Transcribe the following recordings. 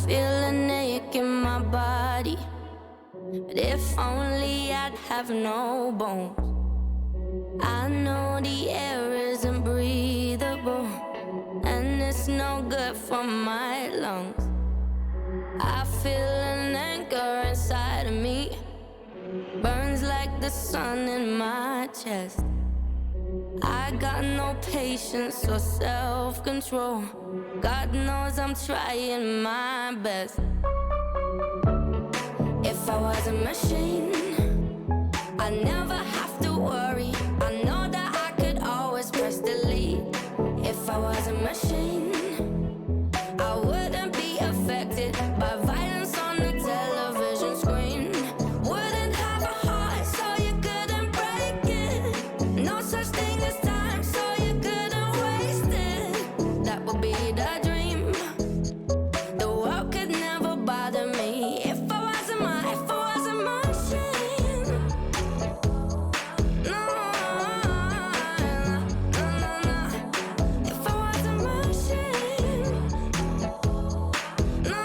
feel an ache in my body, but if only I'd have no bones. I know the air isn't breathable, and it's no good for my lungs. I feel an anger inside of me, burns like the sun in my chest. I got no patience or self-control. God knows I'm trying my best. If I was a machine, I'd never have to worry. I know that I could always press delete. If I was a machine, I wouldn't be affected by violence on the television screen. Wouldn't have a heart, so you couldn't break it. No such thing as time, so you couldn't waste it. That would be the dream. The world could never bother me if I was a machine. No, no, no, no. If I was a machine. No,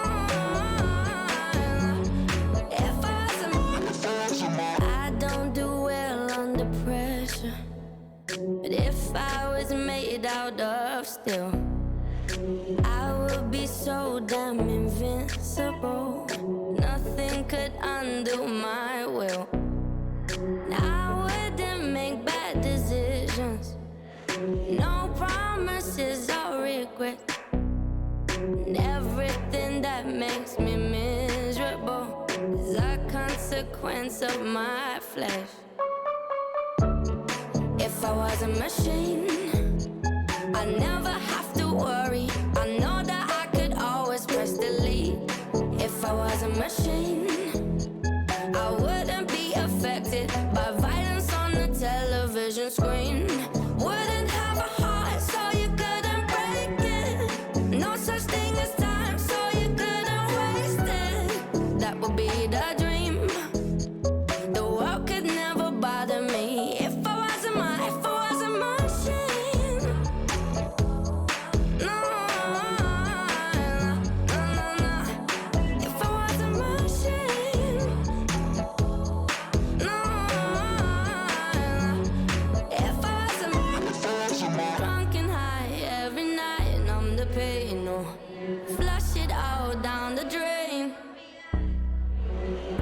if I was a I don't do well under pressure, but if I was made out of steel, I would be so damn invincible. Nothing could undo my will. I wouldn't make bad decisions, no promises or regret. And everything that makes me miserable is a consequence of my flesh. If I was a machine, I'd never have to worry. I know that I could always press delete. If I was a machine, I wouldn't be affected by violence on the television screen. Wouldn't have a heart, so you couldn't break it. No such thing as time, so you couldn't waste it. That would be the dream. The world could never bother me if I was a machine. No, no, no, no. If I was a machine. No, if I was a drunk and high every night, numb the pain, no. Flush it all down the drain.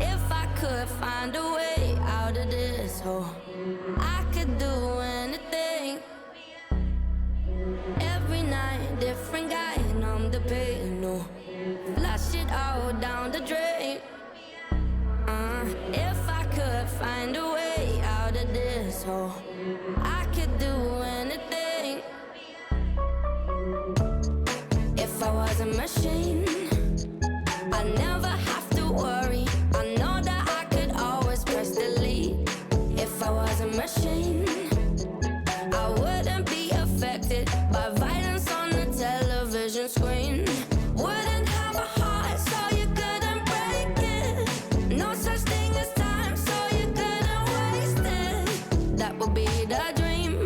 If I could find a way out of this hole, I could do anything. Every night, different guy, numb the pain, no. Flush it all down the drain. If I could find a way out of this hole, I could do anything. If I was a machine, I'd never have to worry. I know that I could always press delete. If I was a machine, I wouldn't be affected by violence on the television screen. Wouldn't have a heart, so you couldn't break it. No such thing as time, so you couldn't waste it. That would be the dream.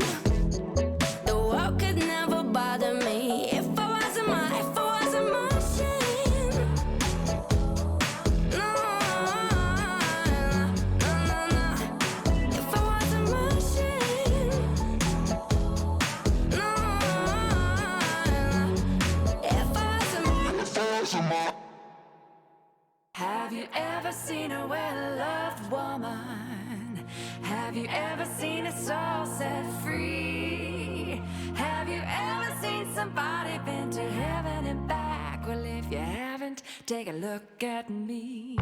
The world could never bother me if I was a machine. No, no, no, no. If I was a machine. No, if I was a Have you ever seen a well-loved woman? Have you ever seen a soul set free? Have you ever seen somebody been to heaven and back? Well, if you haven't, take a look at me.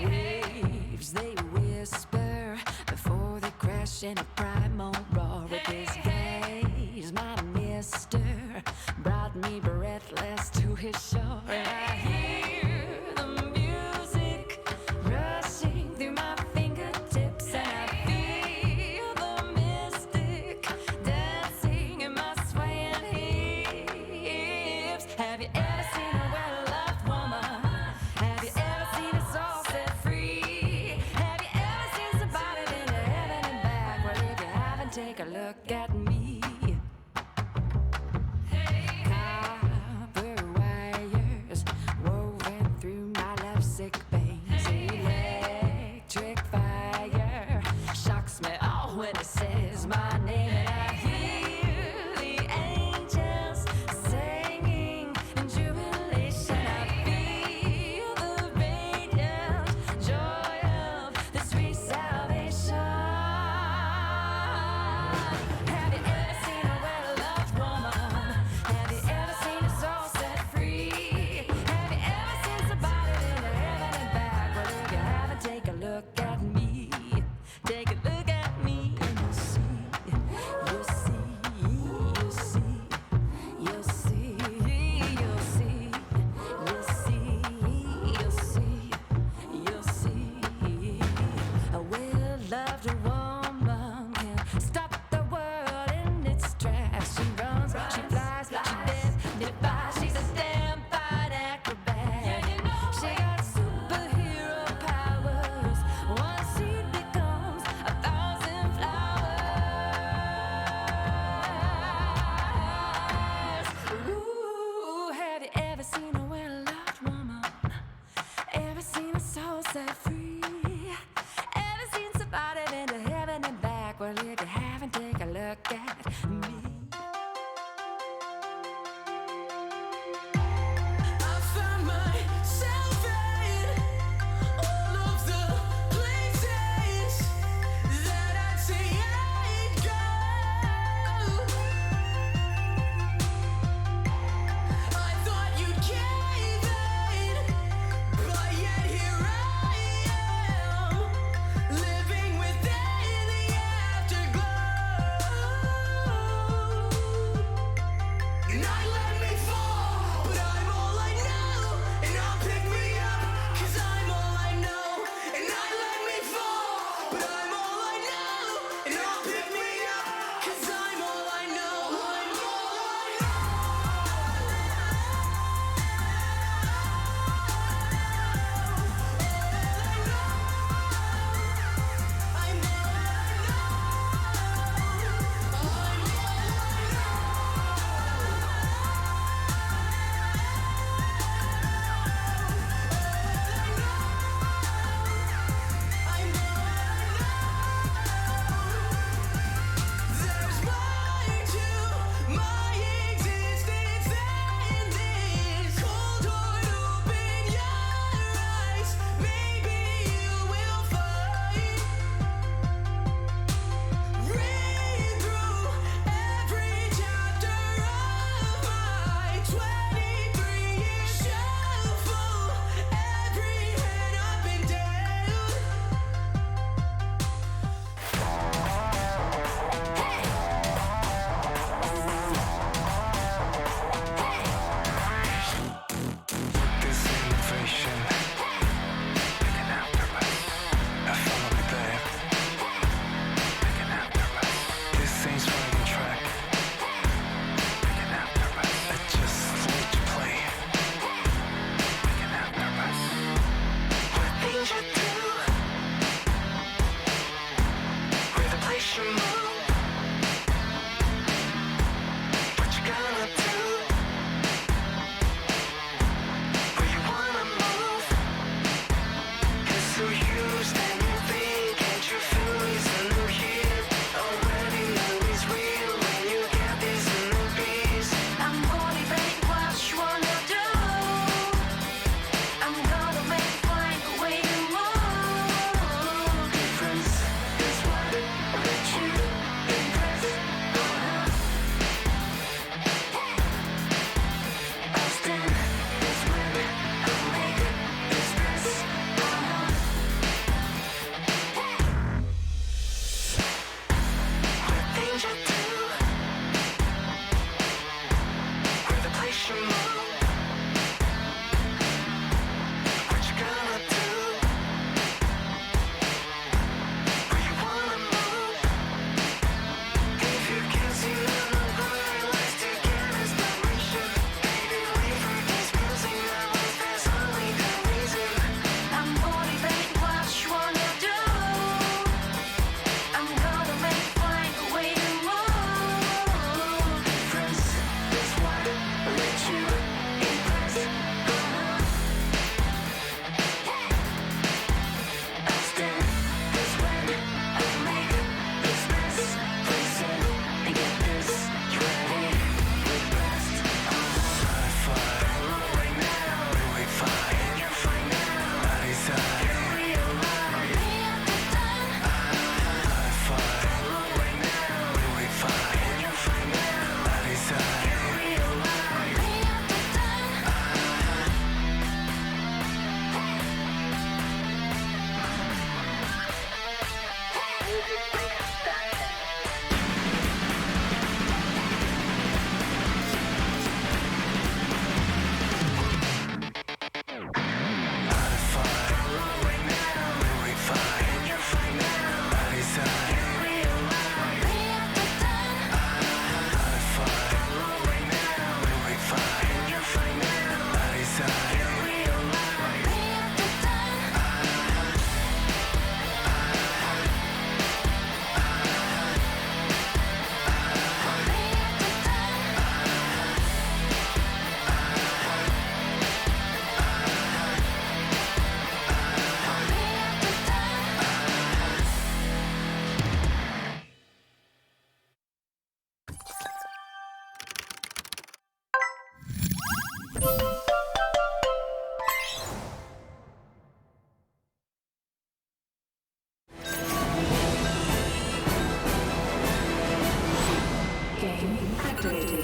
Waves, they whisper before they crash in a primal roar. This gaze, my mister, brought me breathless to his shore. And I hear the music rushing through my fingertips, and I feel the mystic dancing in my swaying hips. Have you ever seen a well-loved woman? Have you ever seen a soul set free? Have you ever seen somebody been to heaven and back? Well, if you haven't, take a look at me.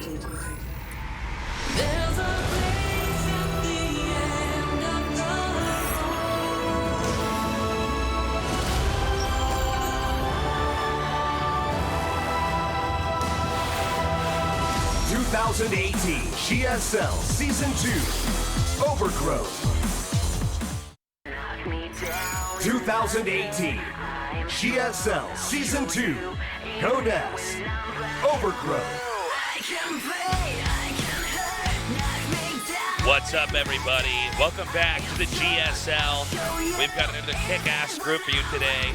There's a place at the end of the road. 2018 GSL Season 2 Overgrowth. 2018 GSL Season 2 Codas Overgrowth. What's up, everybody? Welcome back to the GSL. We've got another kick-ass group for you today.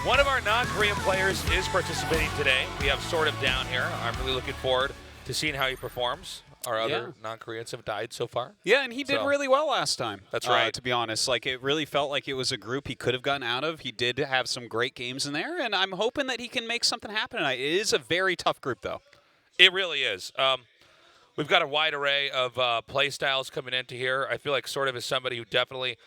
One of our non-Korean players is participating today. We have SortOf down here. I'm really looking forward to seeing how he performs. Our other non-Koreans have died so far. Yeah, and he did really well last time. That's right. To be honest, like it really felt like it was a group he could have gotten out of. He did have some great games in there, and I'm hoping that he can make something happen tonight. It is a very tough group, though. It really is. We've got a wide array of play styles coming into here. I feel like SortOf is somebody who definitely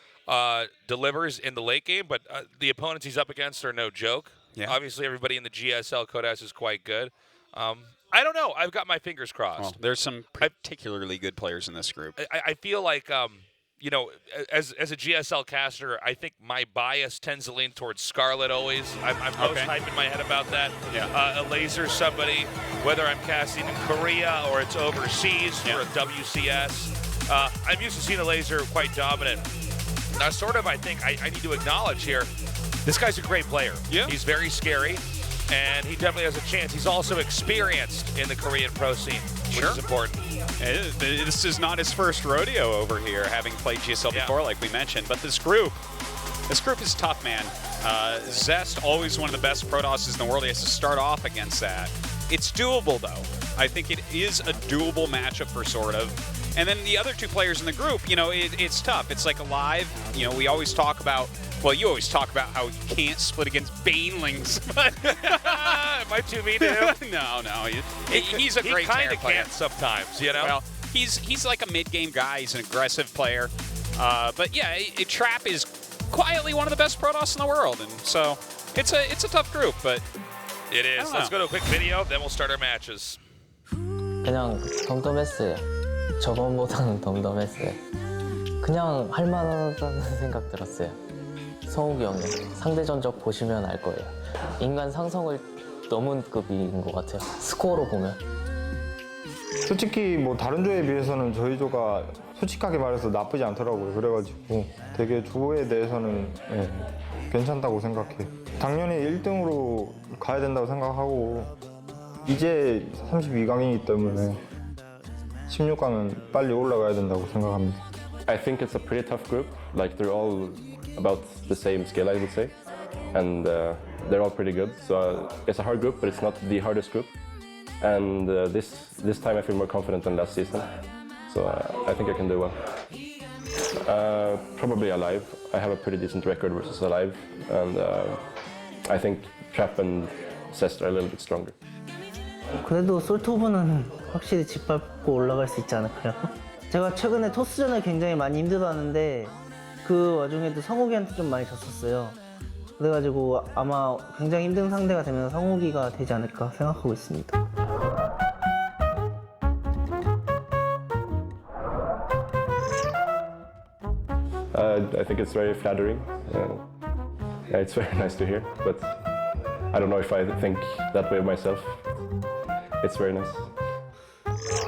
delivers in the late game, but the opponents he's up against are no joke. Yeah. Obviously, everybody in the GSL Codas is quite good. I don't know. I've got my fingers crossed. Well, there's some particularly good players in this group. I feel like, you know, as a GSL caster, I think my bias tends to lean towards Scarlet always. I'm most hype in my head about that. Yeah. A laser somebody, whether I'm casting in Korea or it's overseas for a WCS. I'm used to seeing a laser quite dominant. Now, SortOf, I think I need to acknowledge here, this guy's a great player. Yeah. He's very scary. And he definitely has a chance. He's also experienced in the Korean pro scene, which is important. This is not his first rodeo over here, having played GSL before, like we mentioned. But this group is tough, man. Zest, always one of the best Protosses in the world. He has to start off against that. It's doable, though. I think it is a doable matchup for SortOf. And then the other two players in the group, you know, it's tough. It's like Alive. You know, we always talk about, well, you always talk about how you can't split against Banelings. Am I too mean to him? No. He's a great player. He kind of can't sometimes, you know? Well, he's like a mid-game guy. He's an aggressive player. But yeah, Trap is quietly one of the best Protoss in the world. And so it's a tough group, but it is. Let's go to a quick video, then we'll start our matches. 그냥 덤덤했어요. 저번보다는 덤덤했어요. 그냥 할만하다는 생각 들었어요. 성욱이 형님, 상대 전적 보시면 알 거예요. 인간 상성을 넘은 급인 것 같아요. 스코어로 보면. 솔직히 뭐 다른 조에 비해서는 저희 조가 솔직하게 말해서 나쁘지 않더라고요. 그래가지고 되게 조에 대해서는 괜찮다고 생각해요. 당연히 1등으로 가야 된다고 생각하고 이제 32강이기 때문에 16강은 빨리 올라가야 된다고 생각합니다. I think it's a pretty tough group. Like they're all about the same skill, I would say, and they're all pretty good. So it's a hard group, but it's not the hardest group. And this time I feel more confident than last season. So I think I can do well. Probably Alive. I have a pretty decent record versus Alive, and I think Trap and Zest are a little bit stronger. 그래도 솔토브는 확실히 짓밟고 올라갈 수 있지 않을까요? 제가 최근에 토스전을 굉장히 많이 힘들어하는데 그 와중에도 성욱이한테 좀 많이 졌었어요. 그래가지고 아마 굉장히 힘든 상대가 되면 성욱이가 되지 않을까 생각하고 있습니다. I think it's very flattering. Yeah, it's very nice to hear, but I don't know if I think that way myself. It's very nice.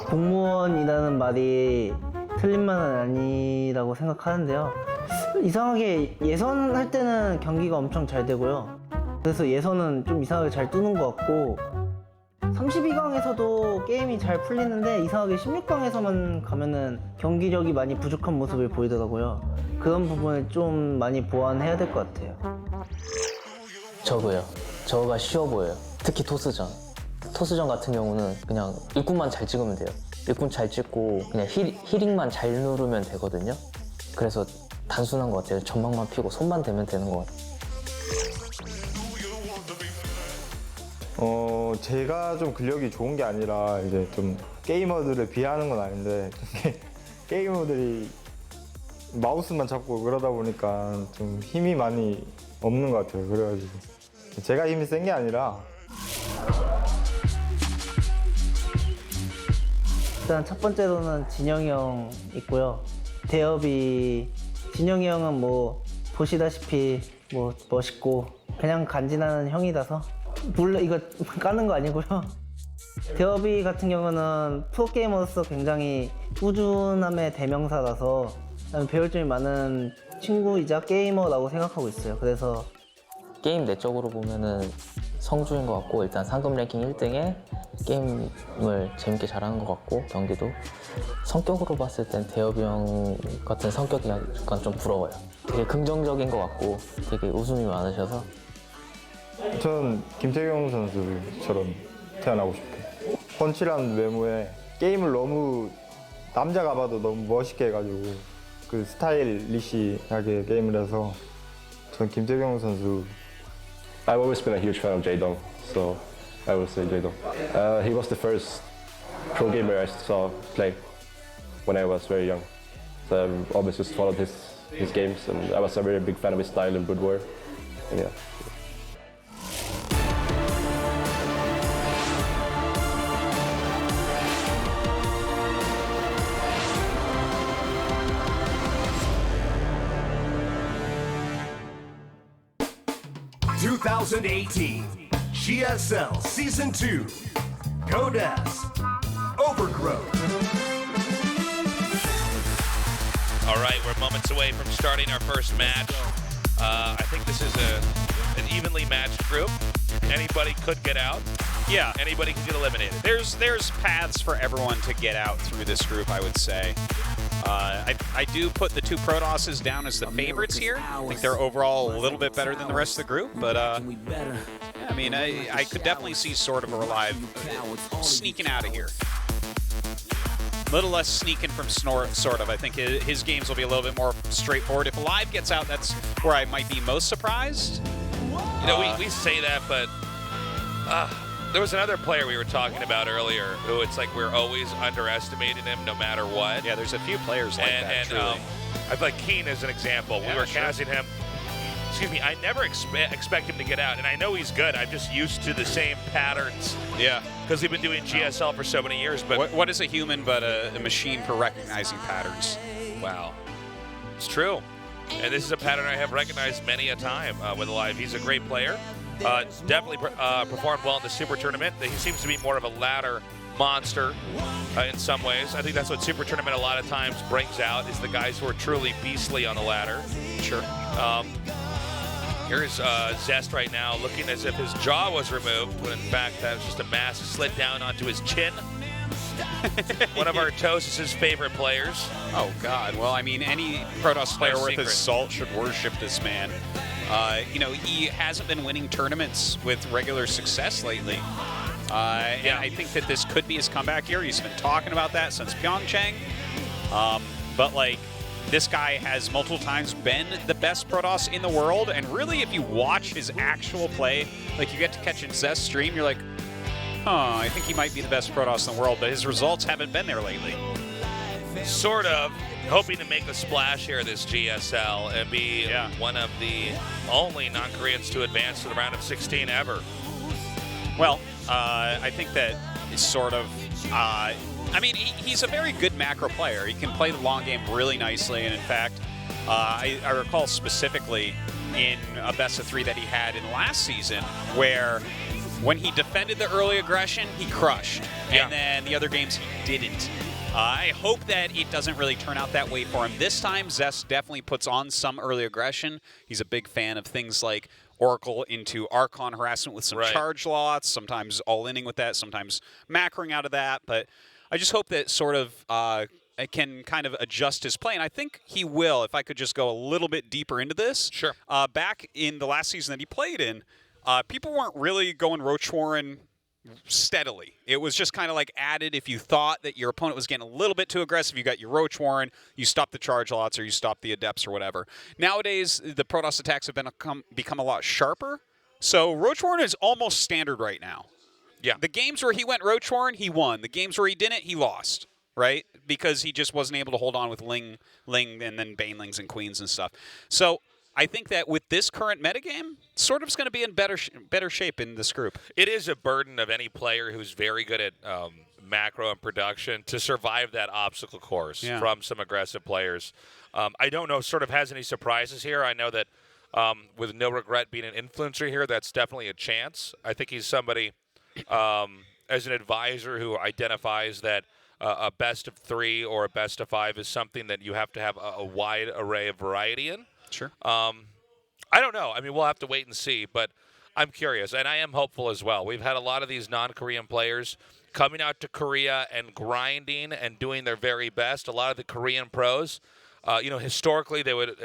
공무원이라는 말이 틀린 말은 아니라고 생각하는데요. 이상하게 예선할 때는 경기가 엄청 잘 되고요. 그래서 예선은 좀 이상하게 잘 뜨는 것 같고 32강에서도 게임이 잘 풀리는데 이상하게 16강에서만 가면은 경기력이 많이 부족한 모습을 보이더라고요. 그런 부분을 좀 많이 보완해야 될 것 같아요. 저거요. 저거가 쉬워 보여요. 특히 토스전. 토스전 같은 경우는 그냥 일꾼만 잘 찍으면 돼요. 일꾼 잘 찍고 그냥 힐링만 잘 누르면 되거든요. 그래서 단순한 것 같아요. 전망만 피고 손만 대면 되는 것 같아요. 제가 좀 근력이 좋은 게 아니라 이제 좀 게이머들을 비하하는 건 아닌데 게이머들이 마우스만 잡고 그러다 보니까 좀 힘이 많이 없는 것 같아요. 그래가지고 제가 힘이 센 게 아니라 일단 첫 번째로는 진영이 형 있고요. 대엽이 진영이 형은 뭐 보시다시피 뭐 멋있고 그냥 간지나는 형이라서 물론 이거 까는 거 아니고요. 대엽이 같은 경우는 프로게이머로서 굉장히 꾸준함의 대명사라서 배울 점이 많은 친구이자 게이머라고 생각하고 있어요. 그래서 게임 내적으로 보면은 성주인 것 같고 일단 상금 랭킹 1등에 게임을 재밌게 잘하는 것 같고 경기도 성격으로 봤을 땐 대엽이 형 같은 성격이 약간 좀 부러워요. 되게 긍정적인 것 같고 되게 웃음이 많으셔서 전 김태경 선수처럼 태어나고 싶어요. 펀치라는 외모에 게임을 너무 남자가 봐도 너무 멋있게 해가지고 그 스타일리시하게 게임을 해서 전 김태경 선수. I've always been a huge fan of Jae-dong, so I will say Jae-dong. He was the first pro gamer I saw play when I was very young. So I've always just followed his games, and I was a very big fan of his style in Blood War. And yeah. (2018) GSL Season 2 Godes Overgrowth. All right, we're moments away from starting our first match. I think this is an evenly matched group. Anybody could get out. Yeah. Anybody can get eliminated. There's paths for everyone to get out through this group, I would say. I do put the two Protosses down as the favorites here. I think they're overall a little bit better than the rest of the group, but I mean, I could definitely see SortOf or Alive sneaking out of here. A little less sneaking from SortOf. I think his games will be a little bit more straightforward. If Alive gets out, that's where I might be most surprised. You know, we say that, but there was another player we were talking about earlier who it's like we're always underestimating him no matter what. Yeah, there's a few players like that, and truly. I feel like Keen is an example. Yeah, we were sure. casting him. Excuse me, I never expect him to get out, and I know he's good. I'm just used to the same patterns. Yeah. Because we've been doing GSL for so many years. But What is a human but a machine for recognizing patterns? wow, it's true. And this is a pattern I have recognized many a time with Alive. He's a great player. Definitely performed well in the Super Tournament. He seems to be more of a ladder monster in some ways. I think that's what Super Tournament a lot of times brings out is the guys who are truly beastly on the ladder. Sure. Here's Zest right now looking as if his jaw was removed, when in fact that was just a mask slid down onto his chin. One of our Tosis' favorite players. Oh, God. Well, I mean, any Protoss player worth secret. his salt should worship this man. You know, he hasn't been winning tournaments with regular success lately. And I think that this could be his comeback year. He's been talking about that since Pyeongchang. But, like, this guy has multiple times been the best Protoss in the world. And really, if you watch his actual play, like, you get to catch in Zest stream, you're like, huh, I think he might be the best Protoss in the world. But his results haven't been there lately. SortOf hoping to make a splash here this GSL and be one of the only non-Koreans to advance to the round of 16 ever. Well, I think that SortOf, I mean, he's a very good macro player. He can play the long game really nicely, and in fact, I recall specifically in a best of 3 that he had in last season where when he defended the early aggression, he crushed, and then the other games he didn't. I hope that it doesn't really turn out that way for him. This time, Zest definitely puts on some early aggression. He's a big fan of things like Oracle into Archon harassment with some charge lots, sometimes all-inning with that, sometimes macroing out of that. But I just hope that SortOf can kind of adjust his play, and I think he will, if I could just go a little bit deeper into this. Sure. Back in the last season that he played in, people weren't really going Roach Warren steadily. It was just kind of like added if you thought that your opponent was getting a little bit too aggressive, you got your Roach Warren, you stop the charge lots, or you stop the Adepts or whatever. Nowadays, the Protoss attacks have become a lot sharper, so Roach Warren is almost standard right now. Yeah. The games where he went Roach Warren, he won. The games where he didn't, he lost, right? Because he just wasn't able to hold on with Ling, and then Banelings and Queens and stuff. So I think that with this current metagame, SortOf's going to be in better shape in this group. It is a burden of any player who's very good at macro and production to survive that obstacle course from some aggressive players. I don't know if sort of has any surprises here. I know that with No Regret being an influencer here, that's definitely a chance. I think he's somebody as an advisor who identifies that a best of 3 or a best of 5 is something that you have to have a wide array of variety in. Sure. I don't know. I mean, we'll have to wait and see, but I'm curious, and I am hopeful as well. We've had a lot of these non-Korean players coming out to Korea and grinding and doing their very best. A lot of the Korean pros, historically they would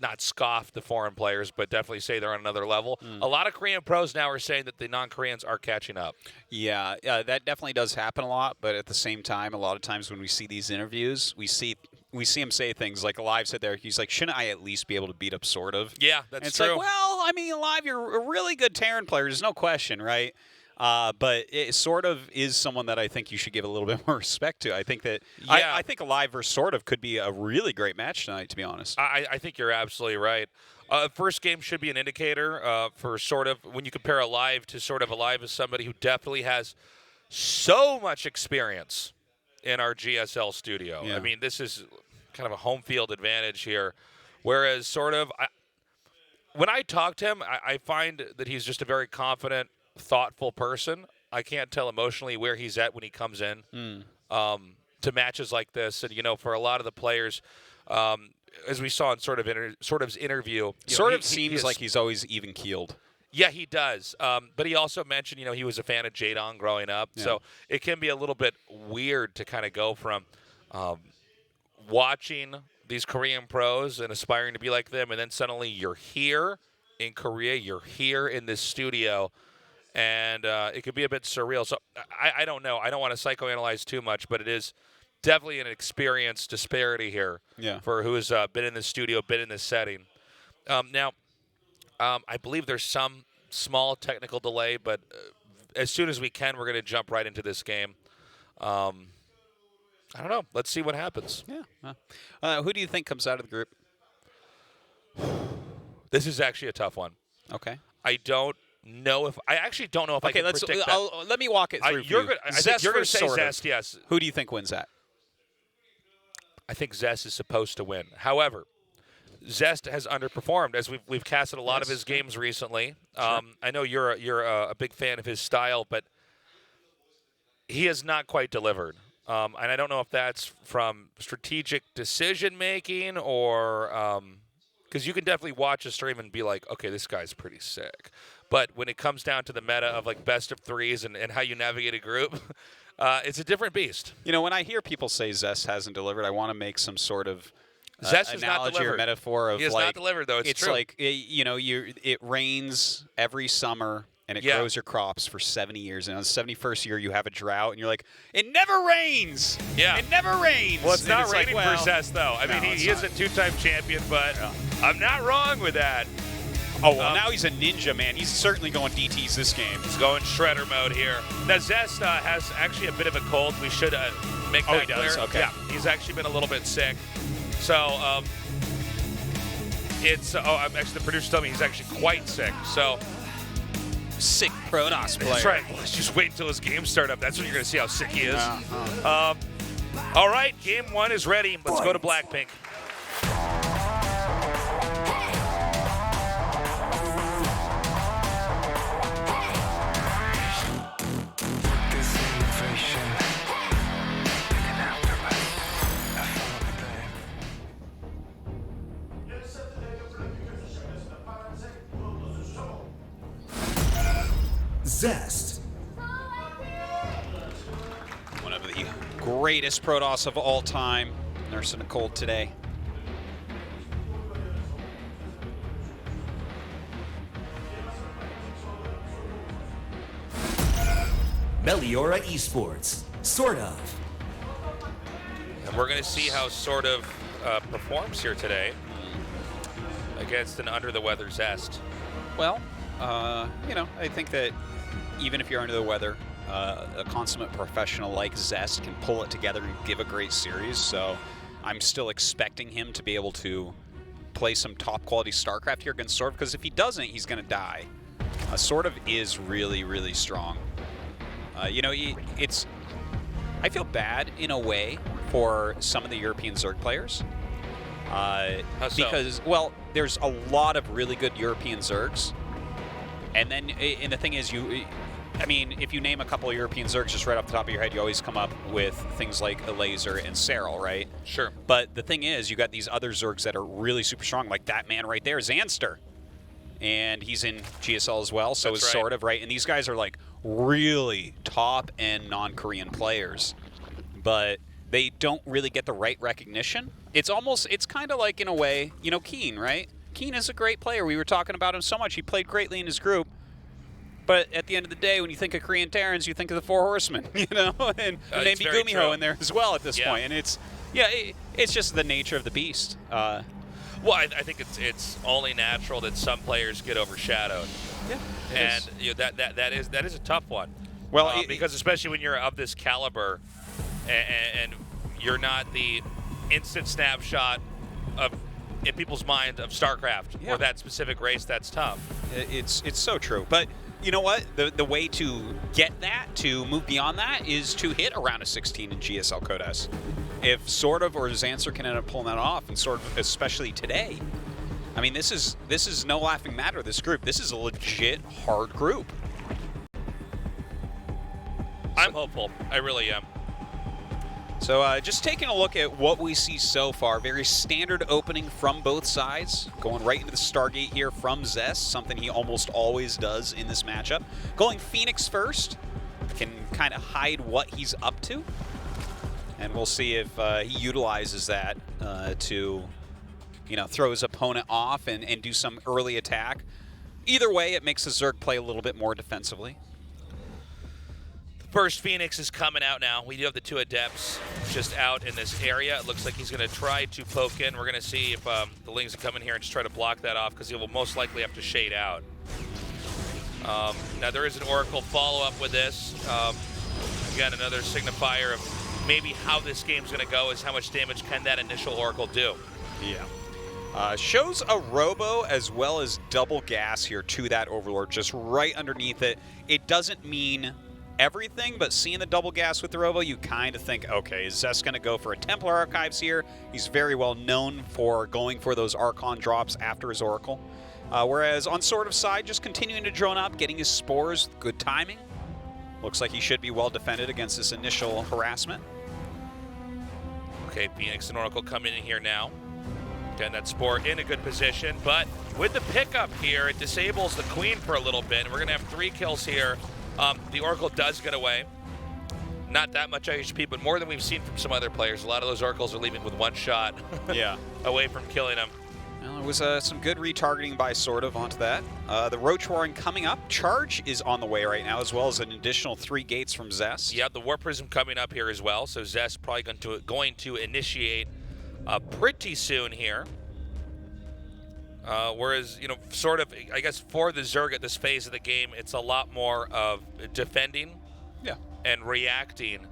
not scoff the foreign players, but definitely say they're on another level. A lot of Korean pros now are saying that the non-Koreans are catching up. Yeah, that definitely does happen a lot, but at the same time, a lot of times when we see these interviews, we see him say things like Alive said there. He's like, shouldn't I at least be able to beat up SortOf? Yeah, that's it's true. Like, well, I mean, Alive, you're a really good Terran player. There's no question, right? But it SortOf is someone that I think you should give a little bit more respect to. I think that I think Alive versus SortOf could be a really great match tonight, to be honest. I think you're absolutely right. First game should be an indicator for SortOf. When you compare Alive to SortOf, Alive is somebody who definitely has so much experience in our GSL studio. Yeah. I mean, this is kind of a home field advantage here. Whereas SortOf, when I talk to him, I find that he's just a very confident, thoughtful person. I can't tell emotionally where he's at when he comes in to matches like this. And, for a lot of the players, as we saw in SortOf's interview. SortOf seems like he's always even-keeled. Yeah, he does. But he also mentioned, he was a fan of Jaedong growing up. Yeah. So it can be a little bit weird to kind of go from watching these Korean pros and aspiring to be like them, and then suddenly you're here in Korea, you're here in this studio, and it could be a bit surreal. So I don't know. I don't want to psychoanalyze too much, but it is definitely an experience disparity here for who has been in this studio, been in this setting. Now, I believe there's some small technical delay, but as soon as we can, we're going to jump right into this game. I don't know. Let's see what happens. Yeah. Who do you think comes out of the group? This is actually a tough one. Okay. I actually don't know if I can predict that. Let me walk it through. I think you're going to say Zest, yes. Who do you think wins that? I think Zest is supposed to win. However, Zest has underperformed as we've casted a lot of his games recently. Sure. I know you're a big fan of his style, but he has not quite delivered. And I don't know if that's from strategic decision making or because you can definitely watch a stream and be like, okay, this guy's pretty sick. But when it comes down to the meta of like best of 3s and how you navigate a group, it's a different beast. When I hear people say Zest hasn't delivered, I want to make some sort of Zest is analogy not delivered. Or metaphor of he has not delivered, though. It's true. Like it rains every summer and it grows your crops for 70 years, and on the 71st year you have a drought, and you're like, it never rains. Yeah, it never rains. Well, it's not raining for Zest, though. I mean, he is a 2-time champion, but I'm not wrong with that. Oh, well, now he's a ninja, man. He's certainly going DTs this game. He's going shredder mode here. Now, Zest has actually a bit of a cold. We should make that clear. Does? Okay. Yeah, he's actually been a little bit sick. So, actually, the producer told me he's actually quite sick. So, sick Protoss player. That's right. Let's just wait until his game start up. That's when you're going to see how sick he is. All right, game 1 is ready. Let's go to Blackpink. Zest. One of the greatest Protoss of all time. Nursing a cold today. Meliora Esports. SortOf. And we're going to see how SortOf performs here today against an under-the-weather Zest. Well, I think that even if you're under the weather, a consummate professional like Zest can pull it together and give a great series. So I'm still expecting him to be able to play some top-quality StarCraft here against SortOf, because if he doesn't, he's going to die. SortOf is really, really strong. I feel bad in a way for some of the European Zerg players. Because, well, there's a lot of really good European Zergs. And the thing is, I mean, if you name a couple of European Zergs just right off the top of your head, you always come up with things like Elazer and Serral, right? Sure. But the thing is, you got these other Zergs that are really super strong, like that man right there, Zanster. And he's in GSL as well, so is SortOf, right? And these guys are like really top-end non-Korean players. But they don't really get the right recognition. It's kind of like, in a way, you know, Keen, right? Keen is a great player. We were talking about him so much. He played greatly in his group. But at the end of the day, when you think of Korean Terrans, you think of the Four Horsemen, you know? And maybe Gumiho in there as well at this point. And it's just the nature of the beast. Well, I think it's only natural that some players get overshadowed. Yeah. And you know, that is a tough one. Well, because especially when you're of this caliber and you're not the instant snapshot in people's mind of StarCraft or that specific race, that's tough. It's so true. But you know what? The way to get that, to move beyond that, is to hit around a 16 in GSL Code S. If SortOf or Zanster can end up pulling that off, and SortOf, especially today, I mean, this is no laughing matter, this group. This is a legit hard group. I'm hopeful. I really am. So just taking a look at what we see so far, very standard opening from both sides, going right into the Stargate here from Zest, something he almost always does in this matchup. Going Phoenix first, can kind of hide what he's up to, and we'll see if he utilizes that to, you know, throw his opponent off and do some early attack. Either way, it makes the Zerg play a little bit more defensively. First Phoenix is coming out now. We do have the two Adepts just out in this area. It looks like he's going to try to poke in. We're going to see if the Lings will come in here and just try to block that off, because he will most likely have to shade out. Now there is an Oracle follow-up with this. Again, another signifier of maybe how this game's going to go is how much damage can that initial Oracle do. Yeah. Shows a Robo as well as double gas here to that Overlord, just right underneath it. It doesn't mean everything, but seeing the double gas with the Robo, you kind of think, okay, is Zest going to go for a Templar Archives here? He's very well known for going for those Archon drops after his Oracle. Whereas on SortOf's side, just continuing to drone up, getting his spores, good timing. Looks like he should be well defended against this initial harassment. Okay, Phoenix and Oracle come in here now. Again, that Spore in a good position, but with the pickup here, it disables the Queen for a little bit. We're going to have 3 kills here. The Oracle does get away. Not that much HP, but more than we've seen from some other players. A lot of those Oracles are leaving with 1 shot away from killing them. Well, it was some good retargeting by SortOf onto that. The Roach Warren coming up. Charge is on the way right now, as well as an additional 3 gates from Zest. Yeah, the War Prism coming up here as well, so Zest probably going to initiate pretty soon here. Whereas, you know, I guess for the Zerg at this phase of the game, it's a lot more of defending and reacting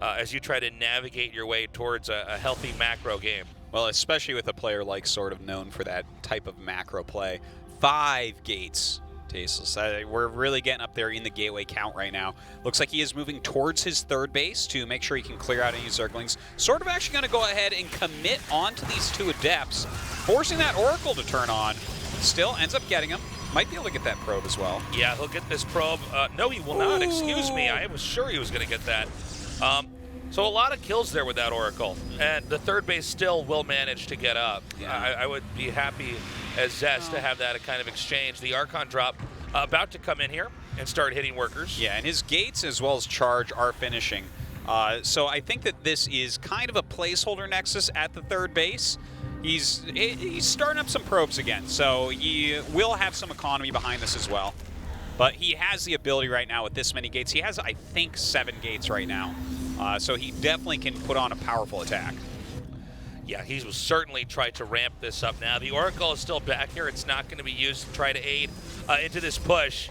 as you try to navigate your way towards a healthy macro game. Well, especially with a player like SortOf, known for that type of macro play. 5 gates, Tasteless. We're really getting up there in the gateway count right now. Looks like he is moving towards his 3rd base to make sure he can clear out any Zerglings. SortOf actually going to go ahead and commit onto these 2 Adepts, forcing that Oracle to turn on. Still ends up getting him. Might be able to get that probe as well. Yeah, he'll get this probe. No, he will not. Excuse me. I was sure he was going to get that. So a lot of kills there with that Oracle. And the 3rd base still will manage to get up. Yeah. I would be happy as Zest to have that kind of exchange. The Archon drop about to come in here and start hitting workers. Yeah, and his gates as well as Charge are finishing. So I think that this is kind of a placeholder Nexus at the 3rd base. He's starting up some probes again, so he will have some economy behind this as well. But he has the ability right now with this many gates. He has, I think, 7 gates right now. So he definitely can put on a powerful attack. Yeah, he will certainly try to ramp this up now. The Oracle is still back here. It's not going to be used to try to aid into this push.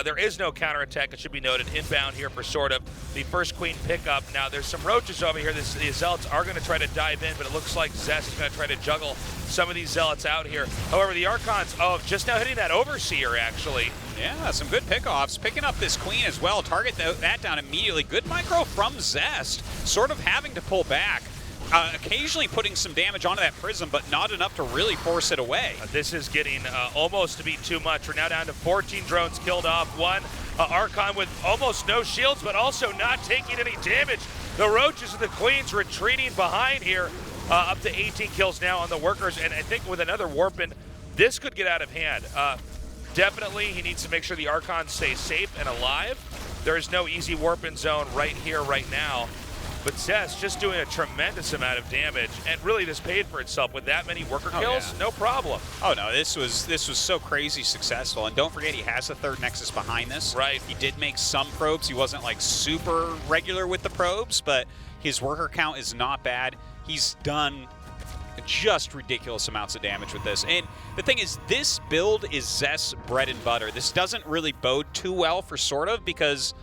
There is no counterattack, it should be noted. Inbound here for SortOf. The first Queen pickup. Now, there's some Roaches over here. The Zealots are going to try to dive in, but it looks like Zest is going to try to juggle some of these Zealots out here. However, the Archons, just now hitting that Overseer, actually. Yeah, some good pickoffs. Picking up this queen as well. Target that down immediately. Good micro from Zest. Sort of having to pull back. Occasionally putting some damage onto that prism, but not enough to really force it away. This is getting almost to be too much. We're now down to 14 drones killed off. One Archon with almost no shields, but also not taking any damage. The Roaches and the Queens retreating behind here. Up to 18 kills now on the workers, and I think with another Warpin, this could get out of hand. Definitely, he needs to make sure the Archons stay safe and alive. There is no easy Warpin zone right here, right now. But Zest just doing a tremendous amount of damage, and really this paid for itself with that many worker kills. Yeah. No problem. Oh no, this was so crazy successful, and don't forget he has a third Nexus behind this. Right. He did make some probes. He wasn't like super regular with the probes, but his worker count is not bad. He's done just ridiculous amounts of damage with this. And the thing is, this build is Zest's bread and butter. This doesn't really bode too well for SortOf because,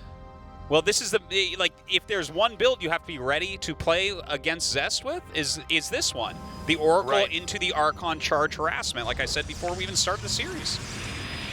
well, this is like, if there's one build you have to be ready to play against Zest with, is this one. The Oracle into the Archon charge harassment, like I said before we even started the series.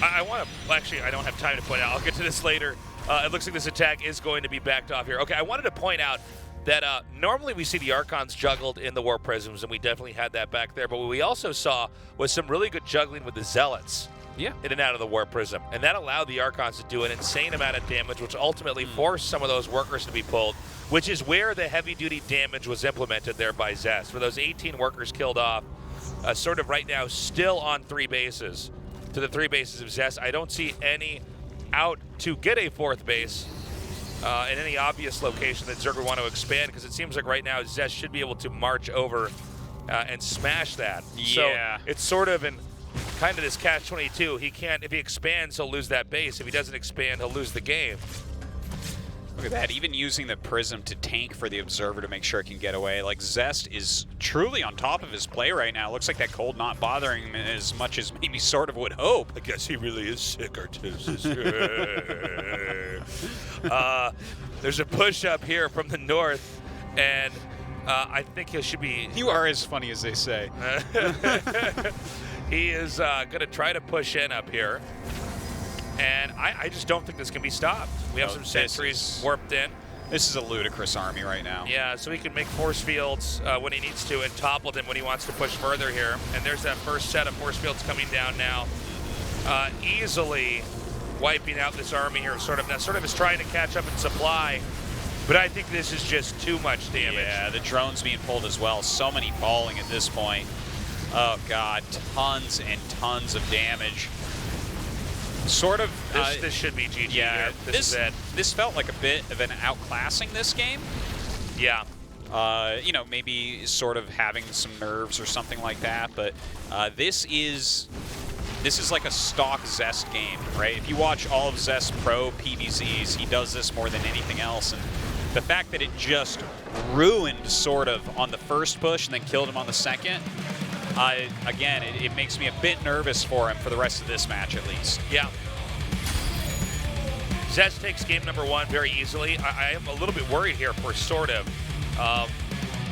I want to, actually, I don't have time to point out. I'll get to this later. It looks like this attack is going to be backed off here. Okay, I wanted to point out that normally we see the Archons juggled in the Warp Prisms, and we definitely had that back there, but what we also saw was some really good juggling with the Zealots. Yeah. In and out of the Warp Prism, and that allowed the Archons to do an insane amount of damage, which ultimately forced some of those workers to be pulled, which is where the heavy-duty damage was implemented there by Zest. For those 18 workers killed off, SortOf right now still on 3 bases. To the 3 bases of Zest, I don't see any out to get a 4th base in any obvious location that Zerg would want to expand, because it seems like right now Zest should be able to march over and smash that. Yeah. So it's sort of in kind of this catch-22. He can't, if he expands, he'll lose that base. If he doesn't expand, he'll lose the game. Look at that, even using the Prism to tank for the Observer to make sure it can get away. Like, Zest is truly on top of his play right now. Looks like that cold not bothering him as much as maybe SortOf would hope. I guess he really is sick, Artusis. There's a push-up here from the north, and I think he should be... You are as funny as they say. He is going to try to push in up here, and I just don't think this can be stopped. We have some sentries warped in. This is a ludicrous army right now. Yeah, so he can make force fields when he needs to and topple them when he wants to push further here. And there's that first set of force fields coming down now. Easily wiping out this army here. SortOf now SortOf is trying to catch up in supply, but I think this is just too much damage. Yeah, the drones being pulled as well. So many falling at this point. Oh God, tons and tons of damage. SortOf. This should be GG. Yeah, here. This is it. This felt like a bit of an outclassing this game. Yeah. You know, maybe SortOf having some nerves or something like that, but this is like a stock Zest game, right? If you watch all of Zest Pro PvZs, he does this more than anything else, and the fact that it just ruined SortOf on the first push and then killed him on the second, again, it makes me a bit nervous for him for the rest of this match at least. Yeah. Zest takes game number 1 very easily. I am a little bit worried here for SortOf.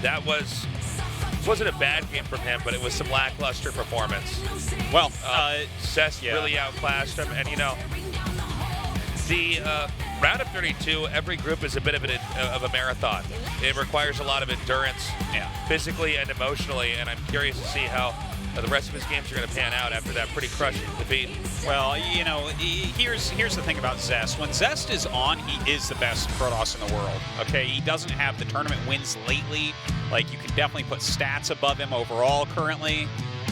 That wasn't a bad game from him, but it was some lackluster performance. Well, Zest really outclassed him, and you know, the round of 32, every group is a bit of a marathon. It requires a lot of endurance, physically and emotionally, and I'm curious to see how the rest of his games are going to pan out after that pretty crushing defeat. Well, you know, here's the thing about Zest. When Zest is on, he is the best Protoss in the world, okay? He doesn't have the tournament wins lately. Like, you can definitely put stats above him overall currently,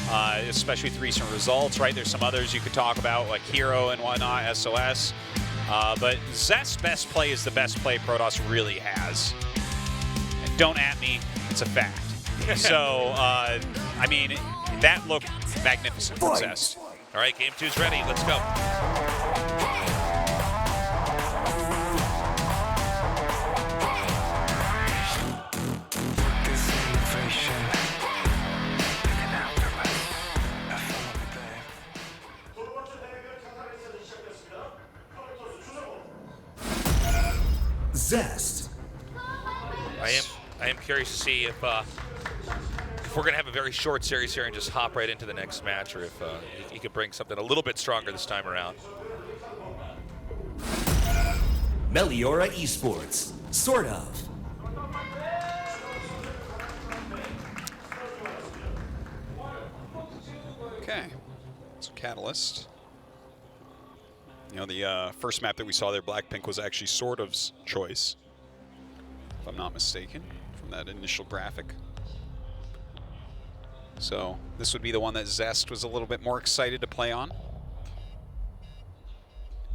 especially with recent results, right? There's some others you could talk about, like Hero and whatnot, SOS. But Zest's best play is the best play Protoss really has. And don't at me, it's a fact. So, I mean, that looked magnificent from Zest. All right, game 2's ready. Let's go. Zest. I am curious to see if we're going to have a very short series here and just hop right into the next match, or if he could bring something a little bit stronger this time around. Meliora Esports, SortOf. Okay, so Catalyst. You know, the first map that we saw there, Blackpink, was actually SortOf's choice, if I'm not mistaken, from that initial graphic. So this would be the one that Zest was a little bit more excited to play on.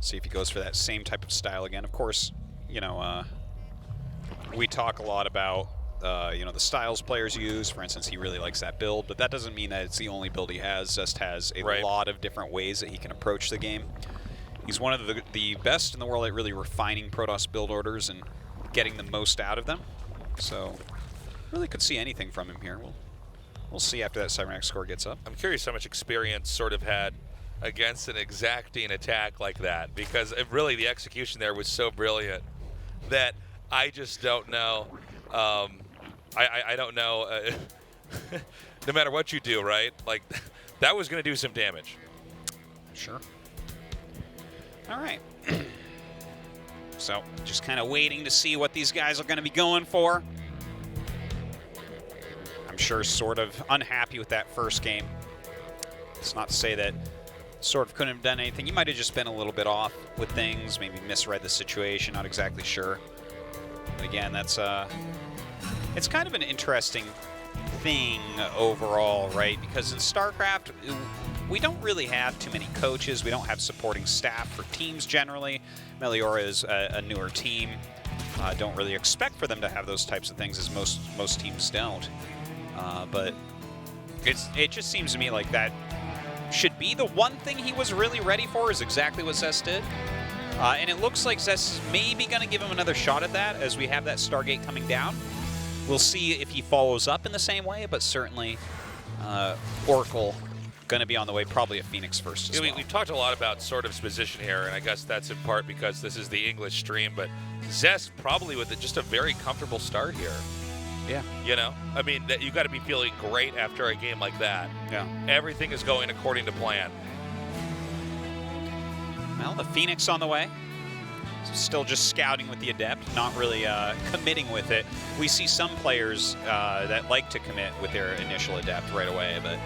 See if he goes for that same type of style again. Of course, you know, we talk a lot about you know, the styles players use. For instance, he really likes that build, but that doesn't mean that it's the only build he has. Zest has a lot of different ways that he can approach the game. He's one of the best in the world at really refining Protoss build orders and getting the most out of them. So really could see anything from him here. We'll see after that Cybernetic score gets up. I'm curious how much experience sort of had against an exacting attack like that, because really the execution there was so brilliant that I just don't know. I don't know. No matter what you do, right? Like, that was going to do some damage. Sure. All right. So just kind of waiting to see what these guys are going to be going for. I'm sure sort of unhappy with that first game. It's not to say that sort of couldn't have done anything. You might have just been a little bit off with things, maybe misread the situation, not exactly sure. But again, that's it's kind of an interesting thing overall, right? Because in StarCraft, we don't really have too many coaches. We don't have supporting staff for teams generally. Meliora is a newer team. Don't really expect for them to have those types of things, as most teams don't. But it just seems to me like that should be the one thing he was really ready for, is exactly what Zest did. And it looks like Zest is maybe going to give him another shot at that as we have that Stargate coming down. We'll see if he follows up in the same way, but certainly Oracle going to be on the way, probably a Phoenix first as well. We've talked a lot about SortOf's position here, and I guess that's in part because this is the English stream, but Zest probably with just a very comfortable start here. Yeah. You know? I mean, you got to be feeling great after a game like that. Yeah. Everything is going according to plan. Well, the Phoenix on the way. Still just scouting with the Adept, not really committing with it. We see some players that like to commit with their initial Adept right away, but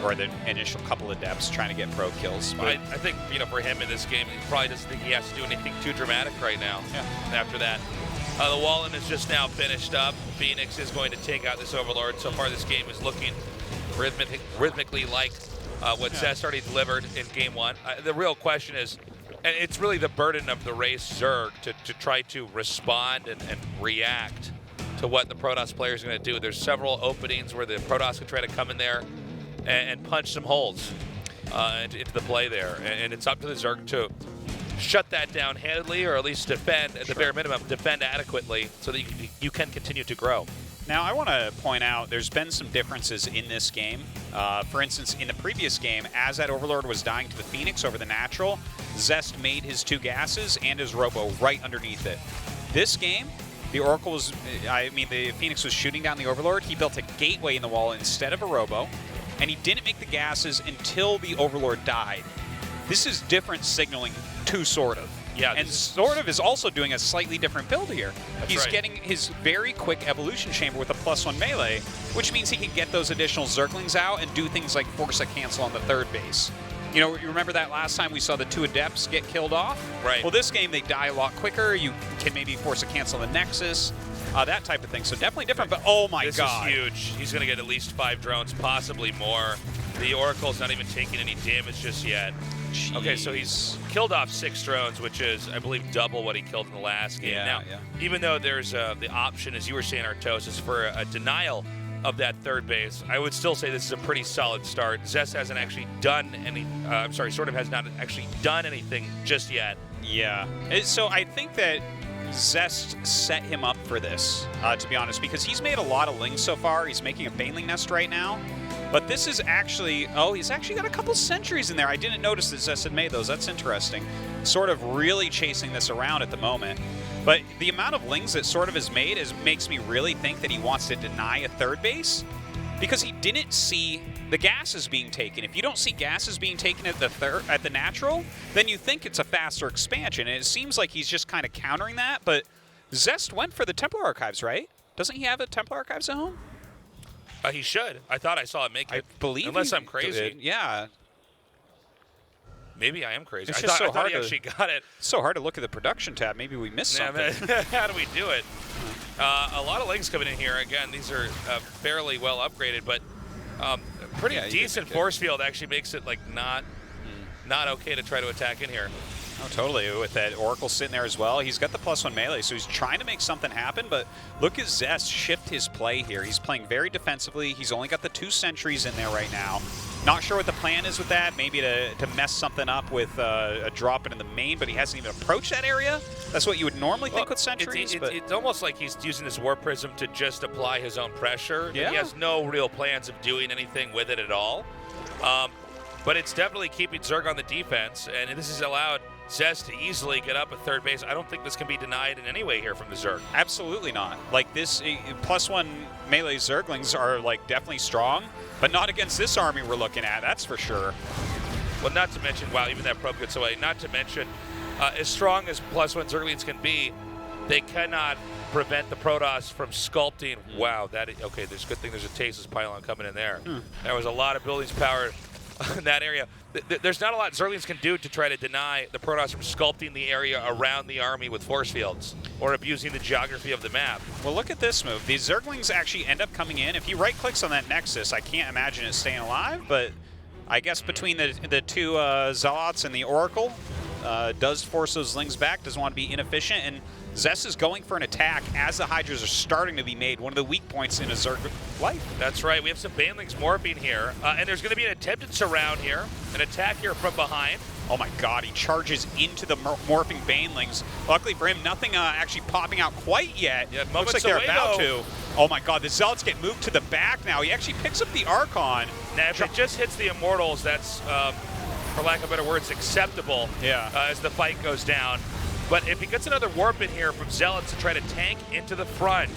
or the initial couple Adepts trying to get pro kills. But I think, you know, for him in this game, he probably doesn't think he has to do anything too dramatic right now. Yeah. After that. The Wallen is just now finished up. Phoenix is going to take out this Overlord. So far, this game is looking rhythmically like what Zest already delivered in game one. The real question is, and it's really the burden of the race Zerg to try to respond and react to what the Protoss players are going to do. There's several openings where the Protoss can try to come in there and punch some holes into the play there. And it's up to the Zerg to shut that down handedly, or at least defend, at the bare minimum, defend adequately so that you can continue to grow. Now, I want to point out there's been some differences in this game. For instance, in the previous game, as that Overlord was dying to the Phoenix over the natural, Zest made his 2 gases and his Robo right underneath it. This game, the Oracle was, the Phoenix was shooting down the Overlord. He built a gateway in the wall instead of a Robo, and he didn't make the gases until the Overlord died. This is different signaling to SortOf. Yeah, and SortOf is also doing a slightly different build here. He's getting his very quick evolution chamber with a +1 melee, which means he can get those additional Zerglings out and do things like force a cancel on the third base. You know, you remember that last time we saw the 2 Adepts get killed off? Right. Well, this game, they die a lot quicker. You can maybe force a cancel on the Nexus, that type of thing. So definitely different, but oh my God. This is huge. He's going to get at least 5 drones, possibly more. The Oracle's not even taking any damage just yet. Jeez. Okay, so he's killed off 6 drones, which is, I believe, double what he killed in the last game. Now, even though there's the option, as you were saying, Artos, is for a denial of that third base, I would still say this is a pretty solid start. Zest hasn't actually done any, SortOf has not actually done anything just yet. Yeah. So I think that Zest set him up for this, to be honest, because he's made a lot of lings so far. He's making a Baneling Nest right now. But this is actually, he's actually got a couple sentries in there. I didn't notice that Zest had made those. That's interesting. Sort of really chasing this around at the moment. But the amount of lings that SortOf has made makes me really think that he wants to deny a third base. because he didn't see the gases being taken. If you don't see gases being taken at the natural, then you think it's a faster expansion. And it seems like he's just kind of countering that. But Zest went for the Templar Archives, right? Doesn't he have a Templar Archives at home? He should. I thought I saw him make it. I believe Unless he I'm crazy. did. Yeah. Maybe I am crazy. It's I just thought, so I thought hard he actually got it. It's so hard to look at the production tab. Maybe we missed something. How do we do it? A lot of links coming in here. Again, these are fairly well upgraded, but pretty decent force field actually makes it like not okay to try to attack in here. Oh, totally. With that Oracle sitting there as well. He's got the +1 melee, so he's trying to make something happen, but look at Zest shift his play here. He's playing very defensively. He's only got the 2 sentries in there right now. Not sure what the plan is with that. Maybe to mess something up with a drop into the main, but he hasn't even approached that area. That's what you would normally think with sentries. It's almost like he's using his Warp Prism to just apply his own pressure. Yeah. He has no real plans of doing anything with it at all. But it's definitely keeping Zerg on the defense, and this has allowed Zest to easily get up at third base. I don't think this can be denied in any way here from the Zerg. Absolutely not. Like this +1 melee Zerglings are like definitely strong, but not against this army we're looking at, that's for sure. Well, not to mention, wow, even that probe gets away. Not to mention, as strong as +1 Zerglings can be, they cannot prevent the Protoss from sculpting. Wow, okay, there's a good thing there's a Tasteless Pylon coming in there. There was a lot of buildings powered in that area. There's not a lot Zerglings can do to try to deny the Protoss from sculpting the area around the army with force fields or abusing the geography of the map. Well, look at this move. These Zerglings actually end up coming in. If he right-clicks on that Nexus, I can't imagine it staying alive, but I guess between the 2 Zealots and the Oracle, does force those Lings back, doesn't want to be inefficient, and Zest is going for an attack as the Hydras are starting to be made, one of the weak points in a Zerg life. That's right. We have some Banelings morphing here, and there's going to be an attempted surround here, an attack here from behind. Oh my god, he charges into the morphing Banelings. Luckily for him, nothing actually popping out quite yet. Yeah, looks like they're about to. Oh my god, the Zealots get moved to the back now. He actually picks up the Archon. Now, if it just hits the Immortals, that's, for lack of better words, acceptable as the fight goes down. But if he gets another warp in here from Zealots to try to tank into the front,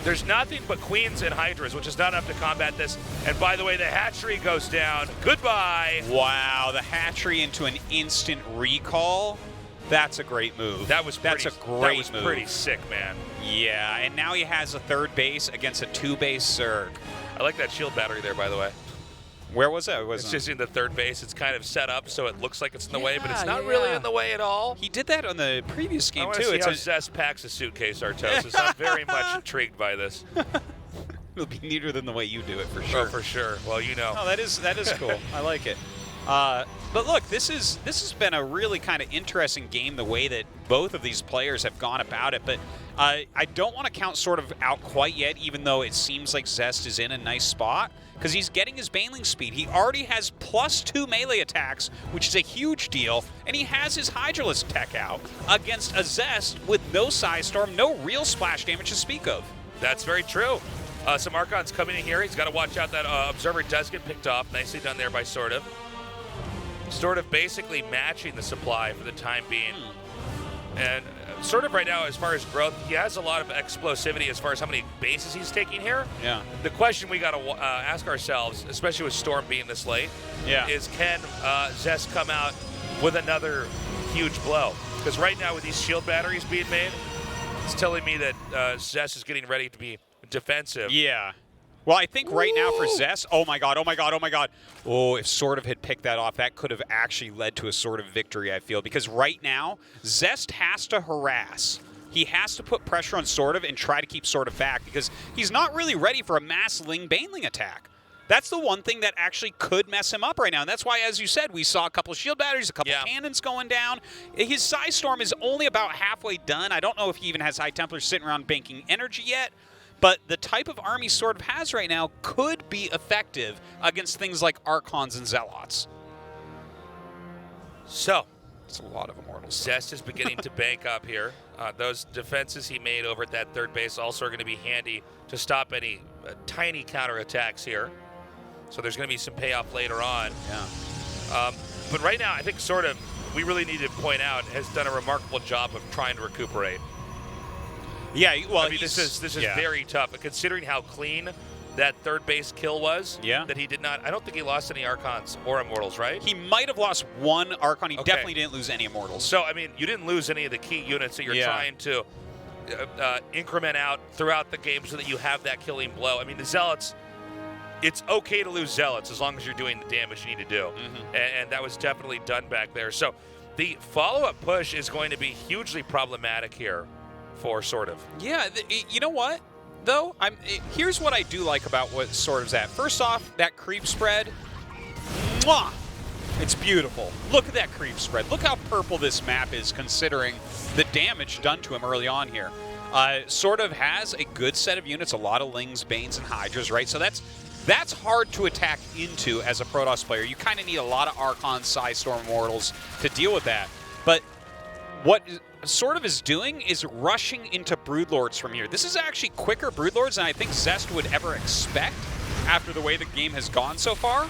there's nothing but Queens and Hydras, which is not enough to combat this. And by the way, the hatchery goes down. Goodbye. Wow, the hatchery into an instant recall. That's a great move. That's a great move. That was pretty sick, man. Yeah, and now he has a 3rd base against a 2-base Zerg. I like that shield battery there, by the way. Where was it? It's just in the 3rd base. It's kind of set up so it looks like it's in the way, but it's not really in the way at all. He did that on the previous game, too. It's how Zest packs a suitcase, Artosis. I'm very much intrigued by this. It'll be neater than the way you do it, for sure. Oh, for sure. Well, you know. Oh, that is cool. I like it. But look, this has been a really kind of interesting game, the way that both of these players have gone about it. But I don't want to count sort of out quite yet, even though it seems like Zest is in a nice spot, because he's getting his Baneling speed. He already has +2 melee attacks, which is a huge deal, and he has his Hydralisk tech out against a Zest with no Size Storm, no real splash damage to speak of. That's very true. Some Archons coming in here. He's got to watch out that Observer does get picked off. Nicely done there by SortOf. SortOf basically matching the supply for the time being. And SortOf right now, as far as growth, he has a lot of explosivity as far as how many bases he's taking here. Yeah. The question we got to ask ourselves, especially with Storm being this late, is can Zest come out with another huge blow? Because right now with these shield batteries being made, it's telling me that Zest is getting ready to be defensive. Yeah. Well, I think right now for Zest, oh my god, oh my god, oh my god. Oh, if SortOf had picked that off, that could have actually led to a sort of victory, I feel. Because right now, Zest has to harass. He has to put pressure on SortOf and try to keep SortOf back, because he's not really ready for a mass Baneling attack. That's the one thing that actually could mess him up right now. And that's why, as you said, we saw a couple shield batteries, a couple cannons going down. His Size Storm is only about halfway done. I don't know if he even has High Templars sitting around banking energy yet. But the type of army SortOf has right now could be effective against things like Archons and Zealots. So, it's a lot of Immortals. Zest is beginning to bank up here. Those defenses he made over at that 3rd base also are going to be handy to stop any tiny counterattacks here. So there's going to be some payoff later on. Yeah. But right now, I think SortOf, we really need to point out, has done a remarkable job of trying to recuperate. Yeah, well, I mean, this is very tough, but considering how clean that third base kill was. Yeah. That he did not. I don't think he lost any Archons or Immortals, right? He might have lost one Archon. He Okay. definitely didn't lose any Immortals. So, I mean, you didn't lose any of the key units that you're trying to increment out throughout the game so that you have that killing blow. I mean, the Zealots, it's okay to lose Zealots as long as you're doing the damage you need to do. And that was definitely done back there. So the follow-up push is going to be hugely problematic here for SortOf. Yeah, you know what, though? Here's what I do like about what SortOf's at. First off, that creep spread, mwah! It's beautiful. Look at that creep spread. Look how purple this map is considering the damage done to him early on here. SortOf has a good set of units, a lot of Lings, Banes, and Hydras, right? So that's hard to attack into as a Protoss player. You kind of need a lot of Archon, Psystorm Immortals to deal with that. But what SortOf is doing is rushing into Broodlords from here. This is actually quicker Broodlords than I think Zest would ever expect after the way the game has gone so far.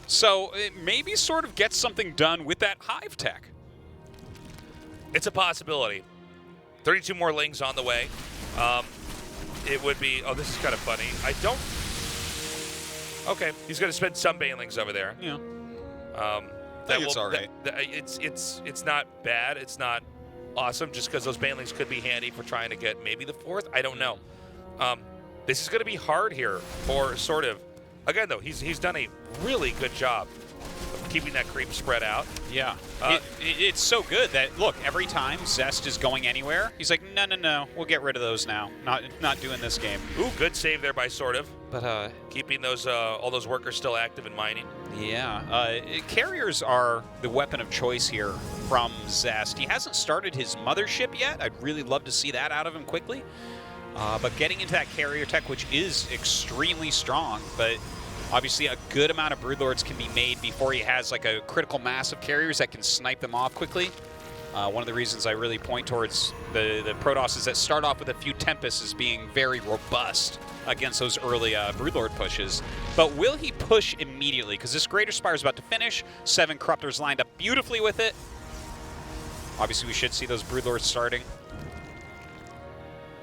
So maybe SortOf gets something done with that Hive tech. It's a possibility. 32 more Lings on the way. It would be, oh, this is kind of funny. Okay, he's going to spend some Banelings over there. Yeah. It's all right. It's not bad. It's not awesome just because those Banelings could be handy for trying to get maybe the 4th. I don't know. This is going to be hard here for SortOf. Again, though, he's done a really good job of keeping that creep spread out. Yeah. It's so good that, look, every time Zest is going anywhere, he's like, no, we'll get rid of those now. Not doing this game. Ooh, good save there by SortOf. But keeping those all those workers still active and mining. Yeah. Carriers are the weapon of choice here from Zest. He hasn't started his mothership yet. I'd really love to see that out of him quickly. But getting into that carrier tech, which is extremely strong, but obviously a good amount of Broodlords can be made before he has like a critical mass of carriers that can snipe them off quickly. One of the reasons I really point towards the Protoss is that start off with a few Tempests as being very robust against those early Broodlord pushes. But will he push immediately? Because this Greater Spire is about to finish. 7 Corruptors lined up beautifully with it. Obviously, we should see those Broodlords starting.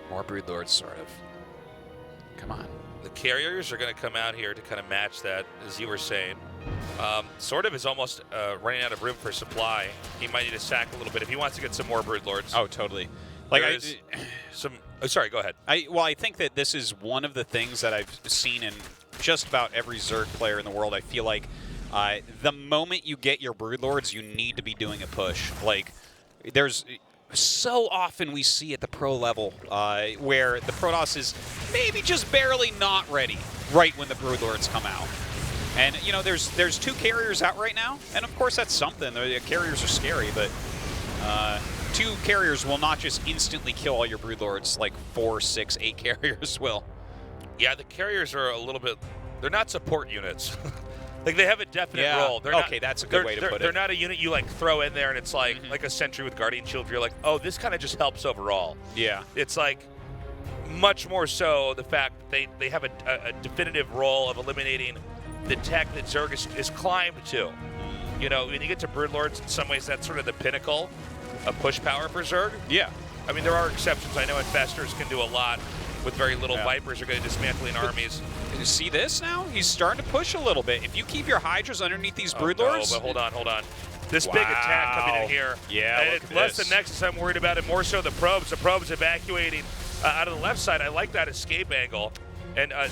More Broodlords, SortOf. Come on. The carriers are going to come out here to kind of match that, as you were saying. SortOf is almost running out of room for supply. He might need to sack a little bit if he wants to get some more Broodlords. Oh, totally. Like sorry, go ahead. I think that this is one of the things that I've seen in just about every Zerg player in the world. I feel like the moment you get your Broodlords, you need to be doing a push. Like, there's so often we see at the pro level where the Protoss is maybe just barely not ready right when the Broodlords come out. And, you know, there's 2 carriers out right now, and of course that's something. The carriers are scary, but 2 carriers will not just instantly kill all your Broodlords like 4, 6, 8 carriers will. Yeah, the carriers are a little bit, they're not support units. Like, they have a definite role. They're okay, that's a good way to put it. They're not a unit you, like, throw in there and it's like a sentry with Guardian Shield. You're like, oh, this kind of just helps overall. Yeah. It's like much more so the fact that they have a definitive role of eliminating the tech that Zerg is climbed to. You know, when you get to Broodlords, in some ways that's sort of the pinnacle of push power for Zerg. Yeah. I mean, there are exceptions. I know Infestors can do a lot with very little. Vipers are good at dismantling armies. You see this now? He's starting to push a little bit. If you keep your Hydras underneath these Broodlords... No, but hold on. This big attack coming in here. Yeah, and it's less than Nexus I'm worried about it, more so the probes. The probes evacuating out of the left side. I like that escape angle. And I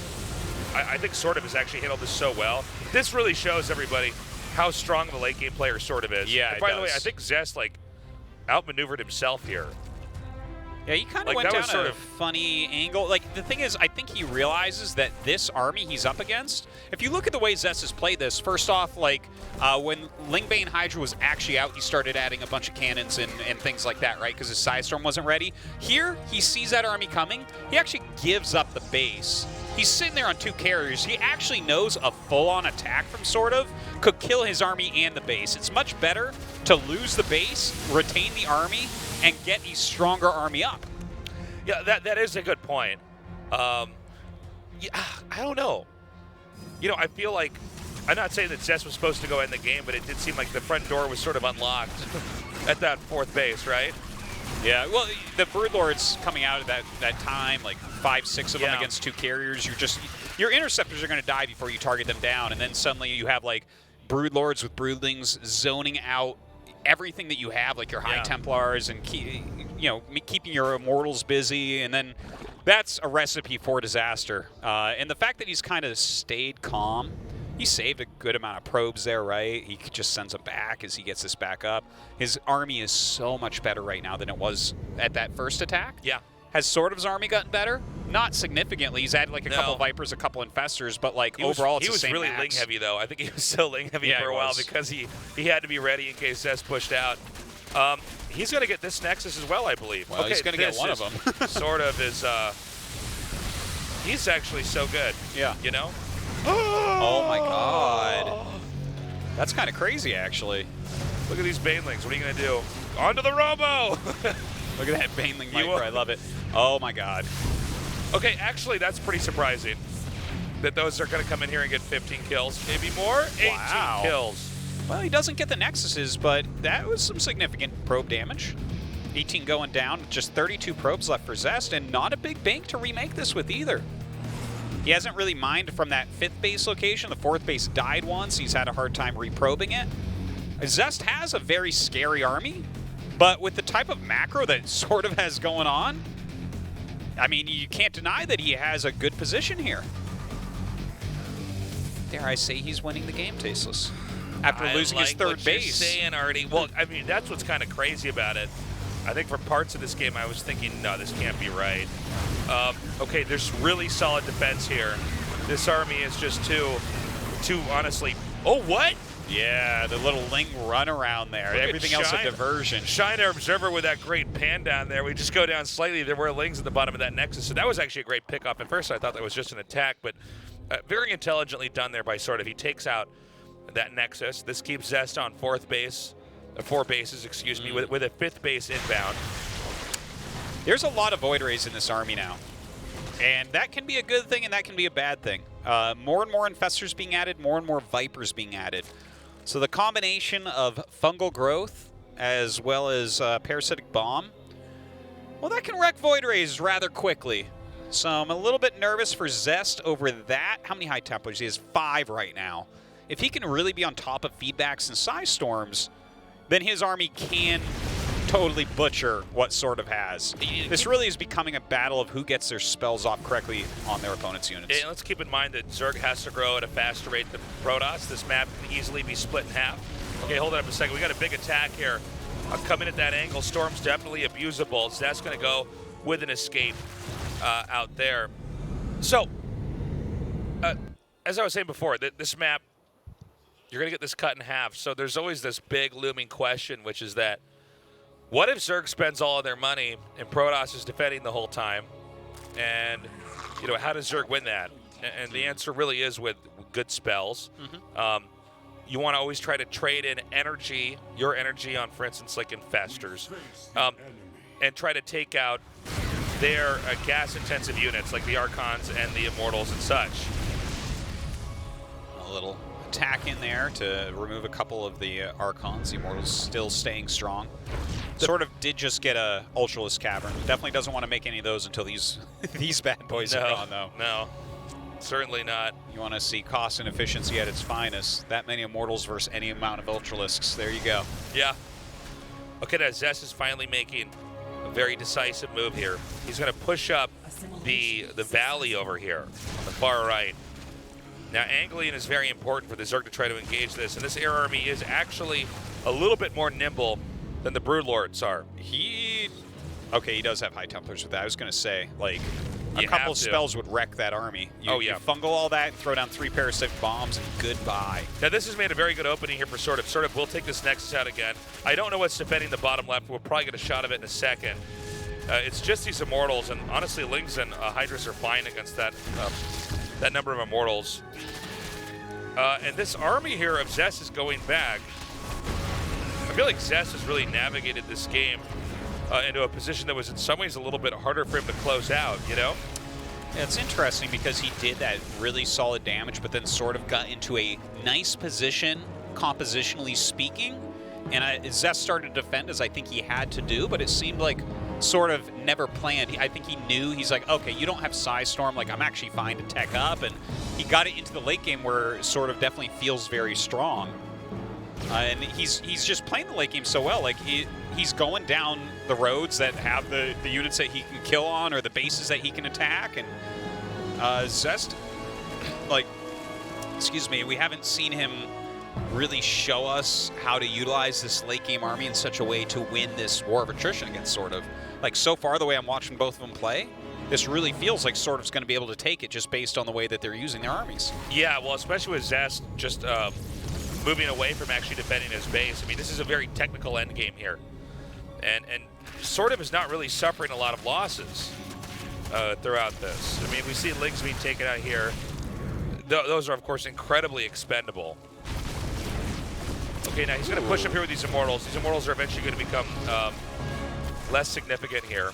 think SortOf has actually handled this so well. This really shows everybody how strong of a late game player SortOf is. Yeah, and by the way, I think Zest outmaneuvered himself here. Yeah, he kind of went down a funny angle. Like, the thing is, I think he realizes that this army he's up against, if you look at the way Zest has played this, first off, like, when Lingbane Hydra was actually out, he started adding a bunch of cannons and things like that, right? Because his Psystorm wasn't ready. Here, he sees that army coming. He actually gives up the base. He's sitting there on 2 carriers. He actually knows a full-on attack from SortOf could kill his army and the base. It's much better to lose the base, retain the army, and get a stronger army up. Yeah, that is a good point. Yeah, I don't know. You know, I feel like, I'm not saying that Zest was supposed to go in the game, but it did seem like the front door was sort of unlocked at that 4th base, right? Yeah, well, the Broodlords coming out at that time, like 5, 6 of them against 2 carriers, your interceptors are going to die before you target them down, and then suddenly you have like Broodlords with Broodlings zoning out everything that you have, like your High Templars, and keeping your Immortals busy, and then that's a recipe for disaster. And the fact that he's kind of stayed calm, he saved a good amount of probes there, right? He just sends them back as he gets this back up. His army is so much better right now than it was at that first attack. Yeah. Has SortOf's army gotten better? Not significantly. He's added like a couple Vipers, a couple Infestors, but like overall it's the same He was really max. Ling heavy though. I think he was so Ling heavy for a while because he had to be ready in case Zest pushed out. He's going to get this Nexus as well, I believe. Well, he's going to get one of them. SortOf is, he's actually so good. Yeah. You know? Oh my god. That's kind of crazy, actually. Look at these Banelings. What are you going to do? Onto the Robo! Look at that Baneling Viper. I love it. Oh my god. Okay, actually, that's pretty surprising that those are going to come in here and get 15 kills. Maybe more? 18 kills. Well, he doesn't get the Nexuses, but that was some significant probe damage. 18 going down, just 32 probes left for Zest, and not a big bank to remake this with either. He hasn't really mined from that 5th base location. The 4th base died once. He's had a hard time reprobing it. Zest has a very scary army, but with the type of macro that SortOf has going on, I mean, you can't deny that he has a good position here. Dare I say he's winning the game, Tasteless. After losing his 3rd base. Saying already. Well, I mean, that's what's kind of crazy about it. I think for parts of this game, I was thinking, no, this can't be right. Okay, there's really solid defense here. This army is just too honestly. Oh, what? Yeah, the little Ling run around there. Everything else a diversion. Shine our Observer with that great pan down there. We just go down slightly. There were Lings at the bottom of that Nexus. So that was actually a great pickup. At first, I thought that was just an attack, but very intelligently done there by SortOf. He takes out that Nexus. This keeps Zest on 4th base. 4 bases, excuse me, with a 5th base inbound. There's a lot of Void Rays in this army now. And that can be a good thing and that can be a bad thing. More and more Infestors being added, more and more Vipers being added. So the combination of fungal growth as well as parasitic bomb, well, that can wreck Void Rays rather quickly. So I'm a little bit nervous for Zest over that. How many High Templars? He has 5 right now. If he can really be on top of feedbacks and Psy Storms, then his army can totally butcher what SortOf has. This really is becoming a battle of who gets their spells off correctly on their opponent's units. And let's keep in mind that Zerg has to grow at a faster rate than Protoss. This map can easily be split in half. Okay, hold on up a second. We got a big attack here. I'm coming at that angle. Storm's definitely abusable, so that's going to go with an escape out there. So, as I was saying before, this map, you're going to get this cut in half. So there's always this big looming question, which is that, what if Zerg spends all of their money and Protoss is defending the whole time? And, you know, how does Zerg win that? And the answer really is with good spells. You want to always try to trade in energy, your energy on, for instance, like Infestors, and try to take out their gas-intensive units like the Archons and the Immortals and such. A little attack in there to remove a couple of the Archons. The Immortals still staying strong. SortOf did just get a Ultralisk Cavern. Definitely doesn't want to make any of those until these bad boys are gone, though. No, certainly not. You want to see cost and efficiency at its finest. That many Immortals versus any amount of Ultralisks. There you go. Yeah. Okay, now Zest is finally making a very decisive move here. He's going to push up the valley over here on the far right. Now, angling is very important for the Zerg to try to engage this, and this air army is actually a little bit more nimble than the Broodlords are. Okay, he does have High Templars with that. I was going to say, like, a couple spells would wreck that army. You fungal all that and throw down 3 parasitic bombs and goodbye. Now, this has made a very good opening here for SortOf. SortOf will take this Nexus out again. I don't know what's defending the bottom left. We'll probably get a shot of it in a second. It's just these Immortals, and honestly, Lings and Hydras are fine against that number of Immortals. And this army here of Zest is going back. I feel like Zest has really navigated this game into a position that was in some ways a little bit harder for him to close out, you know? Yeah, it's interesting because he did that really solid damage, but then SortOf got into a nice position, compositionally speaking, And Zest started to defend as I think he had to do, but it seemed like sort of never planned. I think he knew, he's like, okay, you don't have Psy Storm, like I'm actually fine to tech up, and he got it into the late game where sort of definitely feels very strong. And he's just playing the late game so well, like he's going down the roads that have the units that he can kill on or the bases that he can attack, and Zest, like, excuse me, we haven't seen him really show us how to utilize this late game army in such a way to win this war of attrition against SortOf. Like, so far, the way I'm watching both of them play, this really feels like SortOf's going to be able to take it just based on the way that they're using their armies. Yeah, well, especially with Zest just moving away from actually defending his base. I mean, this is a very technical end game here. And SortOf is not really suffering a lot of losses throughout this. I mean, we see Lings being taken out here. Those are, of course, incredibly expendable. Okay, now he's going to push up here with these Immortals. These Immortals are eventually going to become less significant here.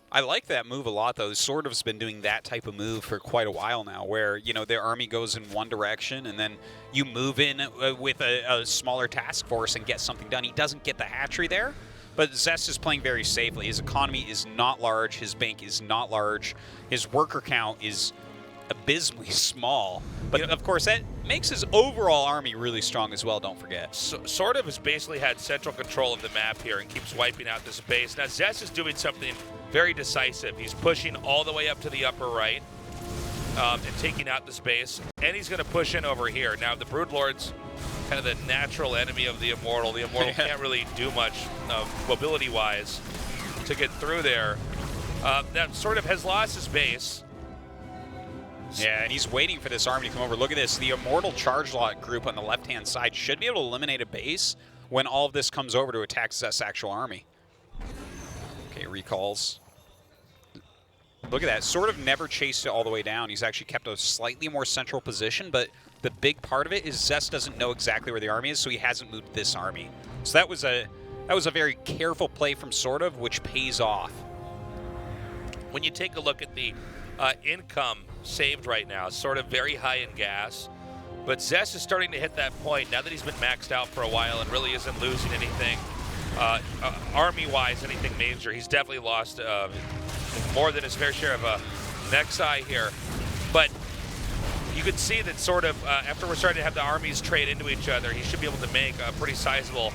I like that move a lot, though. SortOf's been doing that type of move for quite a while now, where, you know, their army goes in one direction, and then you move in with a smaller task force and get something done. He doesn't get the hatchery there, but Zest is playing very safely. His economy is not large. His bank is not large. His worker count is abysmally small, but of course that makes his overall army really strong as well, don't forget. SortOf has basically had central control of the map here and keeps wiping out this base. Now Zest is doing something very decisive. He's pushing all the way up to the upper right and taking out this base, and he's going to push in over here. Now the Broodlord's kind of the natural enemy of the Immortal. The Immortal can't really do much mobility-wise to get through there. Now SortOf has lost his base. Yeah, and he's waiting for this army to come over. Look at this. The Immortal Charge Lot group on the left-hand side should be able to eliminate a base when all of this comes over to attack Zest's actual army. Okay, recalls. Look at that. SortOf never chased it all the way down. He's actually kept a slightly more central position, but the big part of it is Zest doesn't know exactly where the army is, so he hasn't moved this army. So that was a very careful play from SortOf, which pays off. When you take a look at the income saved right now, sort of very high in gas, but Zest is starting to hit that point now that he's been maxed out for a while and really isn't losing anything army-wise, anything major. He's definitely lost more than his fair share of Nexi here, but you can see that SortOf after we're starting to have the armies trade into each other, he should be able to make a pretty sizable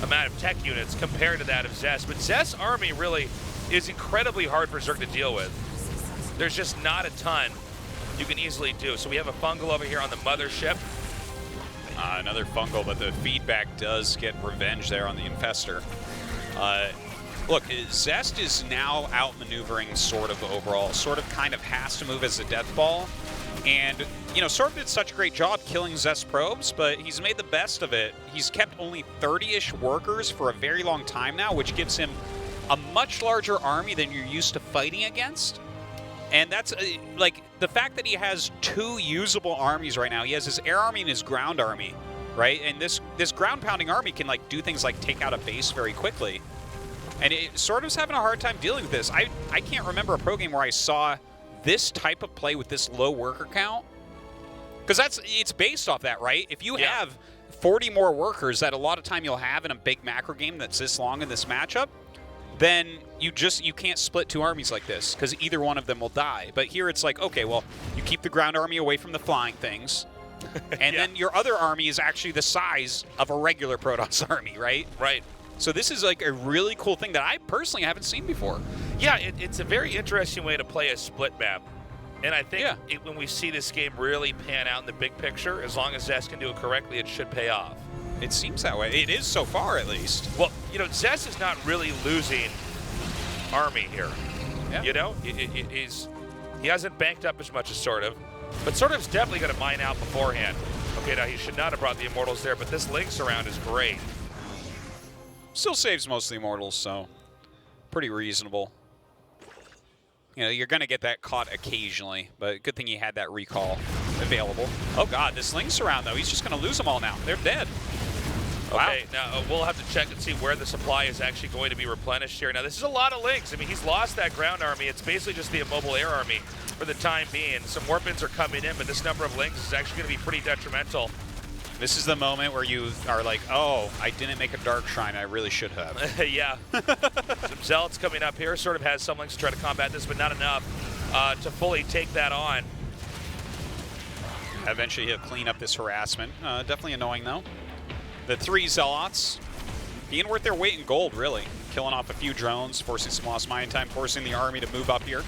amount of tech units compared to that of Zest. But Zest's army really is incredibly hard for Zerg to deal with. There's just not a ton you can easily do. So we have a fungal over here on the mothership. Another fungal, but the feedback does get revenge there on the infestor. Look, Zest is now outmaneuvering SortOf overall. SortOf kind of has to move as a death ball. And, you know, SortOf did such a great job killing Zest probes, but he's made the best of it. He's kept only 30-ish workers for a very long time now, which gives him a much larger army than you're used to fighting against. And that's, like, the fact that he has two usable armies right now. He has his air army and his ground army, right? And this ground-pounding army can, like, do things like take out a base very quickly. And it SortOf's having a hard time dealing with this. I can't remember a pro game where I saw this type of play with this low worker count. Because it's based off that, right? If you have 40 more workers that a lot of time you'll have in a big macro game that's this long in this matchup, then you can't split two armies like this, because either one of them will die. But here it's like, okay, well, you keep the ground army away from the flying things, and then your other army is actually the size of a regular Protoss army, right? Right. So this is like a really cool thing that I personally haven't seen before. Yeah, it's a very interesting way to play a split map. And I think when we see this game really pan out in the big picture, as long as Zest can do it correctly, it should pay off. It seems that way. It is so far, at least. Well, you know, Zest is not really losing army here. Yeah. You know, he hasn't banked up as much as SortOf, but SortOf's definitely going to mine out beforehand. Okay, now he should not have brought the Immortals there, but this Lynx around is great. Still saves most of the Immortals, so pretty reasonable. You know, you're going to get that caught occasionally, but good thing he had that recall available. Oh, God, this Lynx around, though, he's just going to lose them all now. They're dead. Okay, now we'll have to check and see where the supply is actually going to be replenished here. Now, this is a lot of Lynx. I mean, he's lost that ground army. It's basically just the immobile air army for the time being. Some warpins are coming in, but this number of Lynx is actually going to be pretty detrimental This is the moment where you are like, oh, I didn't make a Dark Shrine. I really should have. Yeah. Some Zealots coming up here. Sort of has some links to try to combat this, but not enough to fully take that on. Eventually he'll clean up this harassment. Definitely annoying, though. The 3 Zealots being worth their weight in gold, really. Killing off a few drones, forcing some lost mining time, forcing the army to move up here.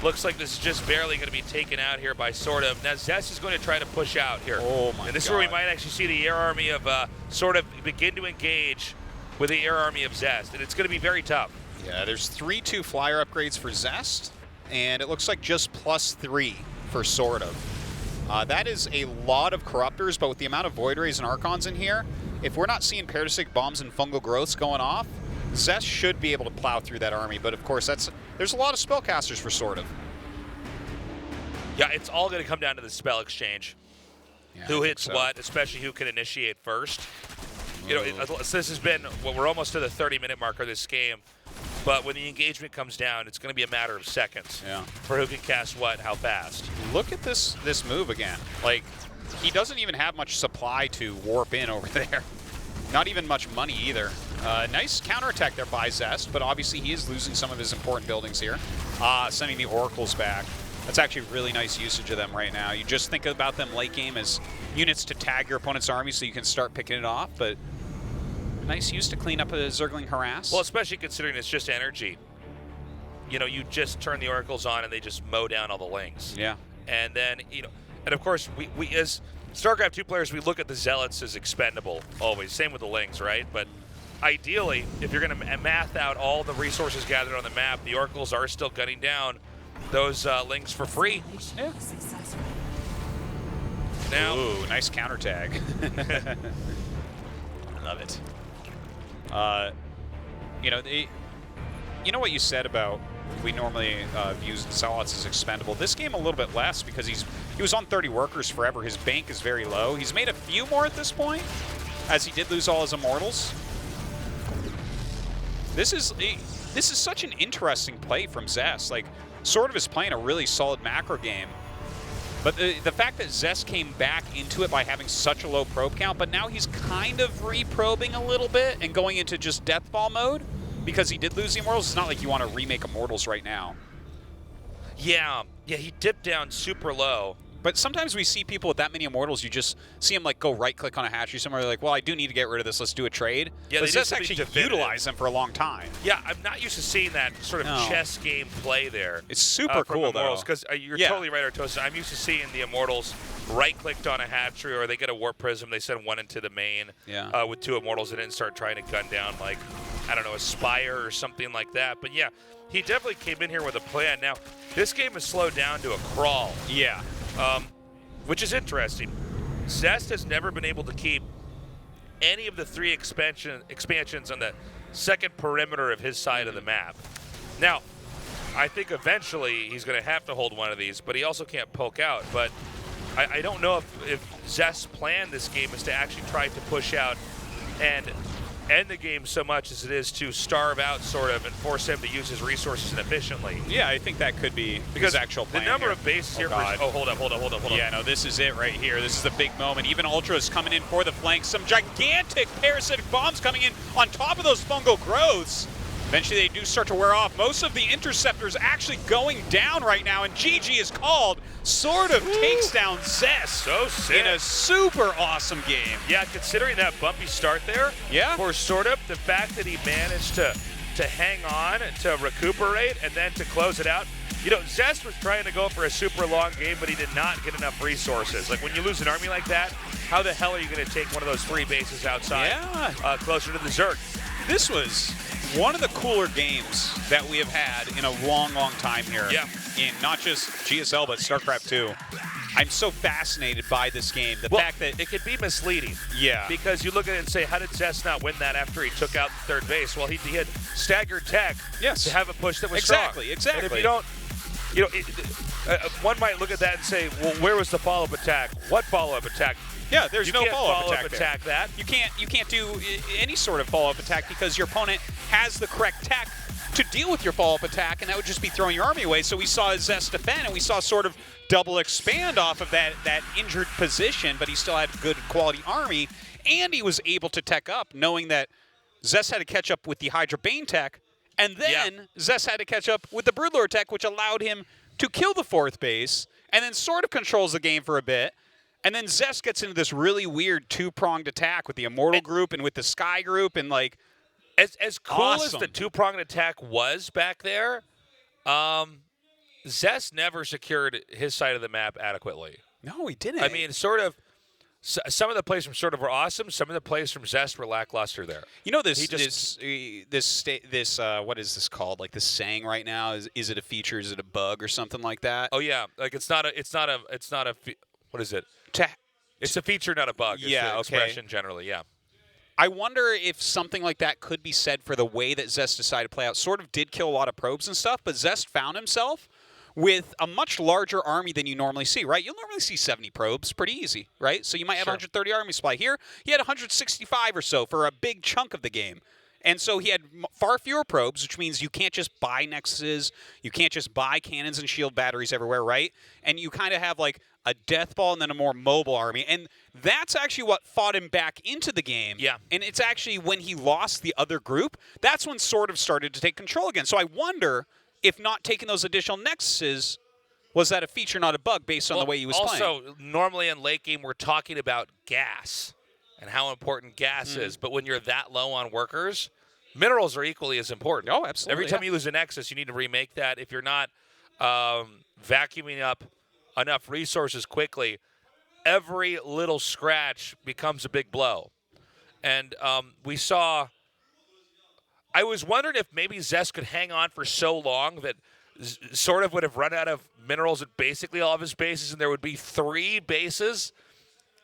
Looks like this is just barely going to be taken out here by SortOf. Now Zest is going to try to push out here. Oh my God. And this is where we might actually see the air army of SortOf begin to engage with the air army of Zest, and it's going to be very tough. Yeah, there's 3-2 flyer upgrades for Zest, and it looks like just +3 for SortOf. That is a lot of corruptors, but with the amount of Void Rays and Archons in here, if we're not seeing parasitic bombs and fungal growths going off, Zest should be able to plow through that army, but of course there's a lot of spellcasters for SortOf. Yeah, it's all going to come down to the spell exchange. Yeah, Who hits what, especially who can initiate first. You know, this has been, well, we're almost to the 30-minute mark of this game, but when the engagement comes down, it's going to be a matter of seconds for who can cast what, how fast. Look at this move again. Like, he doesn't even have much supply to warp in over there. Not even much money either. Nice counterattack there by Zest, but obviously he is losing some of his important buildings here. Sending the Oracles back. That's actually really nice usage of them right now. You just think about them late game as units to tag your opponent's army so you can start picking it off, but nice use to clean up a Zergling harass. Well, especially considering it's just energy. You know, you just turn the Oracles on and they just mow down all the Lings. Yeah. And then, you know, and of course, we as StarCraft 2 players, we look at the Zealots as expendable always. Same with the Lings, right? But ideally, if you're going to math out all the resources gathered on the map, the Oracles are still gunning down those Lings for free. Yeah. Now, ooh, nice counter tag. Love it. You know, you know what you said about we normally view Zealots as expendable. This game a little bit less because he was on 30 workers forever. His bank is very low. He's made a few more at this point, as he did lose all his Immortals. This is such an interesting play from Zest. Like, SortOf is playing a really solid macro game. But the fact that Zest came back into it by having such a low probe count, but now he's kind of reprobing a little bit and going into just Deathball mode because he did lose the Immortals. It's not like you want to remake Immortals right now. yeah, he dipped down super low. But sometimes we see people with that many Immortals, you just see them like go right-click on a hatchery somewhere. They're like, well, I do need to get rid of this. Let's do a trade. Yeah, but they Zest need to be actually definitive. utilized them for a long time. Yeah, I'm not used to seeing that sort of chess game play there. It's super cool, though. Because you're totally right, Artosa. I'm used to seeing the Immortals right-clicked on a hatchery, or they get a Warp Prism, they send one into the main with 2 Immortals in it and start trying to gun down, like, I don't know, a Spire or something like that. But yeah, he definitely came in here with a plan. Now, this game is slowed down to a crawl. Yeah. Which is interesting. Zest has never been able to keep any of the 3 expansions on the second perimeter of his side of the map. Now, I think eventually he's going to have to hold one of these, but he also can't poke out. But I don't know if Zest's plan this game is to actually try to push out and end the game so much as it is to starve out SortOf and force him to use his resources inefficiently. Yeah, I think that could be because his actual plan. The number here. of bases here. God. Hold up. Yeah, no, this is it right here. This is the big moment. Even Ultra's coming in for the flank. Some gigantic parasitic bombs coming in on top of those fungal growths. Eventually they do start to wear off. Most of the interceptors actually going down right now, and GG is called. SortOf takes down Zest. So sick. In a super awesome game. Yeah, considering that bumpy start there for SortOf, the fact that he managed to hang on, to recuperate, and then to close it out. You know, Zest was trying to go for a super long game, but he did not get enough resources. Like, when you lose an army like that, how the hell are you going to take one of those 3 bases outside closer to the Zerg? This was one of the cooler games that we have had in a long, long time here. Yeah. In not just GSL, but StarCraft 2. I'm so fascinated by this game. The fact that it could be misleading. Yeah. Because you look at it and say, how did Zest not win that after he took out the 3rd base? Well, he had staggered tech to have a push that was strong. Exactly. And if you don't, you know, one might look at that and say, well, where was the follow-up attack? What follow-up attack? Yeah, there's no follow-up attack that. You can't do any sort of follow-up attack because your opponent has the correct tech to deal with your follow-up attack, and that would just be throwing your army away. So we saw Zest defend, and we saw sort of double expand off of that injured position, but he still had good quality army, and he was able to tech up, knowing that Zest had to catch up with the Hydra Bane tech, and then Zest had to catch up with the Broodlord tech, which allowed him to kill the 4th base, and then sort of controls the game for a bit. And then Zest gets into this really weird 2-pronged attack with the Immortal group and with the Sky group, and like, as cool as the 2-pronged attack was back there, Zest never secured his side of the map adequately. No, he didn't. I mean, sort of, some of the plays from sort of were awesome. Some of the plays from Zest were lackluster there. You know this what is this called? Like this saying right now is it a feature? Is it a bug or something like that? Oh yeah, like it's not a what is it? It's a feature, not a bug. It's the expression generally. Yeah. I wonder if something like that could be said for the way that Zest decided to play out. Sort of did kill a lot of probes and stuff, but Zest found himself with a much larger army than you normally see, right? You'll normally see 70 probes pretty easy, right? So you might have 130 army supply. Here, he had 165 or so for a big chunk of the game. And so he had far fewer probes, which means you can't just buy nexuses, you can't just buy cannons and shield batteries everywhere, right? And you kind of have like a death ball and then a more mobile army. And that's actually what fought him back into the game. Yeah. And it's actually when he lost the other group, that's when sort of started to take control again. So I wonder if not taking those additional nexuses, was that a feature, not a bug, based on the way he was playing? Also, normally in late game, we're talking about gas and how important gas is. But when you're that low on workers, minerals are equally as important. Oh, absolutely. Every time you lose a nexus, you need to remake that. If you're not vacuuming up enough resources quickly, every little scratch becomes a big blow. And we saw, I was wondering if maybe Zest could hang on for so long that sort of would have run out of minerals at basically all of his bases, and there would be 3 bases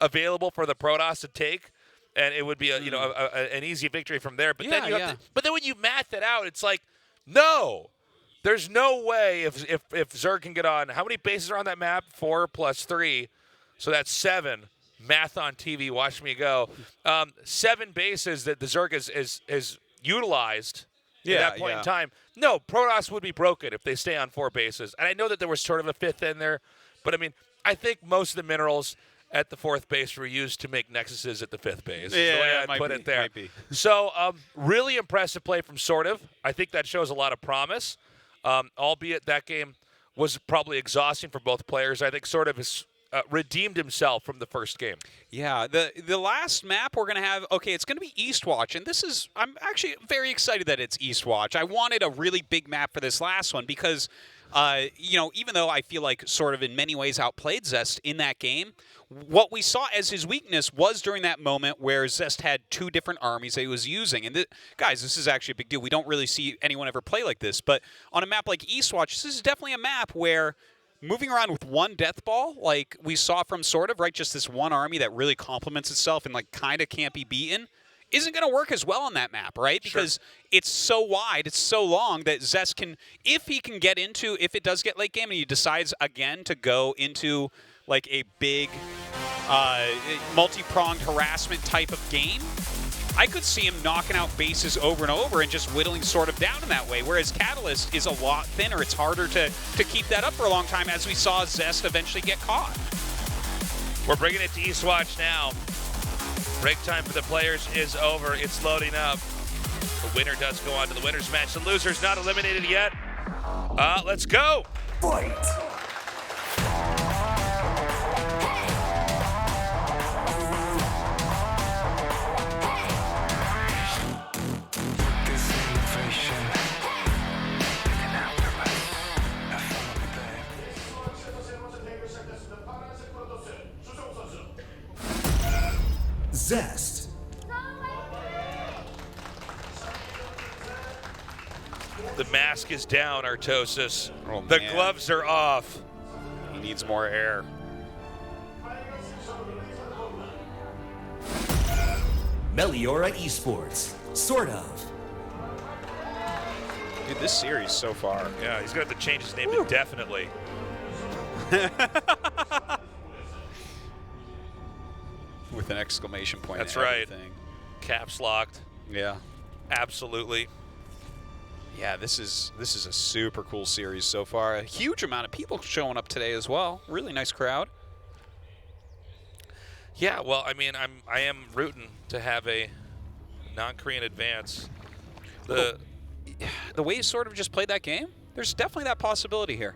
available for the Protoss to take, and it would be an easy victory from there. But then then when you math that out, it's like, no, there's no way if Zerg can get on. How many bases are on that map? 4 plus 3, so that's 7. Math on TV, watch me go. 7 bases that the Zerg is utilized at that point in time. No, Protoss would be broken if they stay on 4 bases. And I know that there was sort of a 5th in there, but I mean, I think most of the minerals at the 4th base were used to make nexuses at the 5th base. Yeah, the way I'd put it there. So, really impressive play from SortOf. I think that shows a lot of promise, albeit that game was probably exhausting for both players. I think SortOf has redeemed himself from the first game. Yeah, the last map we're going to have, okay, it's going to be Eastwatch, and this is, I'm actually very excited that it's Eastwatch. I wanted a really big map for this last one because, even though I feel like sort of in many ways outplayed Zest in that game, what we saw as his weakness was during that moment where Zest had 2 different armies that he was using. And guys, this is actually a big deal. We don't really see anyone ever play like this, but on a map like Eastwatch, this is definitely a map where moving around with 1 death ball, like we saw from SortOf, right, just this one army that really complements itself and like kind of can't be beaten, isn't going to work as well on that map, right? Because it's so wide, it's so long that Zest can, if it does get late game and he decides again to go into like a big multi-pronged harassment type of game, I could see him knocking out bases over and over and just whittling SortOf down in that way, whereas Catalyst is a lot thinner. It's harder to keep that up for a long time, as we saw Zest eventually get caught. We're bringing it to Eastwatch now. Break time for the players is over. It's loading up. The winner does go on to the winner's match. The loser's not eliminated yet. Let's go. Fight! Zest. The mask is down, Artosis. Oh, the man. gloves are off. He needs more air. Meliora Esports. SortOf. Dude, this series so far. Yeah, he's going to have to change his name indefinitely. With an exclamation point. That's and right. everything. Caps locked. Yeah. Absolutely. Yeah, this is a super cool series so far. A huge amount of people showing up today as well. Really nice crowd. Yeah, well, I mean, I am rooting to have a non-Korean advance. The way you sort of just played that game, there's definitely that possibility here.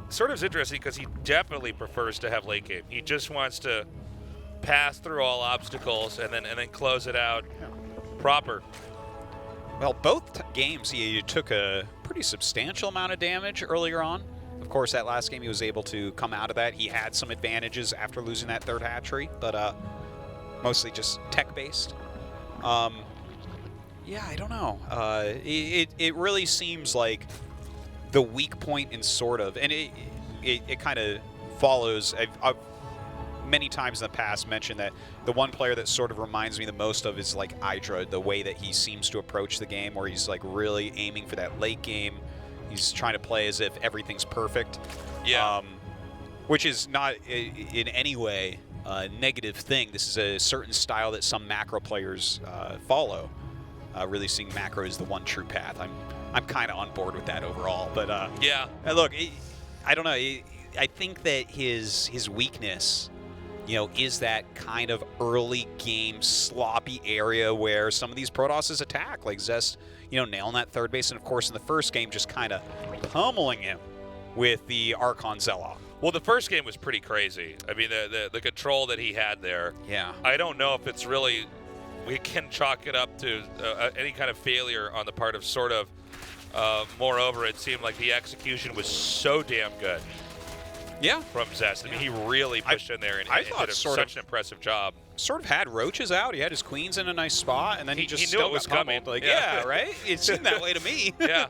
Sort of is interesting because he definitely prefers to have late game. He just wants to pass through all obstacles and then close it out proper. Well, both games he took a pretty substantial amount of damage earlier on. Of course, that last game he was able to come out of that. He had some advantages after losing that third hatchery, but mostly just tech-based. Yeah, I don't know. It really seems like the weak point in SortOf, and it kind of follows. I've many times in the past mentioned that the one player that sort of reminds me the most of is like Hydra, the way that he seems to approach the game, where he's like really aiming for that late game. He's trying to play as if everything's perfect. Yeah. Which is not in any way a negative thing. This is a certain style that some macro players follow. Really seeing macro as the one true path. I'm kind of on board with that overall. But yeah. Look, I don't know. I think that his weakness, is that kind of early game sloppy area where some of these Protosses attack, like Zest, nailing that third base, and of course in the first game just kind of pummeling him with the Archon Zealot. Well, the first game was pretty crazy. I mean, the control that he had there. Yeah. I don't know if it's really, we can chalk it up to any kind of failure on the part of SortOf. Moreover, it seemed like the execution was so damn good. Yeah. From Zest. I mean, he really pushed in there and did such an impressive job. Sort of had roaches out. He had his queens in a nice spot, and then he just knew still it was got pummeled. coming. Like, yeah, right? It seemed that way to me. Yeah.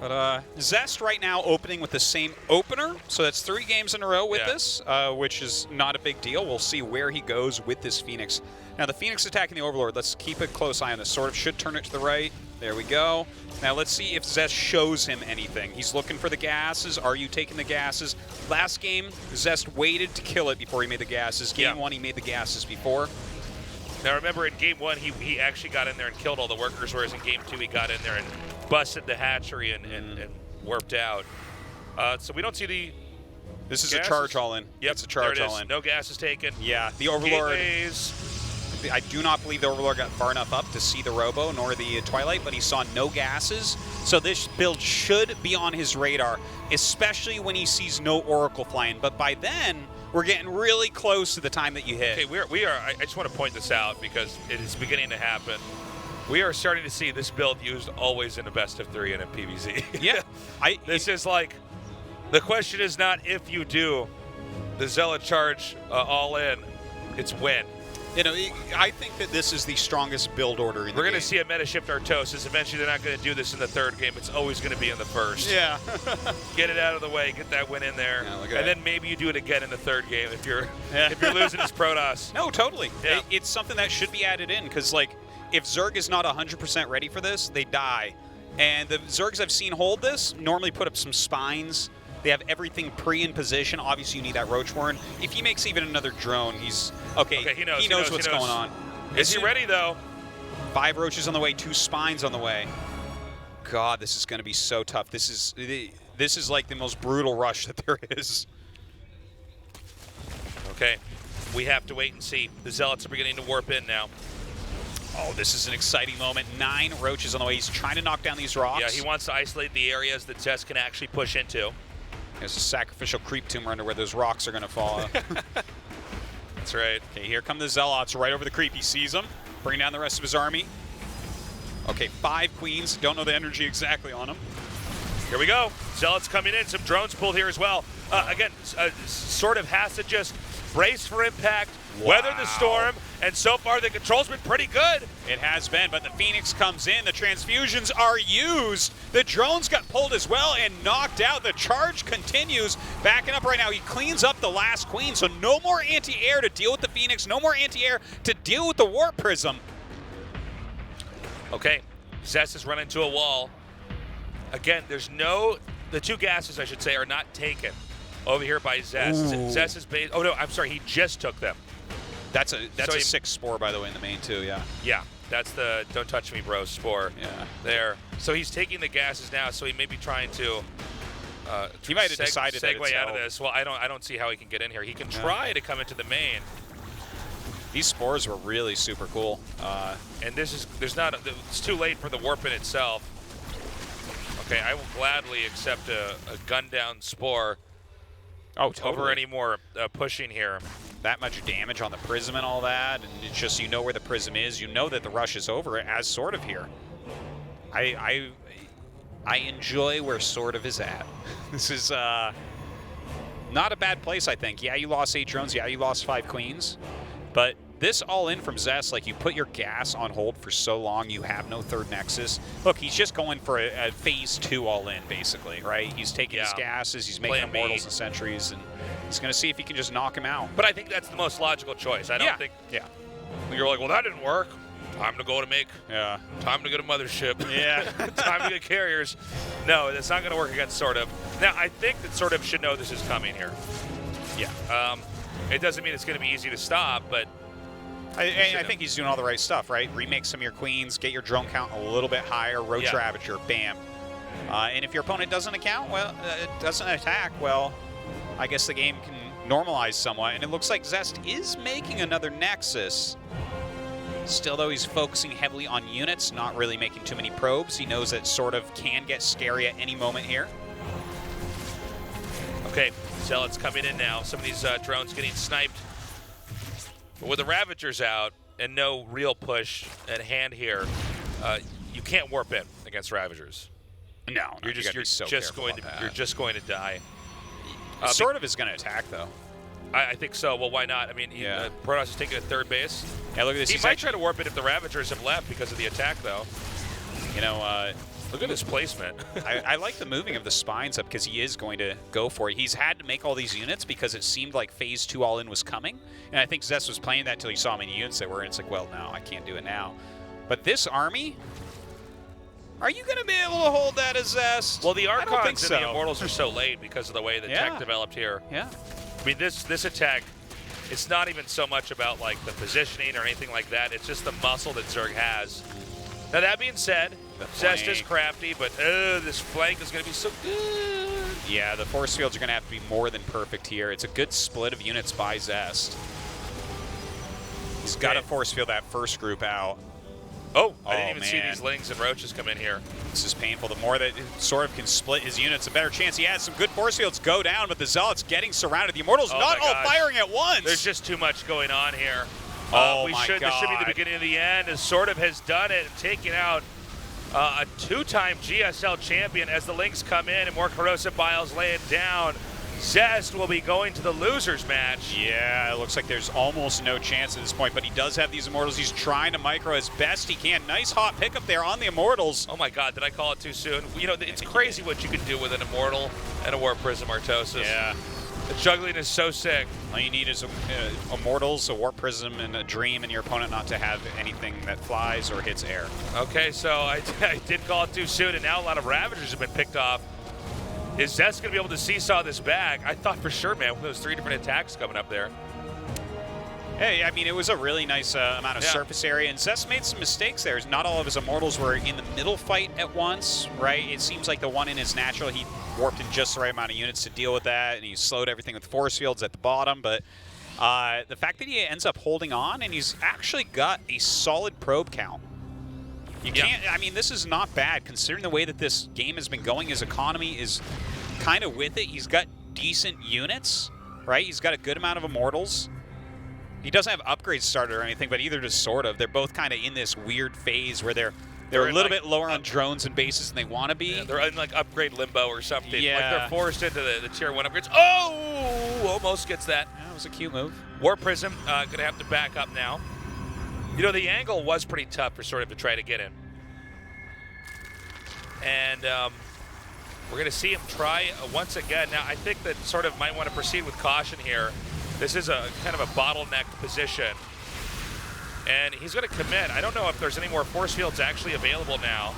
But Zest right now opening with the same opener, so that's 3 games in a row with this, which is not a big deal. We'll see where he goes with this Phoenix. Now the Phoenix attacking the Overlord. Let's keep a close eye on this. SortOf should turn it to the right. There we go. Now let's see if Zest shows him anything. He's looking for the gases. Are you taking the gases? Last game, Zest waited to kill it before he made the gases. Game 1, he made the gases before. Now remember, in game 1, he actually got in there and killed all the workers, whereas in game 2, he got in there and busted the hatchery and warped out. So we don't see the This is gases. a charge all in. Yep, it's a charge there it all is. in. No gases taken. Yeah, the Overlord. Gateways. I do not believe the Overlord got far enough up to see the Robo nor the Twilight, but he saw no gases. So this build should be on his radar, especially when he sees no Oracle flying. But by then, we're getting really close to the time that you hit. Okay, we are. I just want to point this out because it is beginning to happen. We are starting to see this build used always in a best of 3 and a PvZ. Yeah. This is like, the question is not if you do the Zealot charge all in, it's when. I think that this is the strongest build order in the game. We're going to see a meta shift Artosis. Eventually, they're not going to do this in the third game. It's always going to be in the first. Yeah. Get it out of the way. Get that win in there. Yeah, and then maybe you do it again in the third game if you're losing his Protoss. No, totally. Yeah. It's something that should be added in because, like, if Zerg is not 100% ready for this, they die. And the Zergs I've seen hold this normally put up some spines. They have everything in position. Obviously, you need that Roach Warren. If he makes even another drone, he's okay. He knows what's going on. Is he ready though? 5 roaches on the way, 2 spines on the way. God, this is going to be so tough. This is like the most brutal rush that there is. Okay, we have to wait and see. The Zealots are beginning to warp in now. Oh, this is an exciting moment. 9 roaches on the way. He's trying to knock down these rocks. Yeah, he wants to isolate the areas that Zest can actually push into. There's a sacrificial creep tumor under where those rocks are going to fall. That's right. Okay, here come the Zealots right over the creep. He sees them, bringing down the rest of his army. Okay, 5 queens. Don't know the energy exactly on them. Here we go. Zealots coming in. Some drones pulled here as well. Again, SortOf has to just brace for impact, weather the storm, and so far the control's been pretty good. It has been, but the Phoenix comes in. The transfusions are used. The drones got pulled as well and knocked out. The charge continues. Backing up right now. He cleans up the last queen, so no more anti-air to deal with the Phoenix. No more anti-air to deal with the Warp Prism. Okay, Zest has run into a wall. Again, the 2 gases, I should say, are not taken over here by Zest. Ooh. Zest is he just took them. That's a 6 spore, by the way, in the main too, yeah. Yeah. That's the "Don't touch me, bro" spore. Yeah. There. So he's taking the gases now. So he may be trying to. He might have decided that segue it's out of held. this. Well, I don't see how he can get in here. He can try to come into the main. These spores were really super cool. And it's too late for the warp in itself. Okay, I will gladly accept a gun down spore. Oh, totally. Over any more pushing here. That much damage on the prism and all that, and it's just, you know where the prism is. You know that the rush is over as SortOf here. I enjoy where SortOf is at. This is not a bad place, I think. Yeah, you lost 8 drones. Yeah, you lost 5 queens. But this all-in from Zest, like, you put your gas on hold for so long, you have no third nexus. Look, he's just going for a phase 2 all-in, basically, right? He's taking his gases, he's making immortals and sentries, and he's going to see if he can just knock him out. But I think that's the most logical choice. I don't think... Yeah. You're like, well, that didn't work. Time to go to make... Yeah. Time to get a mothership. Yeah. Time to get carriers. No, that's not going to work against SortOf. Now, I think that SortOf should know this is coming here. Yeah. It doesn't mean it's going to be easy to stop, but... I think he's doing all the right stuff, right? Remake some of your queens, get your drone count a little bit higher, roach ravager, bam. And if your opponent doesn't attack, well, I guess the game can normalize somewhat. And it looks like Zest is making another nexus. Still, though, he's focusing heavily on units, not really making too many probes. He knows that SortOf can get scary at any moment here. Okay, Zealot's coming in now. Some of these drones getting sniped. But with the Ravagers out and no real push at hand here, you can't warp in against Ravagers. No, you're just going to die. SortOf is going to attack though. I think so. Well, why not? I mean, Protoss is taking a third base. Yeah, look at this. He might try to warp it if the Ravagers have left because of the attack, though. You know, look at his placement. I like the moving of the spines up because he is going to go for it. He's had to make all these units because it seemed like phase 2 all-in was coming. And I think Zest was playing that until he saw how many units there were, and it's like, well, no, I can't do it now. But this army, are you going to be able to hold that as Zest? Well, the Archons and the Immortals are so late because of the way the tech developed here. Yeah. I mean, this attack, it's not even so much about, like, the positioning or anything like that. It's just the muscle that Zerg has. Now, that being said, Zest is crafty, but this flank is going to be so good. Yeah, the force fields are going to have to be more than perfect here. It's a good split of units by Zest. He's got to force field that first group out. Oh, I didn't even see these Lings and Roaches come in here. This is painful. The more that SortOf can split his units, a better chance he has. Some good force fields go down, but the Zealots getting surrounded. The Immortals not all firing at once. There's just too much going on here. Oh, my God. This should be the beginning of the end, as SortOf has done it, taking out a 2-time GSL champion as the Lynx come in and more corrosive biles laying down. Zest will be going to the losers match. Yeah, it looks like there's almost no chance at this point, but he does have these Immortals. He's trying to micro as best he can. Nice hot pickup there on the Immortals. Oh my God, did I call it too soon? You know, it's crazy what you can do with an Immortal and a Warp Prism Artosis. Yeah. The juggling is so sick. All you need is Immortals, a Warp Prism, and a Dream, and your opponent not to have anything that flies or hits air. Okay, so I did call it too soon, and now a lot of Ravagers have been picked off. Is Zest going to be able to seesaw this back? I thought for sure, man, with those 3 different attacks coming up there. Hey, I mean, it was a really nice amount of surface area, and Zest made some mistakes there. Not all of his Immortals were in the middle fight at once, right? It seems like the one in is natural. He warped in just the right amount of units to deal with that, and he slowed everything with force fields at the bottom. But the fact that he ends up holding on, and he's actually got a solid probe count. You can't, I mean, this is not bad considering the way that this game has been going. His economy is kind of with it. He's got decent units, right? He's got a good amount of Immortals. He doesn't have upgrades started or anything, but either does SortOf. They're both kind of in this weird phase where they're a little bit lower on drones and bases than they want to be. Yeah, they're in like upgrade limbo or something. Yeah. Like they're forced into the tier 1 upgrades. Oh, almost gets that. That was a Q move. Warp Prism gonna have to back up now. You know, the angle was pretty tough for SortOf to try to get in. And we're going to see him try once again. Now, I think that SortOf might want to proceed with caution here. This is a kind of a bottlenecked position. And he's going to commit. I don't know if there's any more force fields actually available now.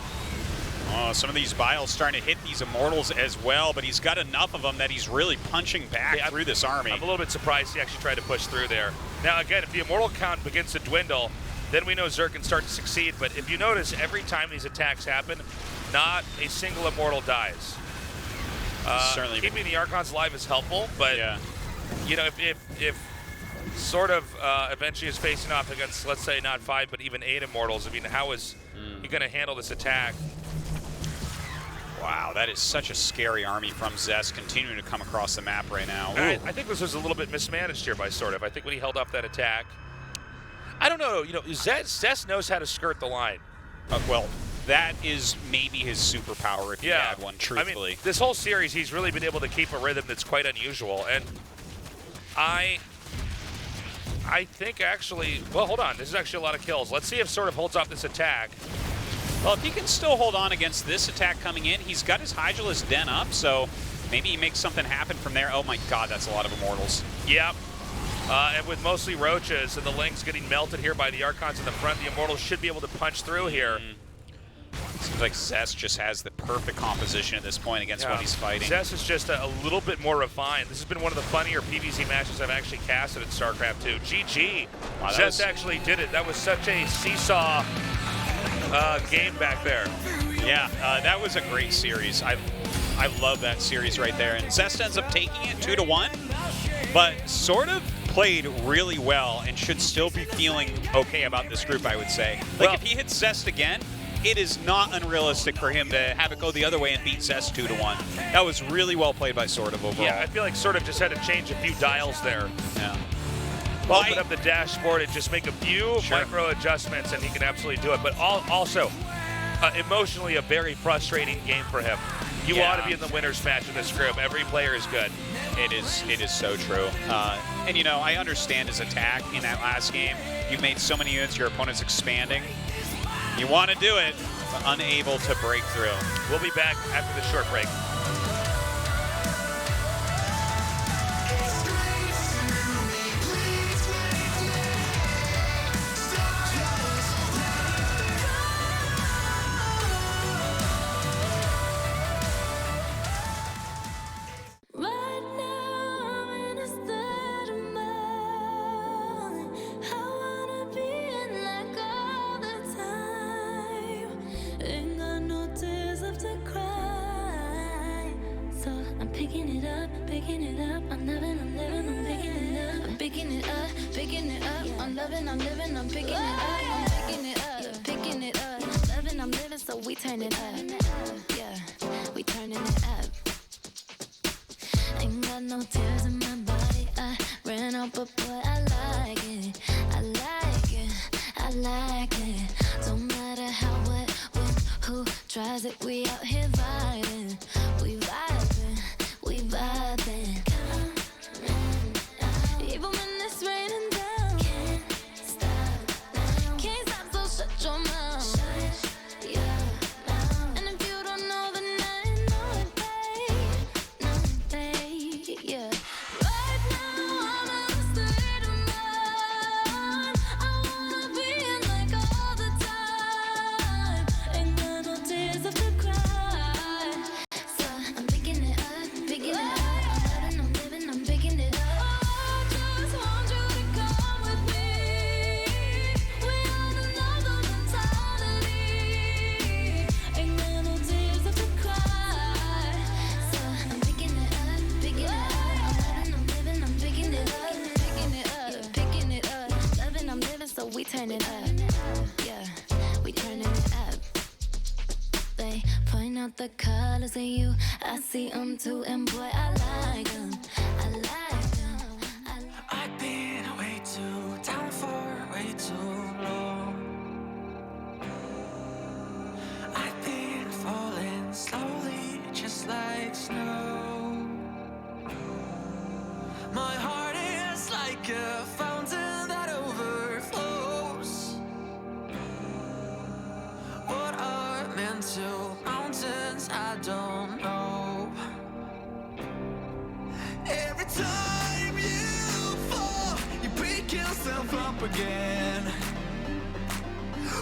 Oh, some of these biles starting to hit these Immortals as well, but he's got enough of them that he's really punching back through this army. I'm a little bit surprised he actually tried to push through there. Now, again, if the Immortal count begins to dwindle, then we know Zerg can start to succeed. But if you notice, every time these attacks happen, not a single Immortal dies. Certainly. Keeping the Archons alive is helpful, but you know, if sort of eventually is facing off against, let's say, not 5, but even 8 Immortals, I mean, how is he going to handle this attack? Wow, that is such a scary army from Zest continuing to come across the map right now. I think this was a little bit mismanaged here by SortOf. I think when he held off that attack, I don't know, you know, Zest knows how to skirt the line. Well, that is maybe his superpower if you had one, truthfully. I mean, this whole series, he's really been able to keep a rhythm that's quite unusual. And I think actually, well, hold on. This is actually a lot of kills. Let's see if SortOf holds off this attack. Well, if he can still hold on against this attack coming in, he's got his Hydralisk Den up, so maybe he makes something happen from there. Oh my god, that's a lot of Immortals. Yep. And with mostly Roaches and the Lings getting melted here by the Archons in the front, the Immortals should be able to punch through here. Seems like Zest just has the perfect composition at this point against what he's fighting. Zest is just a little bit more refined. This has been one of the funnier PvZ matches I've actually casted in StarCraft 2. GG. Wow, Zest actually did it. That was such a seesaw game back there. Yeah, that was a great series. I love that series right there. And Zest ends up taking it 2-1, but SortOf played really well and should still be feeling okay about this group, I would say. Like, well, if he hits Zest again, it is not unrealistic for him to have it go the other way and beat Zest 2-1. That was really well played by SortOf overall. Yeah, I feel like SortOf just had to change a few dials there. Yeah. Well, open up the dashboard and just make a few micro adjustments, and he can absolutely do it. But also, emotionally, a very frustrating game for him. You ought to be in the winner's match of this group. Every player is good. It is so true. And you know, I understand his attack in that last game. You made so many units, your opponent's expanding. You want to do it, but unable to break through. We'll be back after the short break. The colors of you, I see them too, and boy, I like them. I like them. I've been way too down for way too long. I've been falling slowly, just like snow. My heart is like a fountain that overflows. What are mental mountains? I don't know. Every time you fall, you pick yourself up again.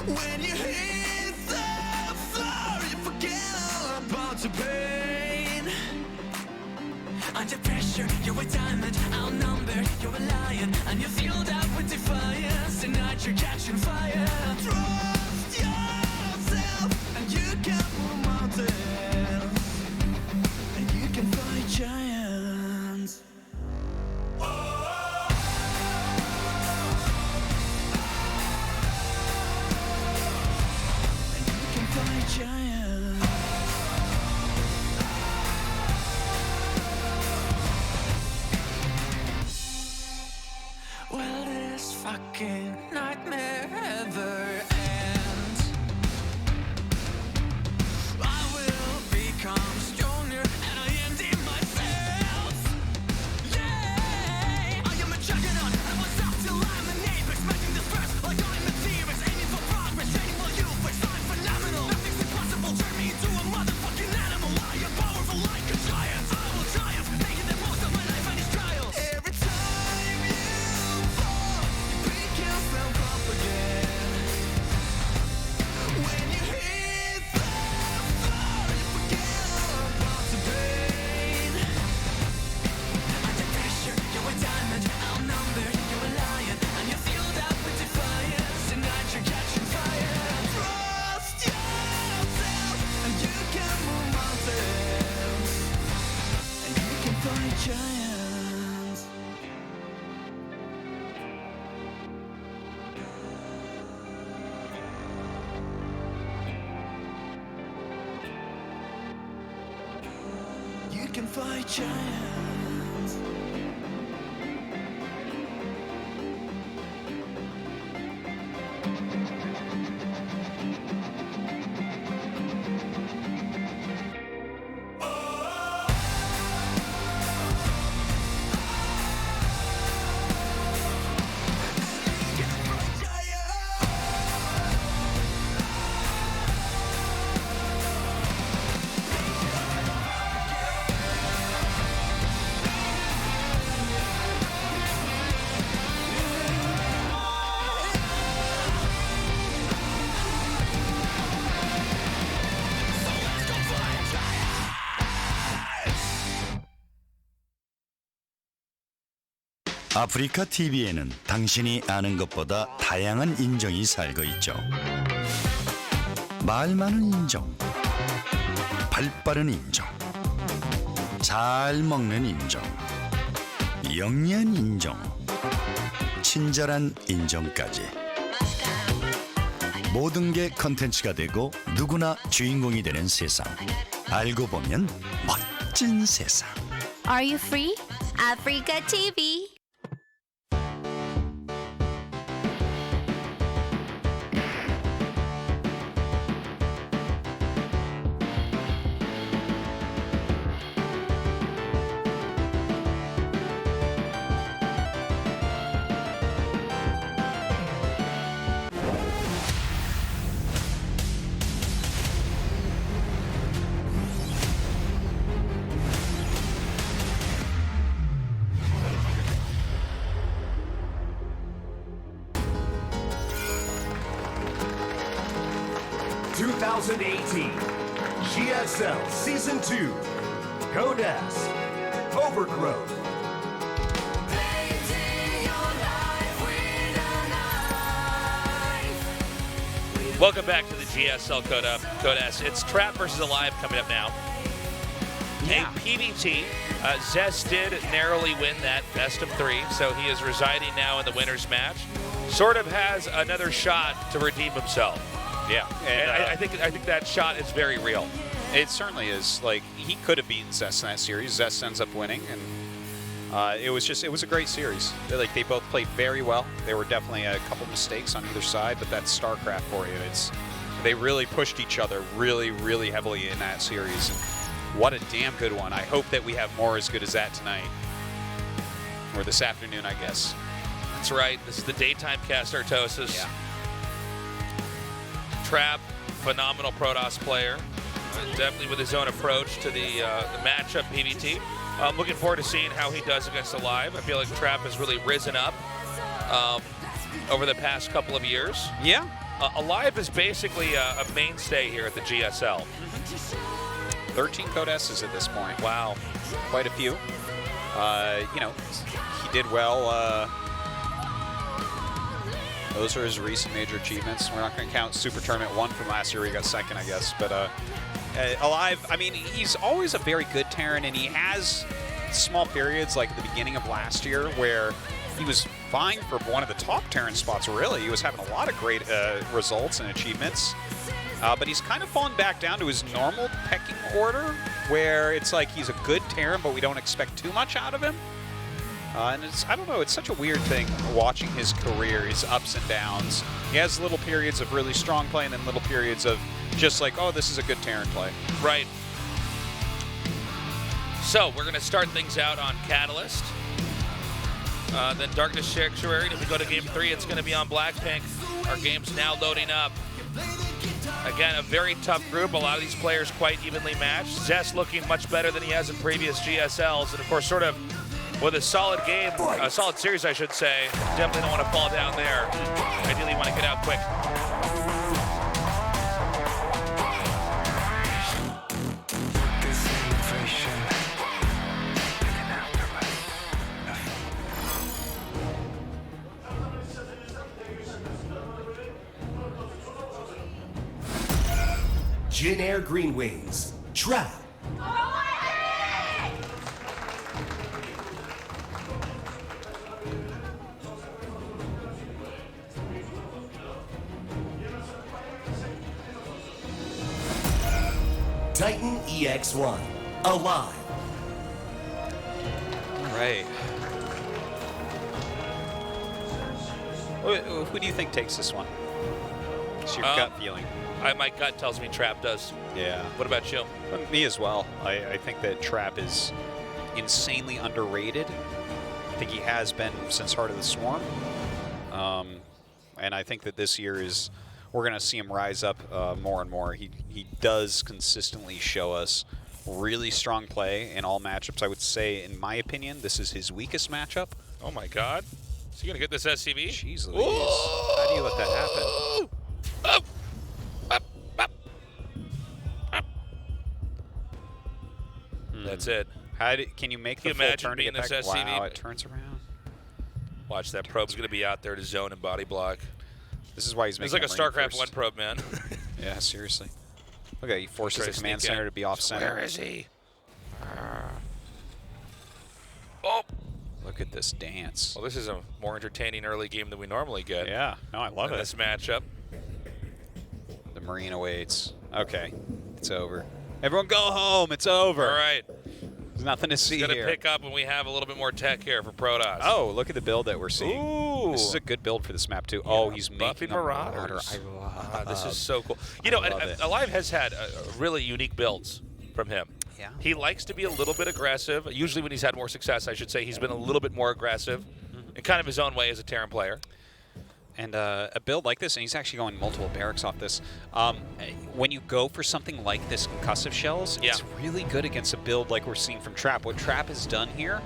When you hit the floor, you forget all about your pain. Under pressure, you're a diamond, outnumbered, you're a lion, and you're fueled up with defiance. Tonight you're catching fire. Trust yourself, and you can move mountains, and you can fight giants. And you can fight giants. Will this fucking nightmare ever end? I will become stronger and I empty myself. Yeah, I am a juggernaut. I won't stop till I'm an apex, smashing this verse like I'm a T-Rex, aiming for progress, training for you, flex, I'm phenomenal. Nothing's impossible, turn me into a motherfucking animal. I am powerful like a giant. I will triumph, making the most of my life and its trials. Every time you fall, you pick yourself up again. When you hit the floor, you forget all about the pain. Under pressure, you're a diamond, outnumbered, you're a lion, and you're fueled up with defiance. Tonight you're catching fire. Trust yourself, and you can move mountains, and you can fight giants. You can fight giants. 아프리카 TV에는 당신이 아는 것보다 다양한 인종이 살고 있죠. 말 많은 인종, 발 빠른 인종, 잘 먹는 인종, 영리한 인종, 친절한 인종까지. 모든 게 컨텐츠가 되고 누구나 주인공이 되는 세상. 알고 보면 멋진 세상. Are you free? Africa TV. GSL Season 2, Codas, Overgrowth. Welcome back to the GSL Codas. It's Trap versus Alive coming up now. Yeah. A PVT. Zest did narrowly win that best of 3, so he is residing now in the winner's match. SortOf has another shot to redeem himself. Yeah, and I think that shot is very real. It certainly is. Like, he could have beaten Zest in that series. Zest ends up winning, and it was a great series. They both played very well. There were definitely a couple mistakes on either side, but that's StarCraft for you. They really pushed each other really, really heavily in that series. What a damn good one. I hope that we have more as good as that tonight. Or this afternoon, I guess. That's right. This is the daytime cast, Artosis. Yeah. Trap, phenomenal Protoss player. Definitely with his own approach to the matchup PVT. I'm looking forward to seeing how he does against Alive. I feel like Trap has really risen up over the past couple of years. Yeah. Alive is basically a mainstay here at the GSL. 13 code S's at this point. Wow. Quite a few. You know, he did well. Those are his recent major achievements. We're not going to count Super Tournament 1 from last year where he got second, I guess. But Alive, I mean, he's always a very good Terran, and he has small periods like at the beginning of last year where he was vying for one of the top Terran spots, really. He was having a lot of great results and achievements. But he's kind of fallen back down to his normal pecking order, where it's like he's a good Terran, but we don't expect too much out of him. And I don't know, it's such a weird thing watching his career, his ups and downs. He has little periods of really strong play and then little periods of just like, oh, this is a good Terran play. Right. So we're going to start things out on Catalyst. Then Darkness Sanctuary. If we go to Game 3, it's going to be on Blackpink. Our game's now loading up. Again, a very tough group. A lot of these players quite evenly matched. Zest looking much better than he has in previous GSLs. And of course, sort of with a solid game, a solid series, I should say. Definitely don't want to fall down there. Ideally, want to get out quick. Jin Air Green Wings, Trap. Titan EX1, Alive. All right. Who do you think takes this one? It's your gut feeling. My gut tells me Trap does. Yeah. What about you? Me as well. I think that Trap is insanely underrated. I think he has been since Heart of the Swarm. And I think that this year we're going to see him rise up more and more. He does consistently show us really strong play in all matchups. I would say, in my opinion, this is his weakest matchup. Oh my God. Is he going to get this SCV? Jeez Louise. How do you let that happen? Oh. That's it. Can you make Can the you full turn to being get back? this SCV? Wow, it turns around. Watch, that probe's going to be out there to zone and body block. This is why he's making It's like a StarCraft 1 probe, man. Yeah, seriously. Okay, he forces the command center to be off center. Where is he? Oh! Look at this dance. Well, this is a more entertaining early game than we normally get. Yeah, no, I love it. This matchup. The Marine awaits. Okay, it's over. Everyone go home, it's over. All right. There's nothing to see here. It's here. going to pick up when we have a little bit more tech here for Protoss. Oh, look at the build that we're seeing. Ooh. This is a good build for this map, too. Yeah, oh, he's Buffy making a Marauders. I love this is so cool. You know, Alive has had really unique builds from him. Yeah. He likes to be a little bit aggressive. Usually when he's had more success, I should say, he's been a little bit more aggressive in kind of his own way as a Terran player. And a build like this, and he's actually going multiple barracks off this, when you go for something like this concussive shells, it's really good against a build like we're seeing from Trap. What Trap has done here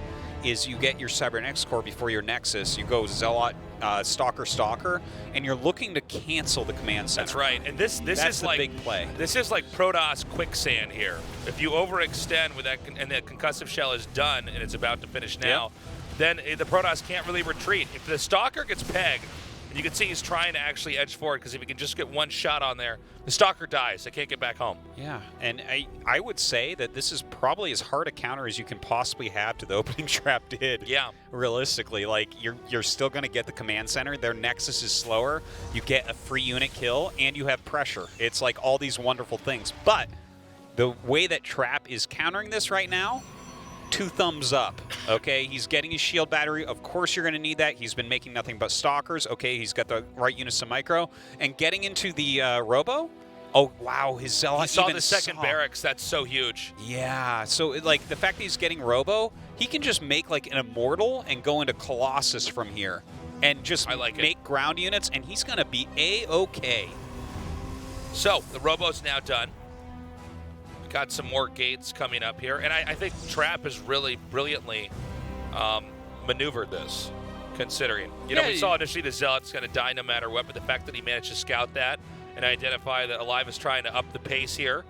is you get your Cybernetics core before your Nexus, you go Zealot, Stalker, and you're looking to cancel the command center. That's right, and this is the like big play. This is like Protoss quicksand here. If you overextend with that, and that concussive shell is done and it's about to finish now, then the Protoss can't really retreat. If the Stalker gets pegged, and you can see he's trying to actually edge forward, because if he can just get one shot on there, the Stalker dies. They can't get back home. Yeah, and I would say that this is probably as hard a counter as you can possibly have to the opening Trap did. Yeah. Realistically, like, you're still going to get the command center. Their Nexus is slower. You get a free unit kill, and you have pressure. It's like all these wonderful things. But the way that Trap is countering this right now, 2 thumbs up, okay? He's getting his shield battery. Of course you're going to need that. He's been making nothing but Stalkers. Okay, he's got the right units of micro. And getting into the Robo, oh, wow, his Zealot He saw even the second barracks. That's so huge. Yeah, so, like, the fact that he's getting Robo, he can just make, like, an Immortal and go into Colossus from here. And just make ground units, and he's going to be A-okay. So, the Robo's now done. Got some more gates coming up here, and I think Trap has really brilliantly maneuvered this, considering. You know, we saw initially the Zealot's going to die no matter what, but the fact that he managed to scout that and identify that Alive is trying to up the pace here,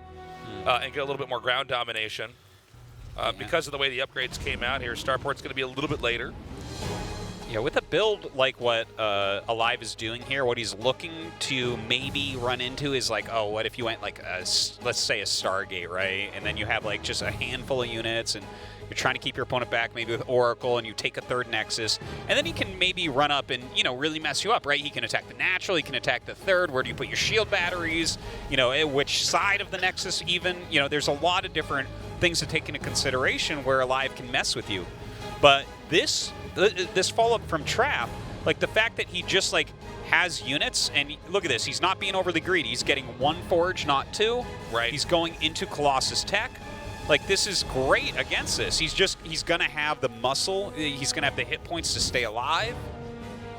and get a little bit more ground domination. Because of the way the upgrades came out here, Starport's going to be a little bit later. Yeah, with a build like what Alive is doing here, what he's looking to maybe run into is like, oh, what if you went like, let's say a Stargate, right? And then you have like just a handful of units, and you're trying to keep your opponent back, maybe with Oracle, and you take a third Nexus, and then he can maybe run up and, you know, really mess you up, right? He can attack the natural, he can attack the third. Where do you put your shield batteries? You know, which side of the Nexus even? You know, there's a lot of different things to take into consideration where Alive can mess with you. But this follow-up from Trap, like the fact that he just like has units, and look at this, he's not being overly greedy. He's getting 1 Forge, not 2. Right. He's going into Colossus Tech. Like, this is great against this. He's going to have the muscle. He's going to have the hit points to stay alive.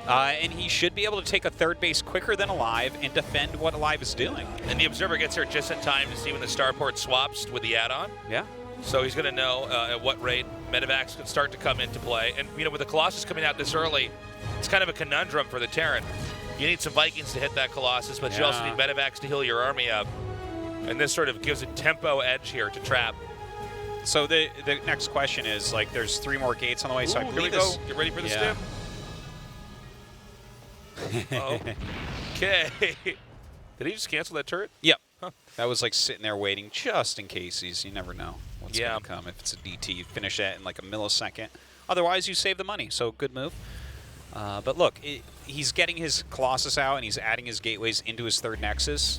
And he should be able to take a third base quicker than Alive and defend what Alive is doing. And the Observer gets here just in time to see when the Starport swaps with the add-on. Yeah. So he's going to know at what rate medevacs can start to come into play. And, you know, with the Colossus coming out this early, it's kind of a conundrum for the Terran. You need some Vikings to hit that Colossus, but you also need medevacs to heal your army up. And this sort of gives a tempo edge here to Trap. So the next question is, like, there's 3 more gates on the way, so I believe this. Get ready for the stim. Okay. Did he just cancel that turret? Yep. Huh. That was like sitting there waiting just in case. You never know what's going to come. If it's a DT, you finish that in like a millisecond. Otherwise, you save the money. So good move. But look, he's getting his Colossus out and he's adding his gateways into his third Nexus.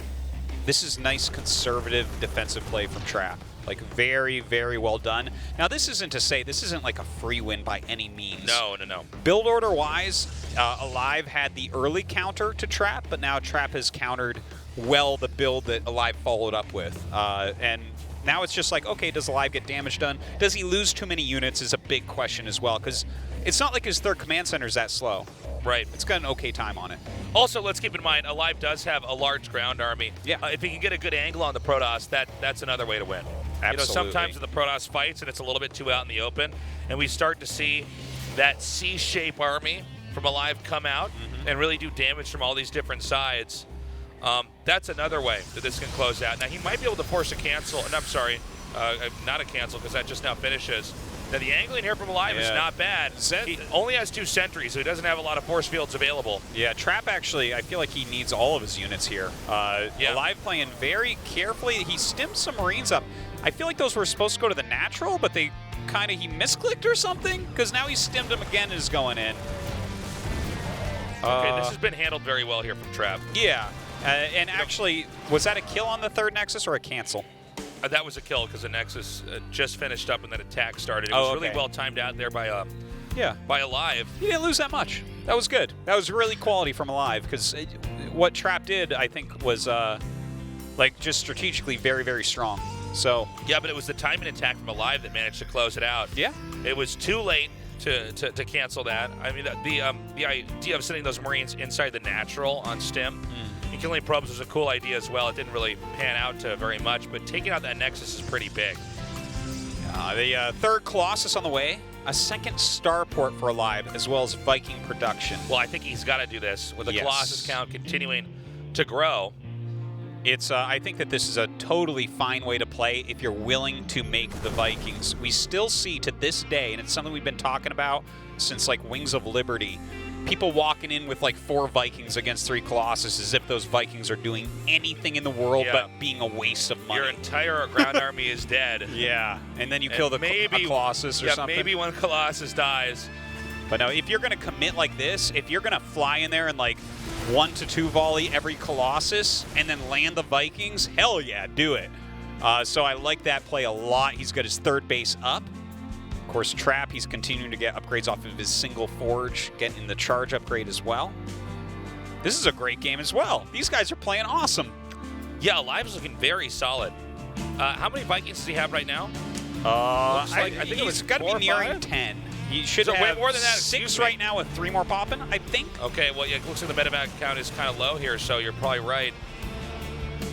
This is nice conservative defensive play from Trap. Like, very, very well done. Now, this isn't to say this isn't like a free win by any means. No. Build order-wise, Alive had the early counter to Trap, but now Trap has countered well the build that Alive followed up with. And now it's just like, okay, does Alive get damage done? Does he lose too many units is a big question as well, because it's not like his third command center is that slow. Right. It's got an okay time on it. Also, let's keep in mind, Alive does have a large ground army. Yeah. If he can get a good angle on the Protoss, that's another way to win. Absolutely. You know, sometimes in the Protoss fights and it's a little bit too out in the open, and we start to see that C-shape army from Alive come out and really do damage from all these different sides. That's another way that this can close out. Now, he might be able to force a cancel, and I'm sorry, not a cancel, because that just now finishes. Now, the angling here from Alive is not bad. He only has 2 sentries, so he doesn't have a lot of force fields available. Yeah, Trap actually, I feel like he needs all of his units here. Alive playing very carefully. He stimmed some Marines up. I feel like those were supposed to go to the natural, but he misclicked or something, because now he stimmed them again and is going in. Okay, this has been handled very well here from Trap. Yeah, and actually, was that a kill on the third Nexus or a cancel? That was a kill because the Nexus just finished up and that attack started. It was really well timed out there by Alive. He didn't lose that much. That was good. That was really quality from Alive, because what Trap did, I think, was like just strategically very, very strong. So yeah, but it was the timing attack from Alive that managed to close it out. Yeah, it was too late to cancel that. I mean, the idea of sending those Marines inside the natural on stim and killing probes was a cool idea as well. It didn't really pan out to very much, but taking out that Nexus is pretty big. The third Colossus on the way, a second starport for Alive, as well as Viking production. Well, I think he's got to do this with the Colossus count continuing to grow. It's. I think that this is a totally fine way to play if you're willing to make the Vikings. We still see to this day, and it's something we've been talking about since like Wings of Liberty, people walking in with like 4 Vikings against 3 Colossus as if those Vikings are doing anything in the world but being a waste of money. Your entire ground army is dead. Yeah, and then you kill a Colossus or something. Maybe one Colossus dies. But no, if you're going to commit like this, if you're going to fly in there and like 1 to 2 volley every Colossus and then land the Vikings, hell yeah, do it. So I like that play a lot. He's got his third base up. Of course, Trap, he's continuing to get upgrades off of his single forge, getting the charge upgrade as well. This is a great game as well. These guys are playing awesome. Yeah, Alive's looking very solid. How many Vikings does he have right now? I think he's got to be nearing 10. He should have way more than that. 6 right now with 3 more popping, I think. Okay, well, yeah, it looks like the medevac count is kind of low here, so you're probably right.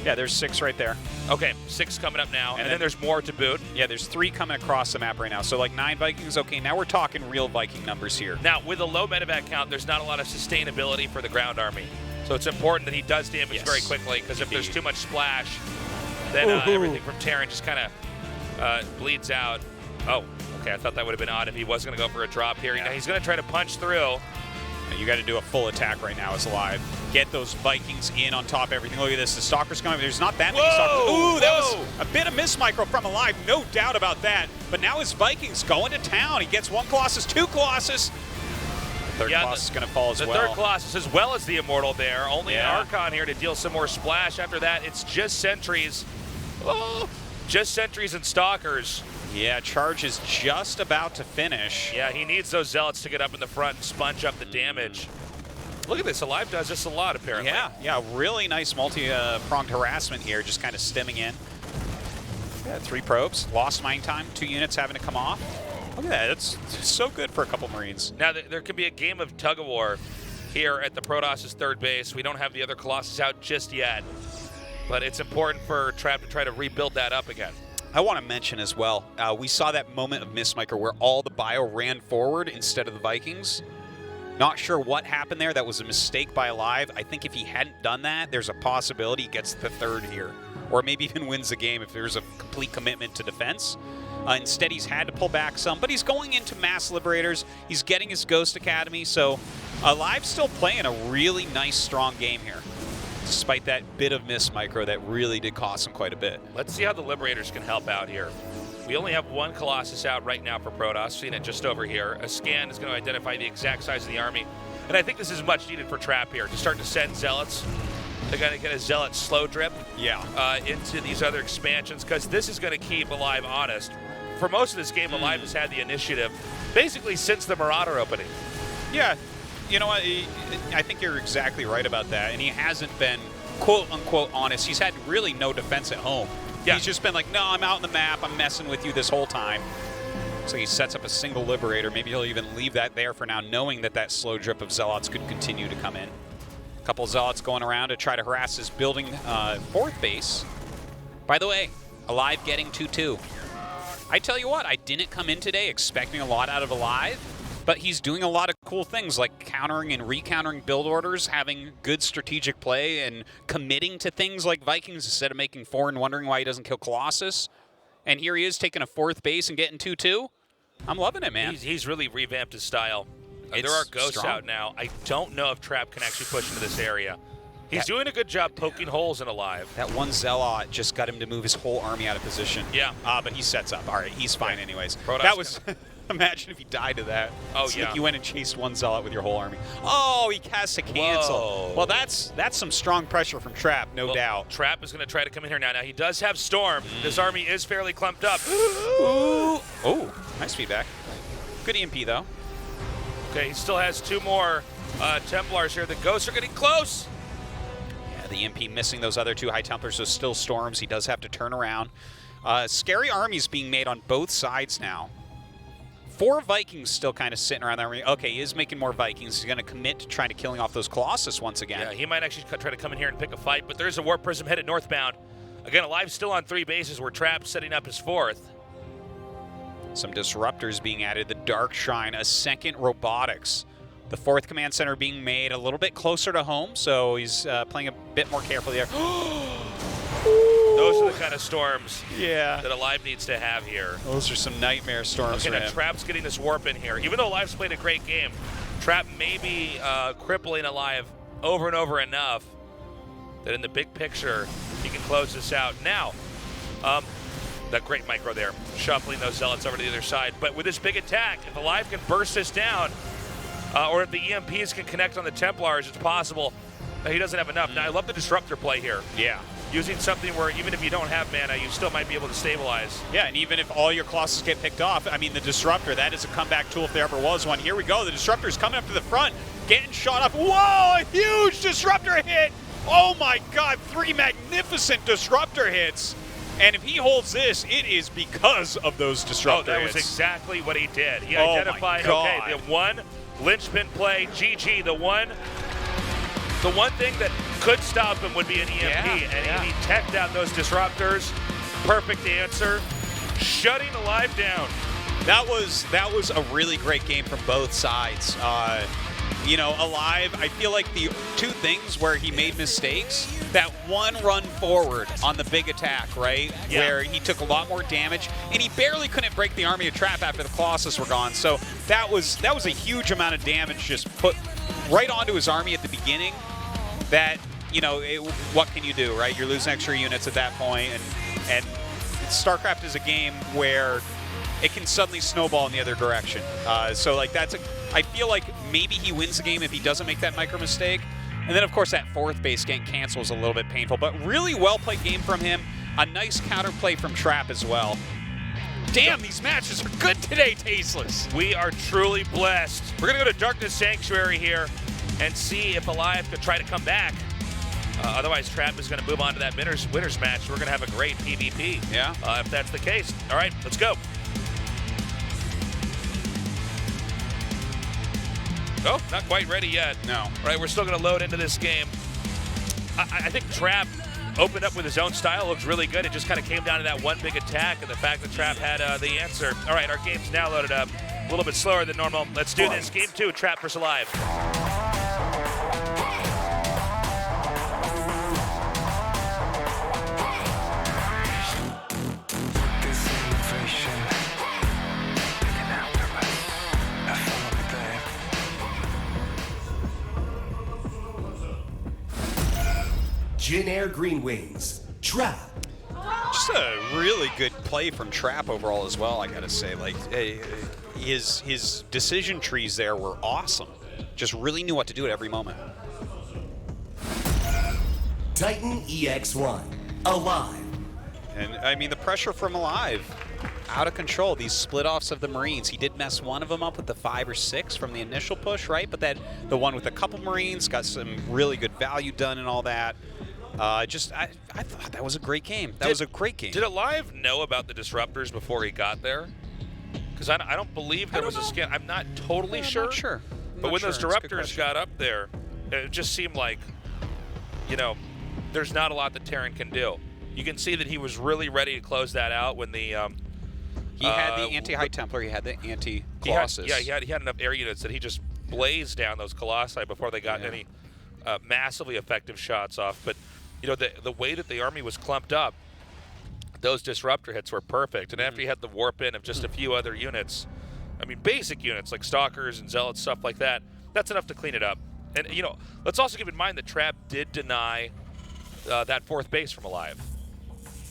Yeah, there's 6 right there. Okay, 6 coming up now, and then there's more to boot. Yeah, there's 3 coming across the map right now. So like 9 Vikings. Okay, now we're talking real Viking numbers here. Now, with a low medevac count, there's not a lot of sustainability for the ground army. So it's important that he does damage very quickly, because if there's too much splash, then everything from Terran just kind of bleeds out. Oh, okay, I thought that would have been odd if he was going to go for a drop here. Yeah. He's going to try to punch through. You got to do a full attack right now as Alive. Get those Vikings in on top of everything. Look at this. The Stalker's coming. There's not that many Stalkers. Ooh, that was a bit of miss micro from Alive. No doubt about that. But now his Vikings going to town. He gets 1 Colossus, 2 Colossus. The third Colossus is going to fall as well. The third Colossus as well as the Immortal there. Only an Yeah. Archon here to deal some more splash. After that, it's just Sentries. Oh, just Sentries and Stalkers. Yeah, Charge is just about to finish. Yeah, he needs those Zealots to get up in the front and sponge up the damage. Look at this. Alive does this a lot, apparently. Yeah, really nice multi-pronged harassment here, just kind of stemming in. Yeah, 3 probes, lost mine time, 2 units having to come off. Look at that. It's so good for a couple Marines. Now, there could be a game of tug-of-war here at the Protoss' third base. We don't have the other Colossus out just yet, but it's important for Trap to try to rebuild that up again. I want to mention as well, we saw that moment of miss micro where all the bio ran forward instead of the Vikings. Not sure what happened there. That was a mistake by Alive. I think if he hadn't done that, there's a possibility he gets the third here. Or maybe even wins the game if there's a complete commitment to defense. Instead, he's had to pull back some, but he's going into Mass Liberators. He's getting his Ghost Academy, so Alive's still playing a really nice, strong game here, despite that bit of miss micro that really did cost him quite a bit. Let's see how the Liberators can help out here. We only have 1 Colossus out right now for Protoss, seeing it just over here. A scan is going to identify the exact size of the army. And I think this is much needed for Trap here, to start to send Zealots. They're going to get a Zealot slow drip into these other expansions, because this is going to keep Alive honest. For most of this game, Alive has had the initiative, basically since the Marauder opening. Yeah, you know what? I think you're exactly right about that. And he hasn't been quote-unquote honest. He's had really no defense at home. Yeah. He's just been like, no, I'm out on the map. I'm messing with you this whole time. So he sets up a single Liberator. Maybe he'll even leave that there for now, knowing that that slow drip of Zealots could continue to come in. A couple of Zealots going around to try to harass his building 4th base. By the way, Alive getting 2-2. I tell you what, I didn't come in today expecting a lot out of Alive, but he's doing a lot of cool things like countering and re-countering build orders, having good strategic play, and committing to things like Vikings instead of making 4 and wondering why he doesn't kill Colossus. And here he is taking a 4th base and getting 2-2. I'm loving it, man. He's really revamped his style. There are ghosts out now. I don't know if Trap can actually push into this area. He's doing a good job poking holes in Alive. That 1 Zealot just got him to move his whole army out of position. Yeah. But he sets up. All right, he's fine anyways. Protoss that was... Imagine if he died to that. Oh, it's yeah. like you went and chased 1 Zealot with your whole army. Oh, he has to cancel. Whoa. Well, that's some strong pressure from Trap, no doubt. Trap is going to try to come in here now. Now, he does have Storm. This army is fairly clumped up. Ooh. Oh, nice feedback. Good EMP, though. Okay, he still has 2 more Templars here. The Ghosts are getting close. Yeah, the EMP missing those other 2 High Templars, so still Storms. He does have to turn around. Scary armies being made on both sides now. 4 Vikings still kind of sitting around there. Okay, he is making more Vikings. He's going to commit to trying to killing off those Colossus once again. Yeah, he might actually try to come in here and pick a fight, but there's a Warp Prism headed northbound. Again, Alive still on 3 bases where Trap's setting up his 4th. Some disruptors being added. The Dark Shrine, a 2nd Robotics. The 4th Command Center being made a little bit closer to home, so he's playing a bit more carefully there. Those are the kind of storms that Alive needs to have here. Those are some nightmare storms Okay, for now him. Trap's getting this warp in here. Even though Alive's played a great game, Trap may be crippling Alive over and over enough that in the big picture, he can close this out. Now, that great micro there, shuffling those Zealots over to the other side. But with this big attack, if Alive can burst this down, or if the EMPs can connect on the Templars, it's possible. He doesn't have enough. Now, I love the Disruptor play here. Yeah. Using something where even if you don't have mana, you still might be able to stabilize. Yeah, and even if all your Colossus get picked off, I mean, the Disruptor, that is a comeback tool if there ever was one. Here we go. The Disruptor's coming up to the front, getting shot up. Whoa, a huge Disruptor hit. Oh, my God, 3 magnificent Disruptor hits. And if he holds this, it is because of those Disruptor hits. That was exactly what he did. He Oh, identified, my God. okay, the 1 linchpin play, GG, the one thing that could stop him would be an EMP, and he teched out those Disruptors. Perfect answer. Shutting Alive down. That was a really great game from both sides. You know, Alive, I feel like the two things where he made mistakes, that one run forward on the big attack, right? Yeah. Where he took a lot more damage, and he barely couldn't break the army of trap after the Colossus were gone. So that was a huge amount of damage just put right onto his army at the beginning. That, you know, what can you do, right? You're losing extra units at that point, and StarCraft is a game where it can suddenly snowball in the other direction. So like I feel like maybe he wins the game if he doesn't make that micro mistake. And then of course that fourth base gank cancel is a little bit painful, but really well played game from him. A nice counterplay from Trap as well. Damn, these matches are good today, Tasteless. We are truly blessed. We're going to go to Darkness Sanctuary here and see if Alive could try to come back. Otherwise, Trap is going to move on to that winners match. We're going to have a great PvP. Yeah. If that's the case. All right, let's go. Oh, not quite ready yet. No. All right, we're still going to load into this game. I think Trap opened up with his own style. Looks really good. It just kind of came down to that one big attack and the fact that Trap had the answer. All right, our game's now loaded up. A little bit slower than normal. Let's do this. Game 2, Trap vs. Alive. Jin Air Green Wings, Trap. Just a really good play from Trap overall as well, I gotta say. Like, his decision trees there were awesome. Just really knew what to do at every moment. Titan EX1, Alive. And I mean, the pressure from Alive, out of control. These split offs of the Marines. He did mess one of them up with the 5 or 6 from the initial push, right? But then the one with a couple Marines got some really good value done and all that. I thought that was a great game. That was a great game. Did Alive know about the disruptors before he got there? Because I don't believe there was a scan. I'm not totally sure. I'm not sure. But when those disruptors got up there, it just seemed like, you know, there's not a lot that Terran can do. You can see that he was really ready to close that out when the he had the anti-High Templar, he had the anti-Colossus. He had enough air units that he just blazed down those Colossi before they got any massively effective shots off. But you know, the way that the army was clumped up, those disruptor hits were perfect. And after you had the warp in of just a few other units, I mean, basic units like Stalkers and Zealots, stuff like that, that's enough to clean it up. And, you know, let's also keep in mind that Trap did deny that fourth base from Alive.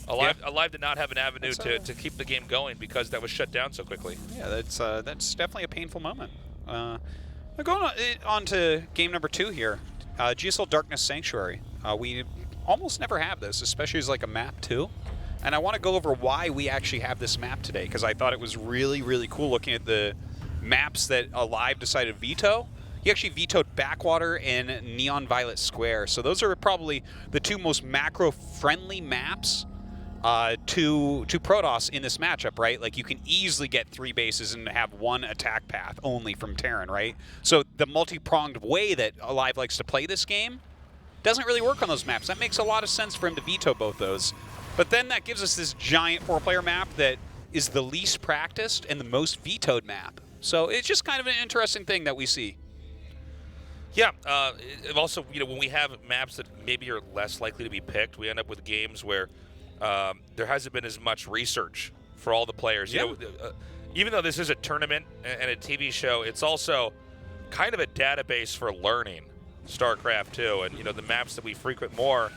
Alive did not have an avenue to keep the game going because that was shut down so quickly. Yeah, that's definitely a painful moment. Going on to game number 2 here, GSL Darkness Sanctuary. We almost never have this, especially as like a map too. And I want to go over why we actually have this map today, because I thought it was really, really cool looking at the maps that Alive decided to veto. He actually vetoed Backwater and Neon Violet Square. So those are probably the 2 most macro-friendly maps to Protoss in this matchup, right? Like, you can easily get 3 bases and have 1 attack path only from Terran, right? So the multi-pronged way that Alive likes to play this game doesn't really work on those maps. That makes a lot of sense for him to veto both those. But then that gives us this giant 4-player map that is the least practiced and the most vetoed map. So it's just kind of an interesting thing that we see. Yeah, also, you know, when we have maps that maybe are less likely to be picked, we end up with games where there hasn't been as much research for all the players. Yeah. You know, even though this is a tournament and a TV show, it's also kind of a database for learning StarCraft 2. And, you know, the maps that we frequent more,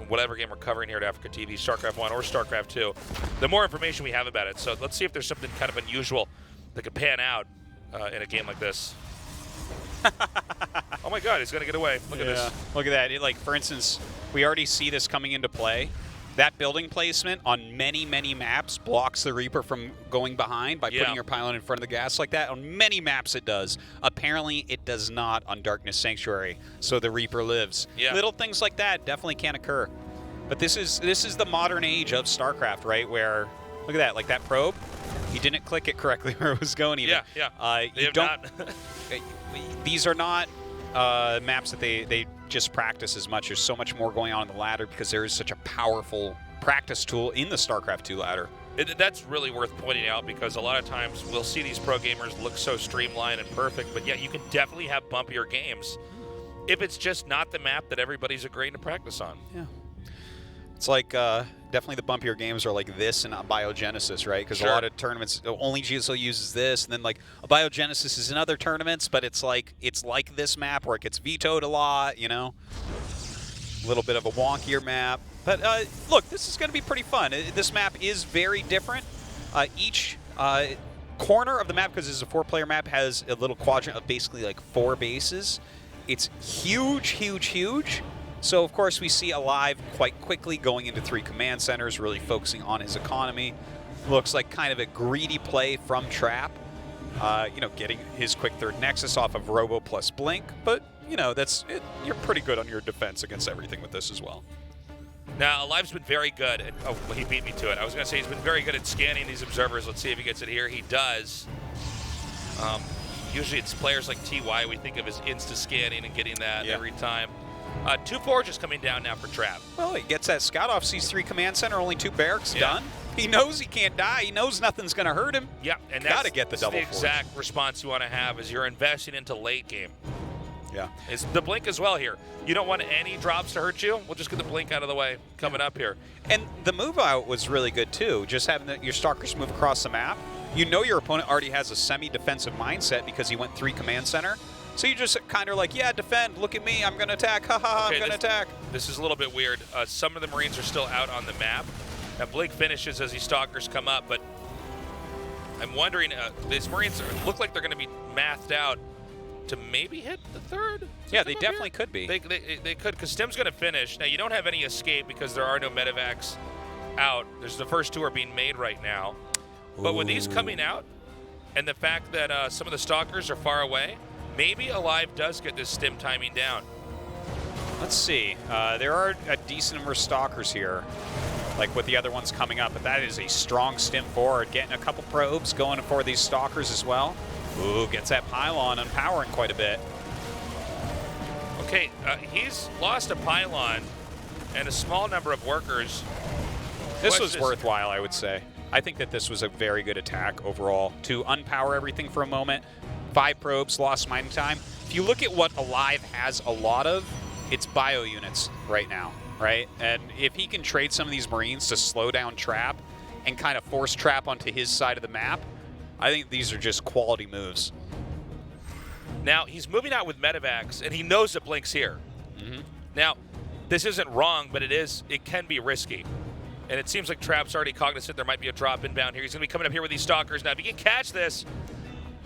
whatever game we're covering here at Africa TV, StarCraft 1 or StarCraft 2, the more information we have about it. So let's see if there's something kind of unusual that could pan out in a game like this. Oh my God, he's going to get away. Look at this. Look at that. Like, for instance, we already see this coming into play. That building placement on many, many maps blocks the Reaper from going behind by putting your pylon in front of the gas like that. On many maps it does. Apparently it does not on Darkness Sanctuary, so the Reaper lives. Yeah. Little things like that definitely can occur. But this is the modern age of StarCraft, right? Where, look at that, like that probe, he didn't click it correctly where it was going even. These are not maps that they just practice as much. There's so much more going on in the ladder because there is such a powerful practice tool in the StarCraft 2 ladder. That's really worth pointing out because a lot of times we'll see these pro gamers look so streamlined and perfect, but yeah, you can definitely have bumpier games if it's just not the map that everybody's agreeing to practice on. Yeah. It's like definitely the bumpier games are like this and not Biogenesis, right? Because a lot of tournaments, only GSL uses this, and then like a Biogenesis is in other tournaments, but it's like this map where it gets vetoed a lot, you know? A little bit of a wonkier map. But look, this is going to be pretty fun. This map is very different. Each corner of the map, because it's a 4-player map, has a little quadrant of basically like 4 bases. It's huge, huge, huge. So, of course, we see Alive quite quickly going into 3 command centers, really focusing on his economy. Looks like kind of a greedy play from Trap. You know, getting his quick third Nexus off of Robo plus Blink. But, you know, you're pretty good on your defense against everything with this as well. Now, Alive's been very good at, oh, he beat me to it. I was going to say he's been very good at scanning these observers. Let's see if he gets it here. He does. Usually it's players like TY we think of as insta-scanning and getting that every time. 2 Forges coming down now for Trap. Well, he gets that scout off, sees 3 command center, only 2 barracks done. He knows he can't die. He knows nothing's going to hurt him. Yeah, and got to get the double the exact response you want to have is you're investing into late game. Yeah. It's the blink as well here. You don't want any drops to hurt you. We'll just get the blink out of the way coming up here. And the move out was really good too. Just having your stalkers move across the map. You know your opponent already has a semi-defensive mindset because he went 3 command center. So you just kind of like, yeah, defend. Look at me. I'm going to attack. Ha ha ha. I'm going to attack. This is a little bit weird. Some of the Marines are still out on the map. Now blink finishes as these stalkers come up, but I'm wondering, these Marines look like they're going to be mathed out to maybe hit the 3rd? Yeah, they definitely could be. They could, because Stim's going to finish. Now, you don't have any escape because there are no medevacs out. There's the first 2 are being made right now. But with these coming out, and the fact that some of the stalkers are far away, maybe Alive does get this Stim timing down. Let's see. There are a decent number of stalkers here, like with the other ones coming up, but that is a strong Stim forward. Getting a couple probes going for these stalkers as well. Ooh, gets that pylon empowering quite a bit. Okay, he's lost a pylon and a small number of workers. This was worthwhile, I would say. I think that this was a very good attack overall to unpower everything for a moment. 5 probes, lost mining time. If you look at what Alive has a lot of, it's bio units right now, right? And if he can trade some of these Marines to slow down Trap and kind of force Trap onto his side of the map, I think these are just quality moves. Now, he's moving out with medevacs, and he knows that Blink's here. Now, this isn't wrong, but it can be risky. And it seems like Trap's already cognizant there might be a drop inbound here. He's going to be coming up here with these stalkers. Now, if he can catch this,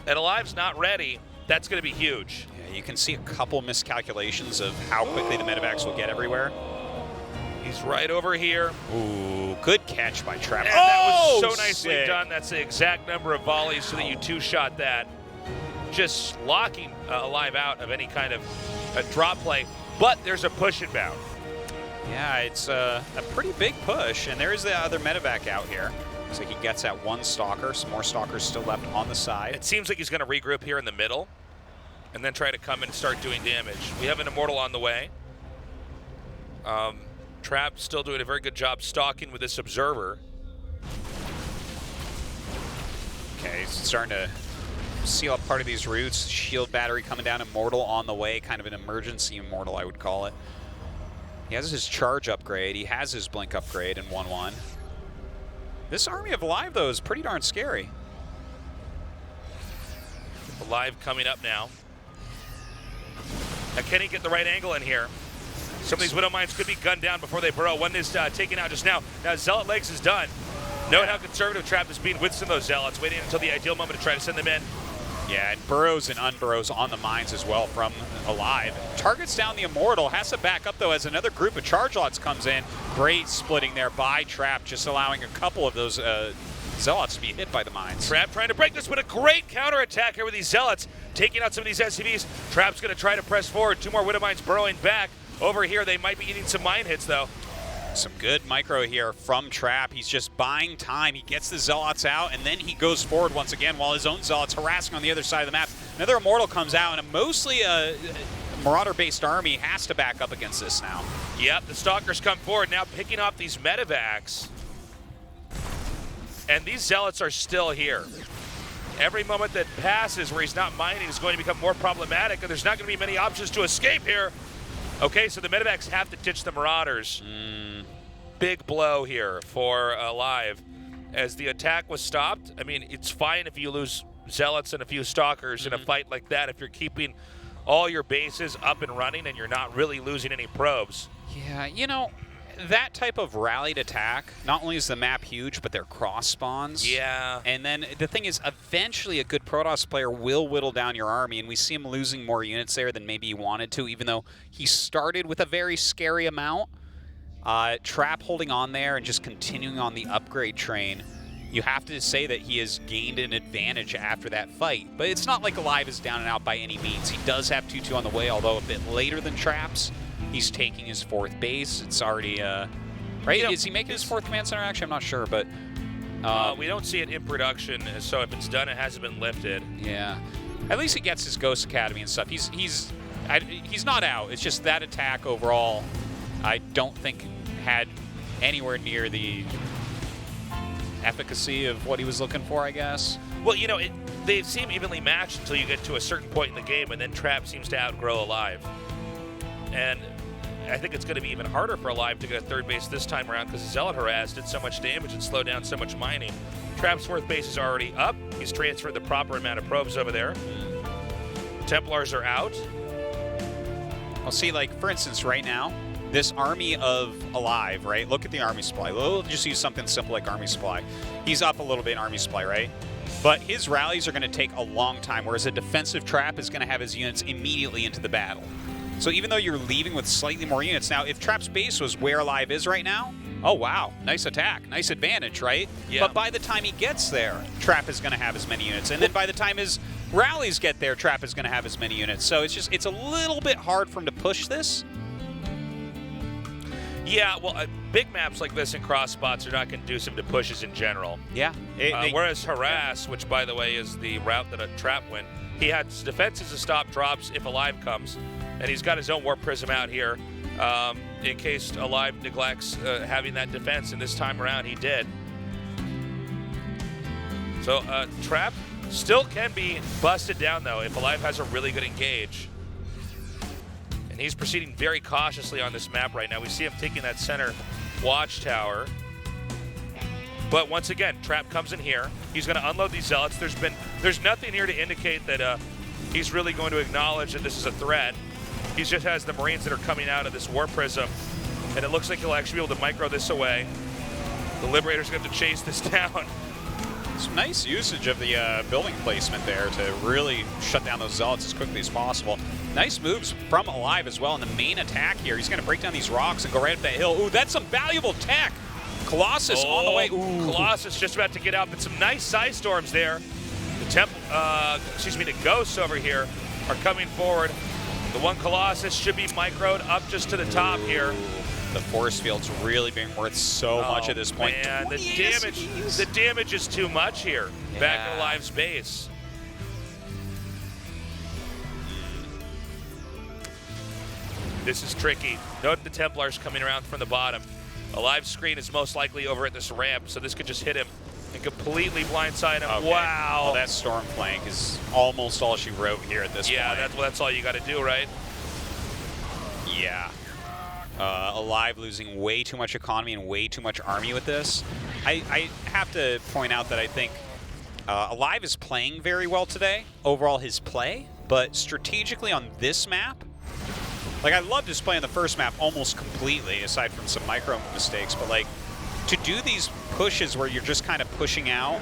and Alive's not ready, that's going to be huge. Yeah, you can see a couple miscalculations of how quickly the medevacs will get everywhere. He's right over here. Ooh, good catch by Trap. And that was so nicely done. That's the exact number of volleys so that you 2-shot that. Just locking Alive out of any kind of a drop play. But there's a push inbound. Yeah, it's a pretty big push. And there is the other medevac out here. Looks like he gets that 1 stalker. Some more stalkers still left on the side. It seems like he's going to regroup here in the middle and then try to come and start doing damage. We have an Immortal on the way. Trap still doing a very good job stalking with this observer. Okay, he's starting to seal up part of these routes. Shield battery coming down, Immortal on the way, kind of an emergency Immortal, I would call it. He has his charge upgrade. He has his blink upgrade in 1-1. This army of Alive, though, is pretty darn scary. Alive coming up now. Now, can he get the right angle in here? Some of these Widow Mines could be gunned down before they burrow. One is taken out just now. Now, Zealot Legs is done. Note how conservative Trap is being with some of those Zealots, waiting until the ideal moment to try to send them in. Yeah, and burrows and unburrows on the mines as well from Alive. Targets down the Immortal, has to back up though as another group of charge lots comes in. Great splitting there by Trap, just allowing a couple of those Zealots to be hit by the mines. Trap trying to break this with a great counterattack here with these Zealots, taking out some of these SCVs. Trap's going to try to press forward. 2 more Widow Mines burrowing back. Over here, they might be eating some mine hits though. Some good micro here from Trap. He's just buying time. He gets the Zealots out, and then he goes forward once again while his own Zealots harassing on the other side of the map. Another Immortal comes out, and mostly a Marauder-based army has to back up against this now. Yep, the Stalkers come forward now, picking off these medevacs. And these Zealots are still here. Every moment that passes where he's not mining is going to become more problematic, and there's not going to be many options to escape here. Okay, so the medevacs have to ditch the Marauders. Big blow here for Alive. As the attack was stopped, I mean, it's fine if you lose Zealots and a few Stalkers in a fight like that if you're keeping all your bases up and running and you're not really losing any probes. Yeah, you know, that type of rallied attack, not only is the map huge, but they're cross spawns. Yeah. And then the thing is, eventually a good Protoss player will whittle down your army, and we see him losing more units there than maybe he wanted to, even though he started with a very scary amount. Trap holding on there and just continuing on the upgrade train. You have to say that he has gained an advantage after that fight. But it's not like Alive is down and out by any means. He does have 2-2 on the way, although a bit later than Traps. He's taking his 4th base. It's already, right? You know, is he making his 4th command center? Actually, I'm not sure, but... we don't see it in production, so if it's done, it hasn't been lifted. Yeah. At least he gets his Ghost Academy and stuff. He's not out. It's just that attack overall, I don't think had anywhere near the efficacy of what he was looking for, I guess. Well, you know, they seem evenly matched until you get to a certain point in the game, and then Trap seems to outgrow Alive. And I think it's going to be even harder for Alive to get a 3rd base this time around because Zealot Harass did so much damage and slowed down so much mining. Trap's 4th base is already up. He's transferred the proper amount of probes over there. Templars are out. Well, see, like, for instance, right now, this army of Alive, right? Look at the army supply. We'll just use something simple like army supply. He's up a little bit in army supply, right? But his rallies are going to take a long time, whereas a defensive Trap is going to have his units immediately into the battle. So even though you're leaving with slightly more units, now if Trap's base was where Alive is right now, oh wow, nice attack, nice advantage, right? Yeah. But by the time he gets there, Trap is going to have as many units. And then by the time his rallies get there, Trap is going to have as many units. So it's a little bit hard for him to push this. Yeah, well, big maps like this and cross spots are not conducive to pushes in general. Yeah. Whereas Harass, which, by the way, is the route that a Trap went, he had defenses to stop drops if Alive comes, and he's got his own Warp Prism out here in case Alive neglects having that defense, and this time around he did. So Trap still can be busted down, though, if Alive has a really good engage. He's proceeding very cautiously on this map right now. We see him taking that center watchtower. But once again, Trap comes in here. He's going to unload these Zealots. There's nothing here to indicate that he's really going to acknowledge that this is a threat. He just has the Marines that are coming out of this War Prism, and it looks like he'll actually be able to micro this away. The Liberators are going to have to chase this down. Some nice usage of the building placement there to really shut down those Zealots as quickly as possible. Nice moves from Alive as well in the main attack here. He's going to break down these rocks and go right up that hill. Ooh, that's some valuable tech. Colossus on the way. Ooh. Colossus just about to get out, but some nice side storms there. The Ghosts over here are coming forward. The one Colossus should be microed up just to the top here. The force field's really being worth so much at this point. Man, the damage is too much here. Yeah. Back at Alive's base. This is tricky. Note the Templars coming around from the bottom. Alive's screen is most likely over at this ramp, so this could just hit him and completely blindside him. Okay. Wow. Well, that storm flank is almost all she wrote here at this point. Yeah, that's all you got to do, right? Yeah. Alive losing way too much economy and way too much army with this. I have to point out that I think Alive is playing very well today, overall his play, but strategically on this map, like I loved his play on the first map almost completely, aside from some micro mistakes, but like to do these pushes where you're just kind of pushing out,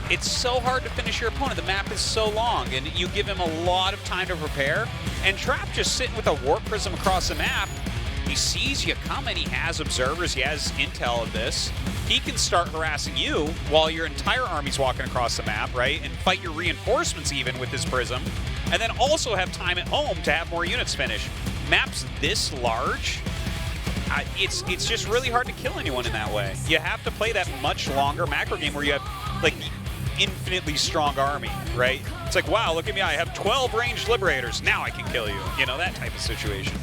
it's so hard to finish your opponent. The map is so long, and you give him a lot of time to prepare. And Trap just sitting with a Warp Prism across the map. He sees you coming. He has observers. He has intel of this. He can start harassing you while your entire army's walking across the map, right? And fight your reinforcements even with his Prism. And then also have time at home to have more units finish. Maps this large, it's just really hard to kill anyone in that way. You have to play that much longer macro game where you have like the infinitely strong army, right? It's like, wow, look at me, I have 12 ranged Liberators. Now I can kill you. You know, that type of situation.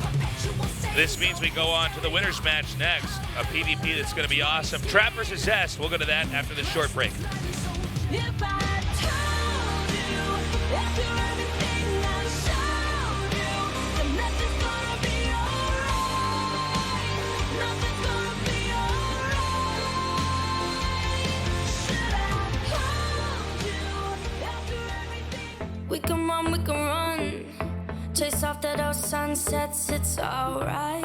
This means we go on to the winners match next, a PvP that's going to be awesome. Trap versus Zest. We'll go to that after this short break. If I told you after everything I showed you, then nothing's gonna be alright. Nothing's gonna be alright. Should I hold you after everything? We can run. Chase after those sunsets, it's alright.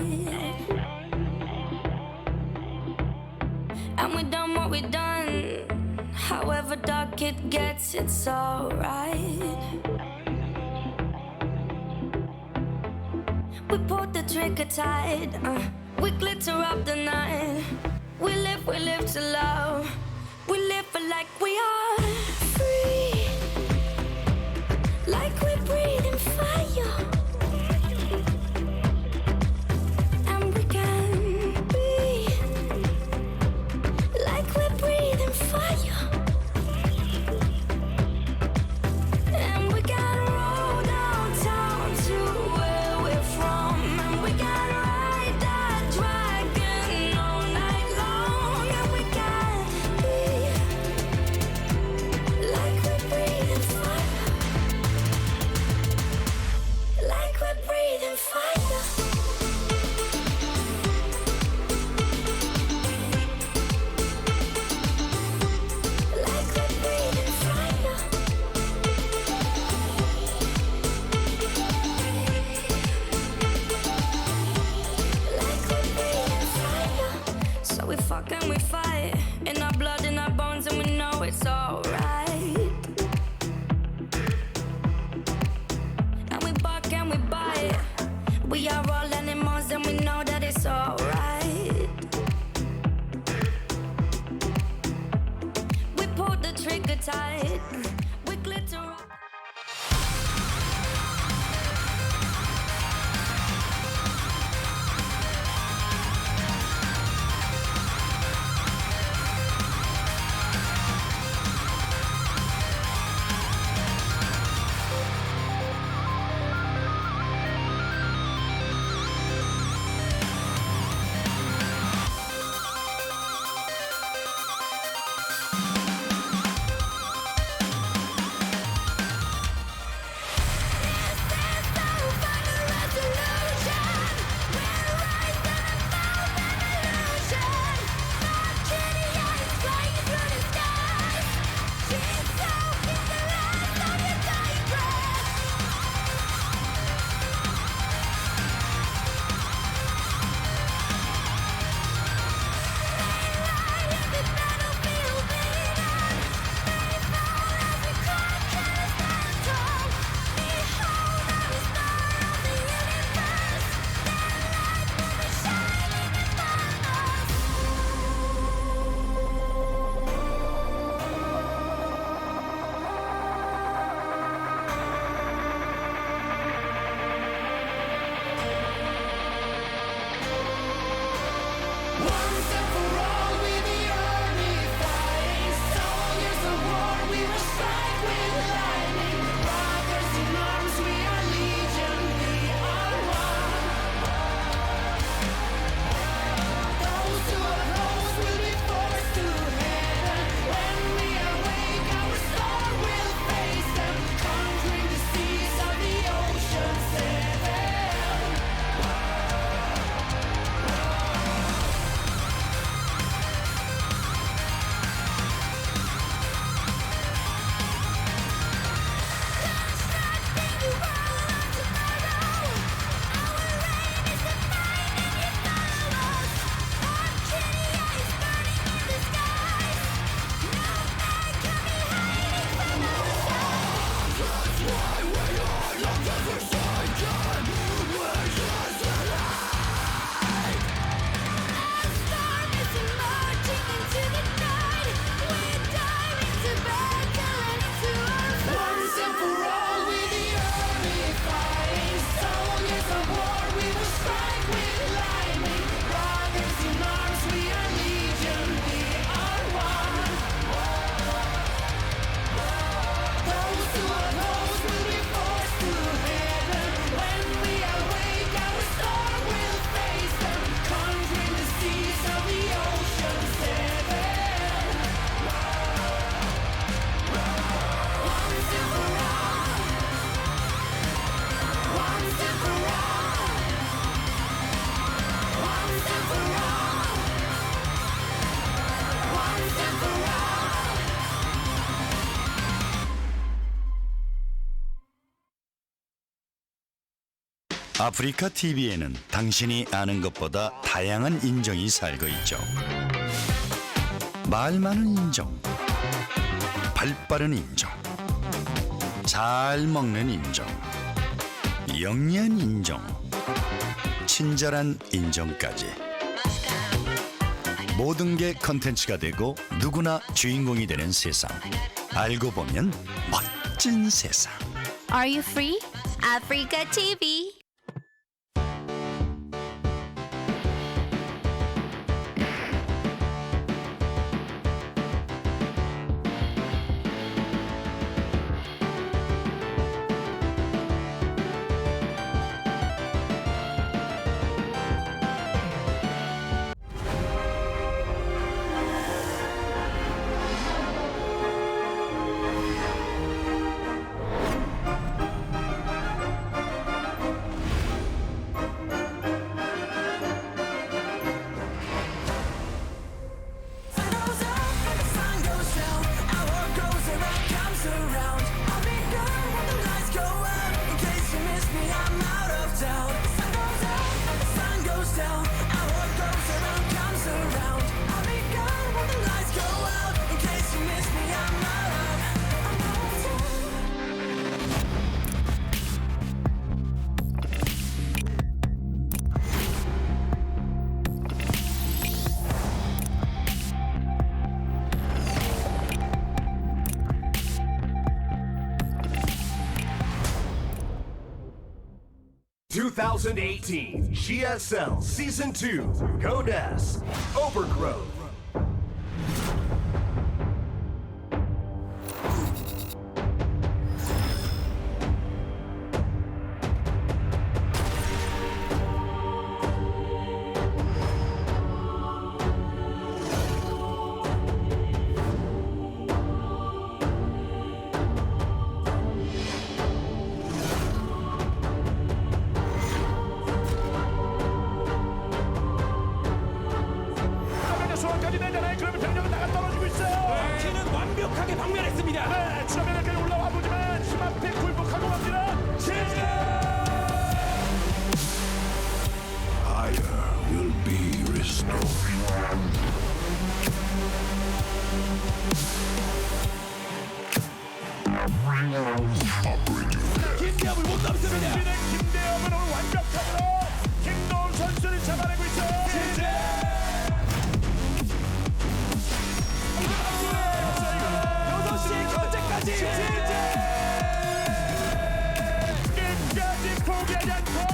And we done what we done. However dark it gets, it's alright. We pulled the trigger tight, we glitter up the night. We live to love. We live for like we are free, like we breathe in fire. And we can be like we breathe in fire. And we gotta roll downtown to where we're from. And we gotta ride that dragon all night long. And we gotta be 아프리카 TV에는 당신이 아는 것보다 다양한 인종이 살고 있죠. 말 많은 인종, 발 빠른 인종, 잘 먹는 인종, 영리한 인종, 친절한 인종까지. 모든 게 컨텐츠가 되고 누구나 주인공이 되는 세상. 알고 보면 멋진 세상. Are you free? Africa TV. (2018) GSL Season 2 Goddess Overgrowth. 소환까지 내잖아요. 그러면 병력은 나가 떨어지고 있어요. 키는 완벽하게 방면했습니다. 네, 추가면까지 올라와 보지만 힘 앞에 굴복하고 갑니다. 제재! Fire will be restored. 김대엽을 못 잡습니다. 김대엽은 오늘 완벽하게 김도훈 선수를 잡아내고 있어요. 제재! 6시 견제까지. 끝까지 포기하지 않고.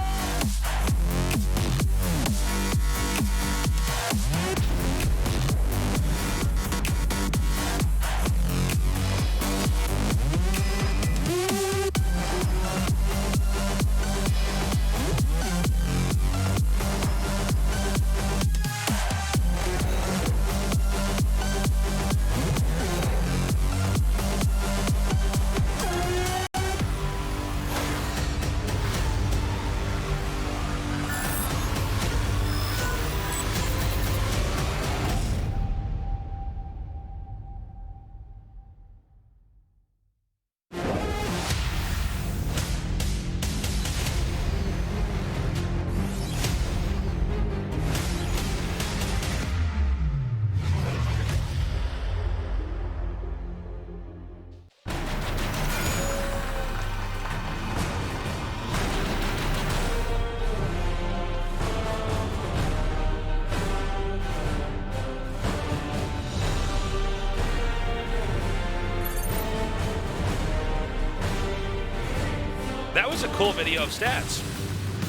That was a cool video of stats.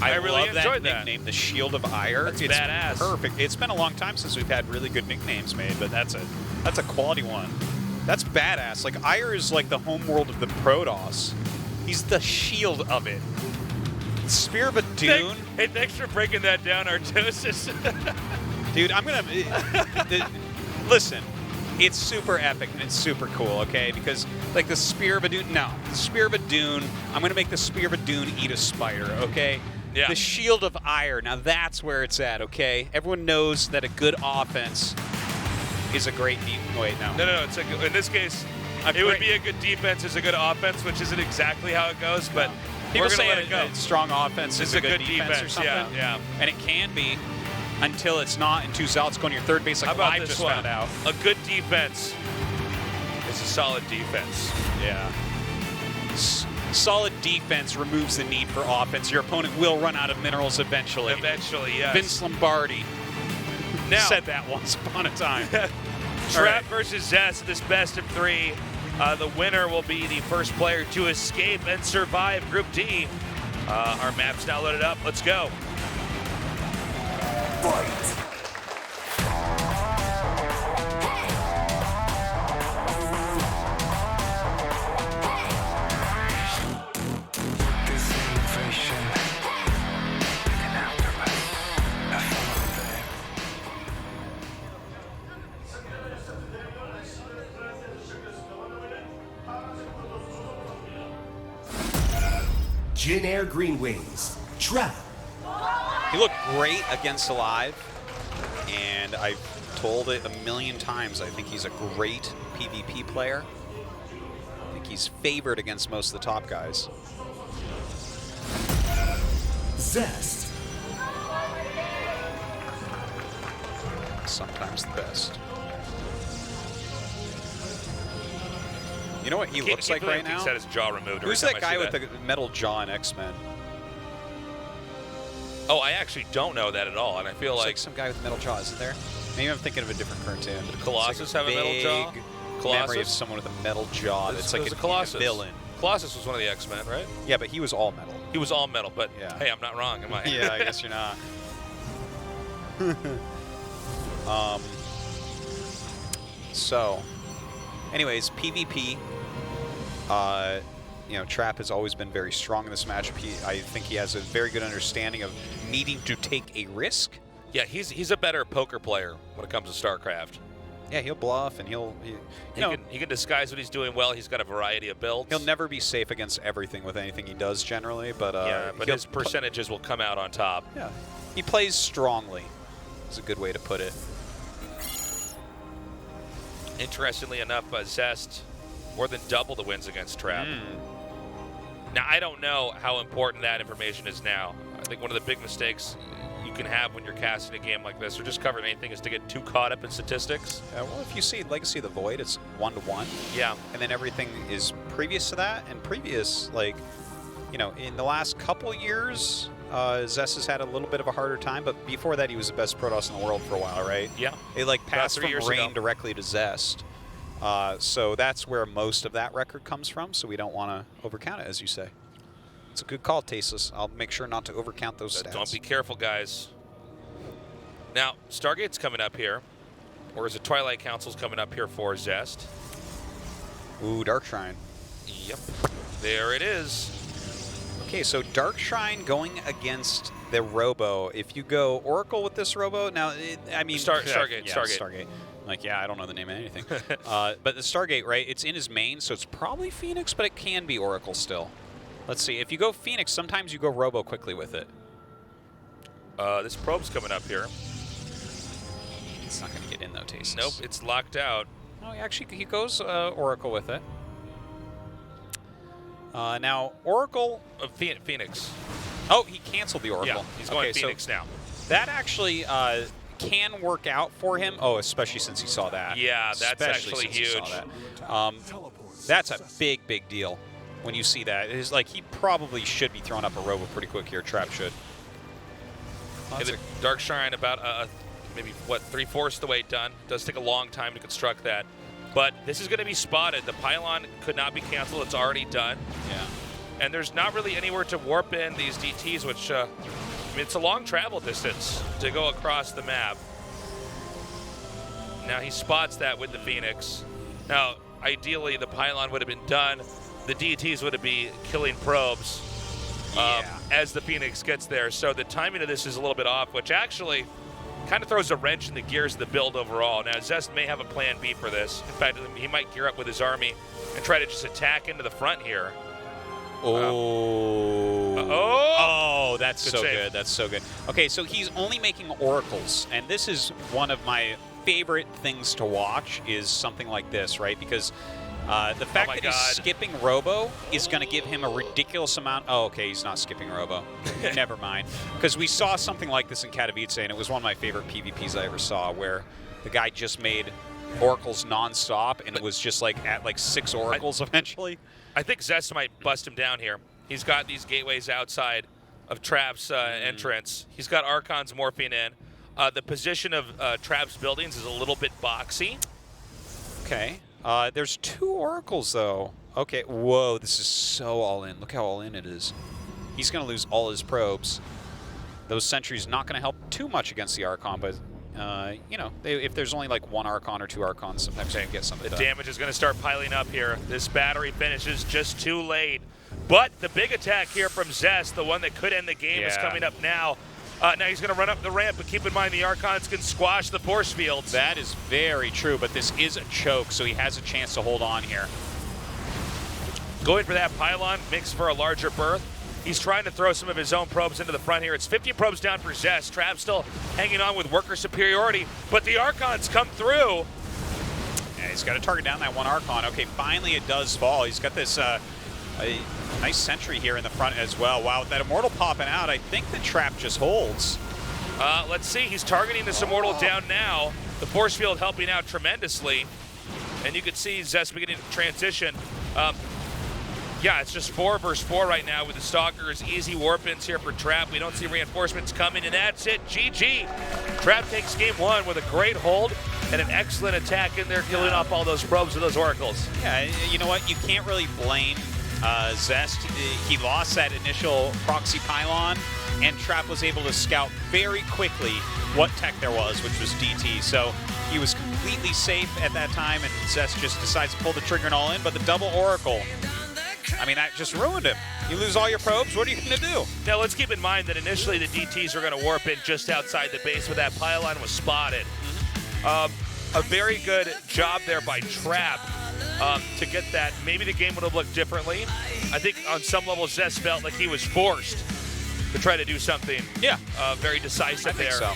I really love enjoyed that nickname, the Shield of Ire. That's it's badass. Perfect. It's been a long time since we've had really good nicknames made, but that's a quality one. That's badass. Like Ire is like the homeworld of the Protoss. He's the shield of it. Spear of a Dune. Hey, thanks for breaking that down, Artosis. Dude, I'm gonna listen. It's super epic and it's super cool, okay? Because like the Spear of a Dune, no, the Spear of a Dune. I'm gonna make the Spear of a Dune eat a spider, okay? Yeah. The Shield of Ire. Now that's where it's at, okay? Everyone knows that a good offense is a great wait, no. No. It's in this case, it would be a good defense is a good offense, which isn't exactly how it goes, but People We're gonna say let it go. a strong offense is a good defense or something. Yeah. And it can be until it's not, and 2 outs going to your third base like How about I this just one? found out. A good defense is a solid defense. Yeah. Solid defense removes the need for offense. Your opponent will run out of minerals eventually. Eventually, yes. Vince Lombardi said that once upon a time. Trap versus Zest, this best of 3. The winner will be the first player to escape and survive Group D. Our map's now loaded up. Let's go. Fight! Jin Air Green Wings, Trap. He looked great against Alive, and I've told it a million times. I think he's a great PvP player. I think he's favored against most of the top guys. Zest. Sometimes the best. You know what he looks like right now? He's had his jaw removed. Who's that guy with the metal jaw in X-Men? Oh, I actually don't know that at all, and I feel like some guy with metal jaw, isn't there? Maybe I'm thinking of a different cartoon. Did Colossus have a metal jaw? Memory of someone with a metal jaw. That's like a Colossus villain. Colossus was one of the X-Men, right? Yeah, but he was all metal. He was all metal, but yeah. Hey, I'm not wrong, am I? Yeah, I guess you're not. So, anyways, PvP. You know, Trap has always been very strong in this matchup. I think he has a very good understanding of needing to take a risk. Yeah, he's a better poker player when it comes to StarCraft. Yeah, he'll bluff and he can disguise what he's doing well. He's got a variety of builds. He'll never be safe against everything with anything he does generally, but yeah, but his percentages will come out on top. Yeah, he plays strongly. Is a good way to put it. Interestingly enough, Zest more than double the wins against Trap. Now, I don't know how important that information is now. I think one of the big mistakes you can have when you're casting a game like this, or just covering anything, is to get too caught up in statistics. Yeah, well, if you see Legacy of the Void, it's 1-1. Yeah. And then everything is previous to that, and previous, like, you know, in the last couple years, Zest has had a little bit of a harder time, but before that, he was the best Protoss in the world for a while, right? Yeah. It, like, passed from Rain ago. directly to Zest. So that's where most of that record comes from, so we don't want to overcount it, as you say. It's a good call, Tasteless. I'll make sure not to overcount those stats. Don't be careful, guys. Now, Stargate's coming up here, or is it Twilight Council's coming up here for Zest? Ooh, Dark Shrine. Yep. There it is. Okay, so Dark Shrine going against the Robo. If you go Oracle with this Robo, now, I mean... Stargate. Yeah, Stargate. Like, yeah, I don't know the name of anything. But the Stargate, right, it's in his main, so it's probably Phoenix, but it can be Oracle still. Let's see. If you go Phoenix, sometimes you go Robo quickly with it. This probe's coming up here. It's not going to get in, though, Tasteless. Nope, it's locked out. No, actually, he goes Oracle with it. Now, Oracle... Phoenix. Oh, he canceled the Oracle. Yeah, he's going Phoenix now. That actually can work out for him. Oh, especially since he saw that. Yeah, that's actually huge. That's a big, big deal when you see that. It is like he probably should be throwing up a Robo pretty quick here. Trap should. The Dark Shrine about maybe, what, 3/4 the way done. Does take a long time to construct that. But this is going to be spotted. The pylon could not be canceled. It's already done. Yeah. And there's not really anywhere to warp in these DTs, which, I mean, it's a long travel distance to go across the map. Now he spots that with the Phoenix. Now, ideally, the pylon would have been done. The DTs would have been killing probes as the Phoenix gets there. So the timing of this is a little bit off, which actually kind of throws a wrench in the gears of the build overall. Now, Zest may have a plan B for this. In fact, he might gear up with his army and try to just attack into the front here. Oh, that's Good so save. good. That's so good. Okay, so he's only making oracles, and this is one of my favorite things to watch is something like this, right? Because The fact that he's skipping Robo is going to give him a ridiculous amount. Oh, okay, he's not skipping Robo. Never mind. Because we saw something like this in Katowice, and it was one of my favorite PvPs I ever saw, where the guy just made oracles non-stop, and it was just like at like 6 oracles eventually. I think Zest might bust him down here. He's got these gateways outside of Trap's entrance. He's got Archons morphing in. The position of Trap's buildings is a little bit boxy. Okay. There's 2 oracles, though. Okay, whoa, this is so all-in. Look how all-in it is. He's going to lose all his probes. Those sentries not going to help too much against the Archon, but, you know, if there's only like 1 Archon or 2 Archons, sometimes you can get something The done. damage is going to start piling up here. This battery finishes just too late. But the big attack here from Zest, the one that could end the game, is coming up now. Now he's going to run up the ramp, but keep in mind the Archons can squash the force fields. That is very true, but this is a choke, so he has a chance to hold on here. Going for that pylon, makes for a larger berth. He's trying to throw some of his own probes into the front here. It's 50 probes down for Zest. Trap still hanging on with worker superiority, but the Archons come through. Yeah, he's got to target down that 1 Archon. Okay, finally it does fall. He's got this a nice sentry here in the front as well. Wow, with that Immortal popping out, I think the Trap just holds. Let's see, he's targeting this Immortal down now. The force field helping out tremendously. And you can see Zest beginning to transition. Yeah, it's just 4 versus 4 right now with the Stalkers. Easy warp-ins here for Trap. We don't see reinforcements coming, and that's it. GG. Trap takes game 1 with a great hold and an excellent attack in there, killing off all those probes with those oracles. Yeah, you know what? You can't really blame Zest. He lost that initial proxy pylon, and Trap was able to scout very quickly what tech there was, which was DT. So he was completely safe at that time, and Zest just decides to pull the trigger and all in. But the double oracle, I mean, that just ruined him. You lose all your probes, what are you going to do? Now, let's keep in mind that initially the DTs are going to warp in just outside the base where that pylon was spotted. A very good job there by Trap to get that. Maybe the game would have looked differently. I think on some level Zest felt like he was forced to try to do something very decisive there. So.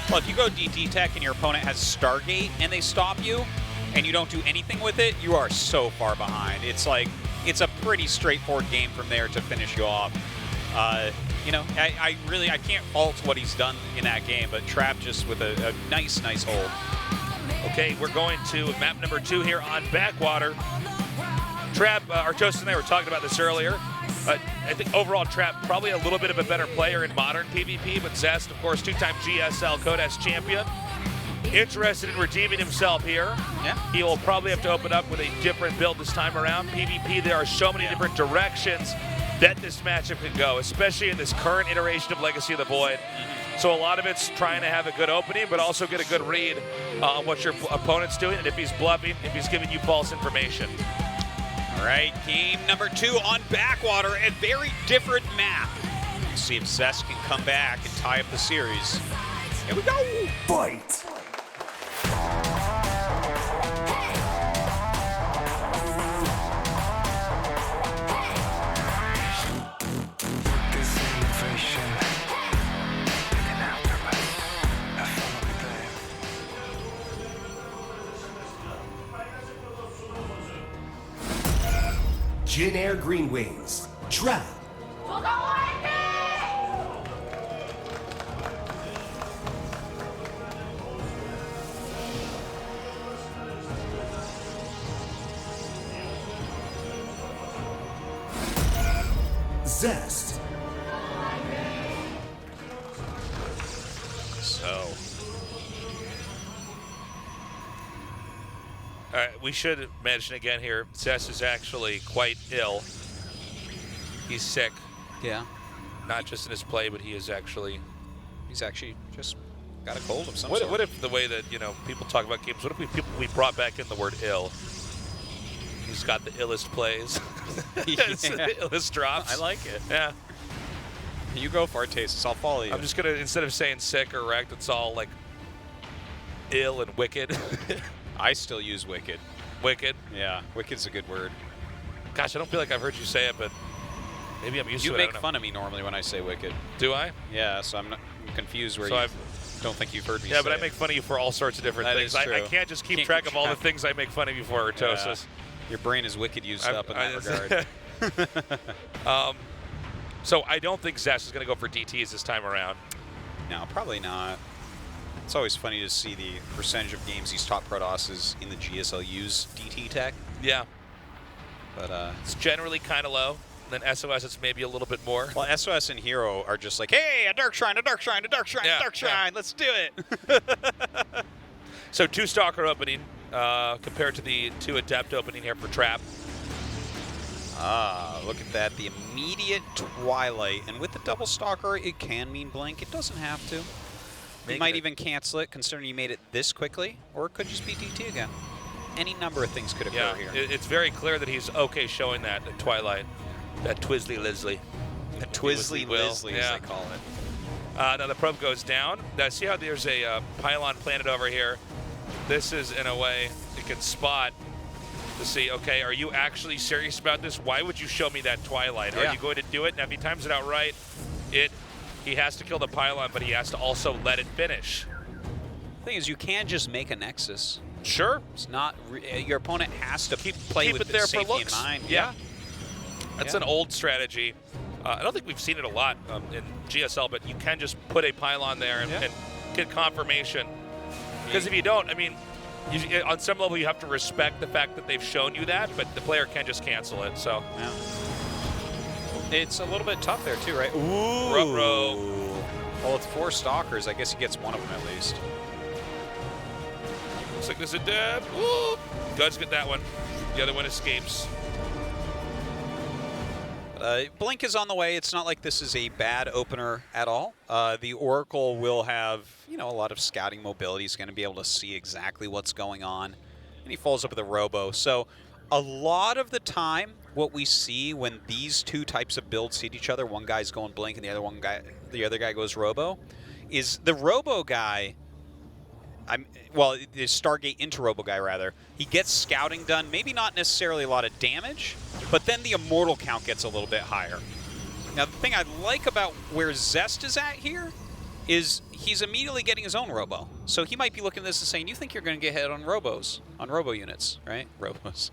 Well, if you go DT tech and your opponent has Stargate and they stop you and you don't do anything with it, you are so far behind. It's like, it's a pretty straightforward game from there to finish you off. You know, I can't fault what he's done in that game, but Trap just with a nice hold. Okay, we're going to map number 2 here on Backwater. Trap, Artosis and I were talking about this earlier. I think overall Trap probably a little bit of a better player in modern PvP, but Zest, of course, 2-time GSL Codex champion. Interested in redeeming himself here. Yeah. He will probably have to open up with a different build this time around. PvP, there are so many different directions that this matchup can go, especially in this current iteration of Legacy of the Void. So a lot of it's trying to have a good opening, but also get a good read on what your opponent's doing, and if he's bluffing, if he's giving you false information. All right, game number 2 on Backwater, a very different map. Let's see if Zest can come back and tie up the series. Here we go. Fight! Jin Air Green Wings. Trap. Zest. So. All right, we should mention again here, Zest is actually quite ill. He's sick. Yeah. Not just in his play, but he's actually just got a cold of some sort. sort. What if the way that, you know, people talk about games, what if we brought back in the word ill? He's got the illest plays. It's the illest drops. I like it. Yeah. You go for it, Taste. I'll follow you. I'm just gonna, instead of saying sick or wrecked, it's all like ill and wicked. I still use wicked. Wicked? Yeah, wicked's a good word. Gosh, I don't feel like I've heard you say it, but maybe I'm used to it. You make fun of me normally when I say wicked. Do I? Yeah, so I'm confused where don't think you've heard me say but I make fun of you for all sorts of different things. I can't just keep track of all the things I make fun of you for, Artosis. Your brain is wicked used up in that regard. So I don't think Zest is going to go for DTs this time around. No, probably not. It's always funny to see the percentage of games these top Protosses in the GSL use DT tech. Yeah. But it's generally kind of low. Then SOS, it's maybe a little bit more. Well, SOS and Hero are just like, hey, a Dark Shrine, a Dark Shrine, a Dark Shrine, a Dark Shrine, let's do it. So 2 Stalker opening compared to the 2 Adept opening here for Trap. Ah, look at that. The immediate Twilight. And with the double Stalker, it can mean Blink. It doesn't have to. You might even cancel it, considering you made it this quickly. Or it could just be DT again. Any number of things could occur here. It's very clear that he's okay showing that at Twilight. That Twizzly Lizzly. The Twizzly Lizzly, as they call it. Now the probe goes down. Now see how there's a pylon planted over here? This is, in a way, you can spot to see, okay, are you actually serious about this? Why would you show me that Twilight? Are you going to do it? Now, if he times it out right, he has to kill the pylon, but he has to also let it finish. The thing is, you can just make a Nexus. Sure. It's not, your opponent has to play with it there safety for looks. in mind. Yeah. That's an old strategy. I don't think we've seen it a lot in GSL, but you can just put a pylon there and get confirmation. Because if you don't, I mean, on some level you have to respect the fact that they've shown you that, but the player can just cancel it. So it's a little bit tough there too, right? Ooh. Ruh-roh. Well, with 4 Stalkers, I guess he gets one of them at least. Looks like there's a dab. Ooh. Guds get that one. The other one escapes. Blink is on the way. It's not like this is a bad opener at all. The Oracle will have, a lot of scouting mobility. He's going to be able to see exactly what's going on. And he follows up with a Robo. So a lot of the time, what we see when these 2 types of builds hit each other, one guy's going Blink and the other guy goes Robo, is the Robo guy, the Stargate into Robo guy, rather, he gets scouting done, maybe not necessarily a lot of damage, but then the Immortal count gets a little bit higher. Now, the thing I like about where Zest is at here is he's immediately getting his own Robo. So he might be looking at this and saying, you think you're going to get hit on Robos, on Robo units, right? Robos.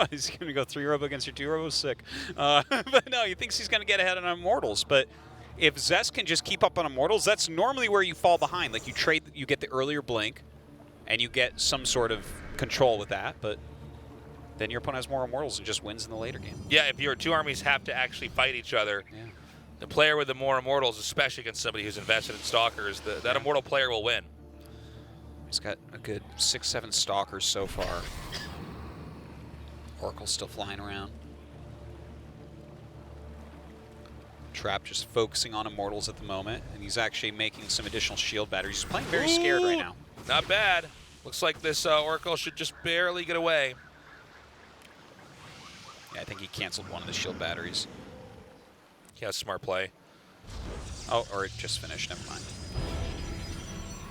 He's going to go 3 Robo against your 2 Robos, sick. But no, he thinks he's going to get ahead on Immortals, but if Zest can just keep up on Immortals, that's normally where you fall behind. Like, you get the earlier Blink, and you get some sort of control with that, but then your opponent has more Immortals and just wins in the later game. Yeah, if your 2 armies have to actually fight each other, the player with the more Immortals, especially against somebody who's invested in Stalkers, that Immortal player will win. He's got a good 6-7 Stalkers so far. Oracle's still flying around. Trap just focusing on Immortals at the moment, and he's actually making some additional shield batteries. He's playing very scared right now. Not bad. Looks like this Oracle should just barely get away. Yeah, I think he canceled one of the shield batteries. Yeah, smart play. Oh, or it just finished. Never mind.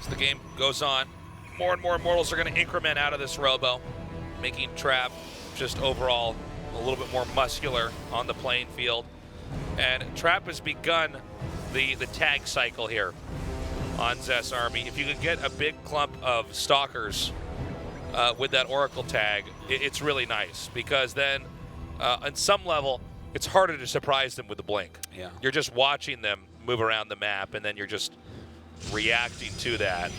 As the game goes on, more and more Immortals are going to increment out of this Robo, making Trap just overall a little bit more muscular on the playing field. And Trap has begun the tag cycle here on Zest's army. If you can get a big clump of Stalkers with that Oracle tag, it's really nice, because then on some level it's harder to surprise them with the Blink. Yeah. You're just watching them move around the map, and then you're just reacting to that.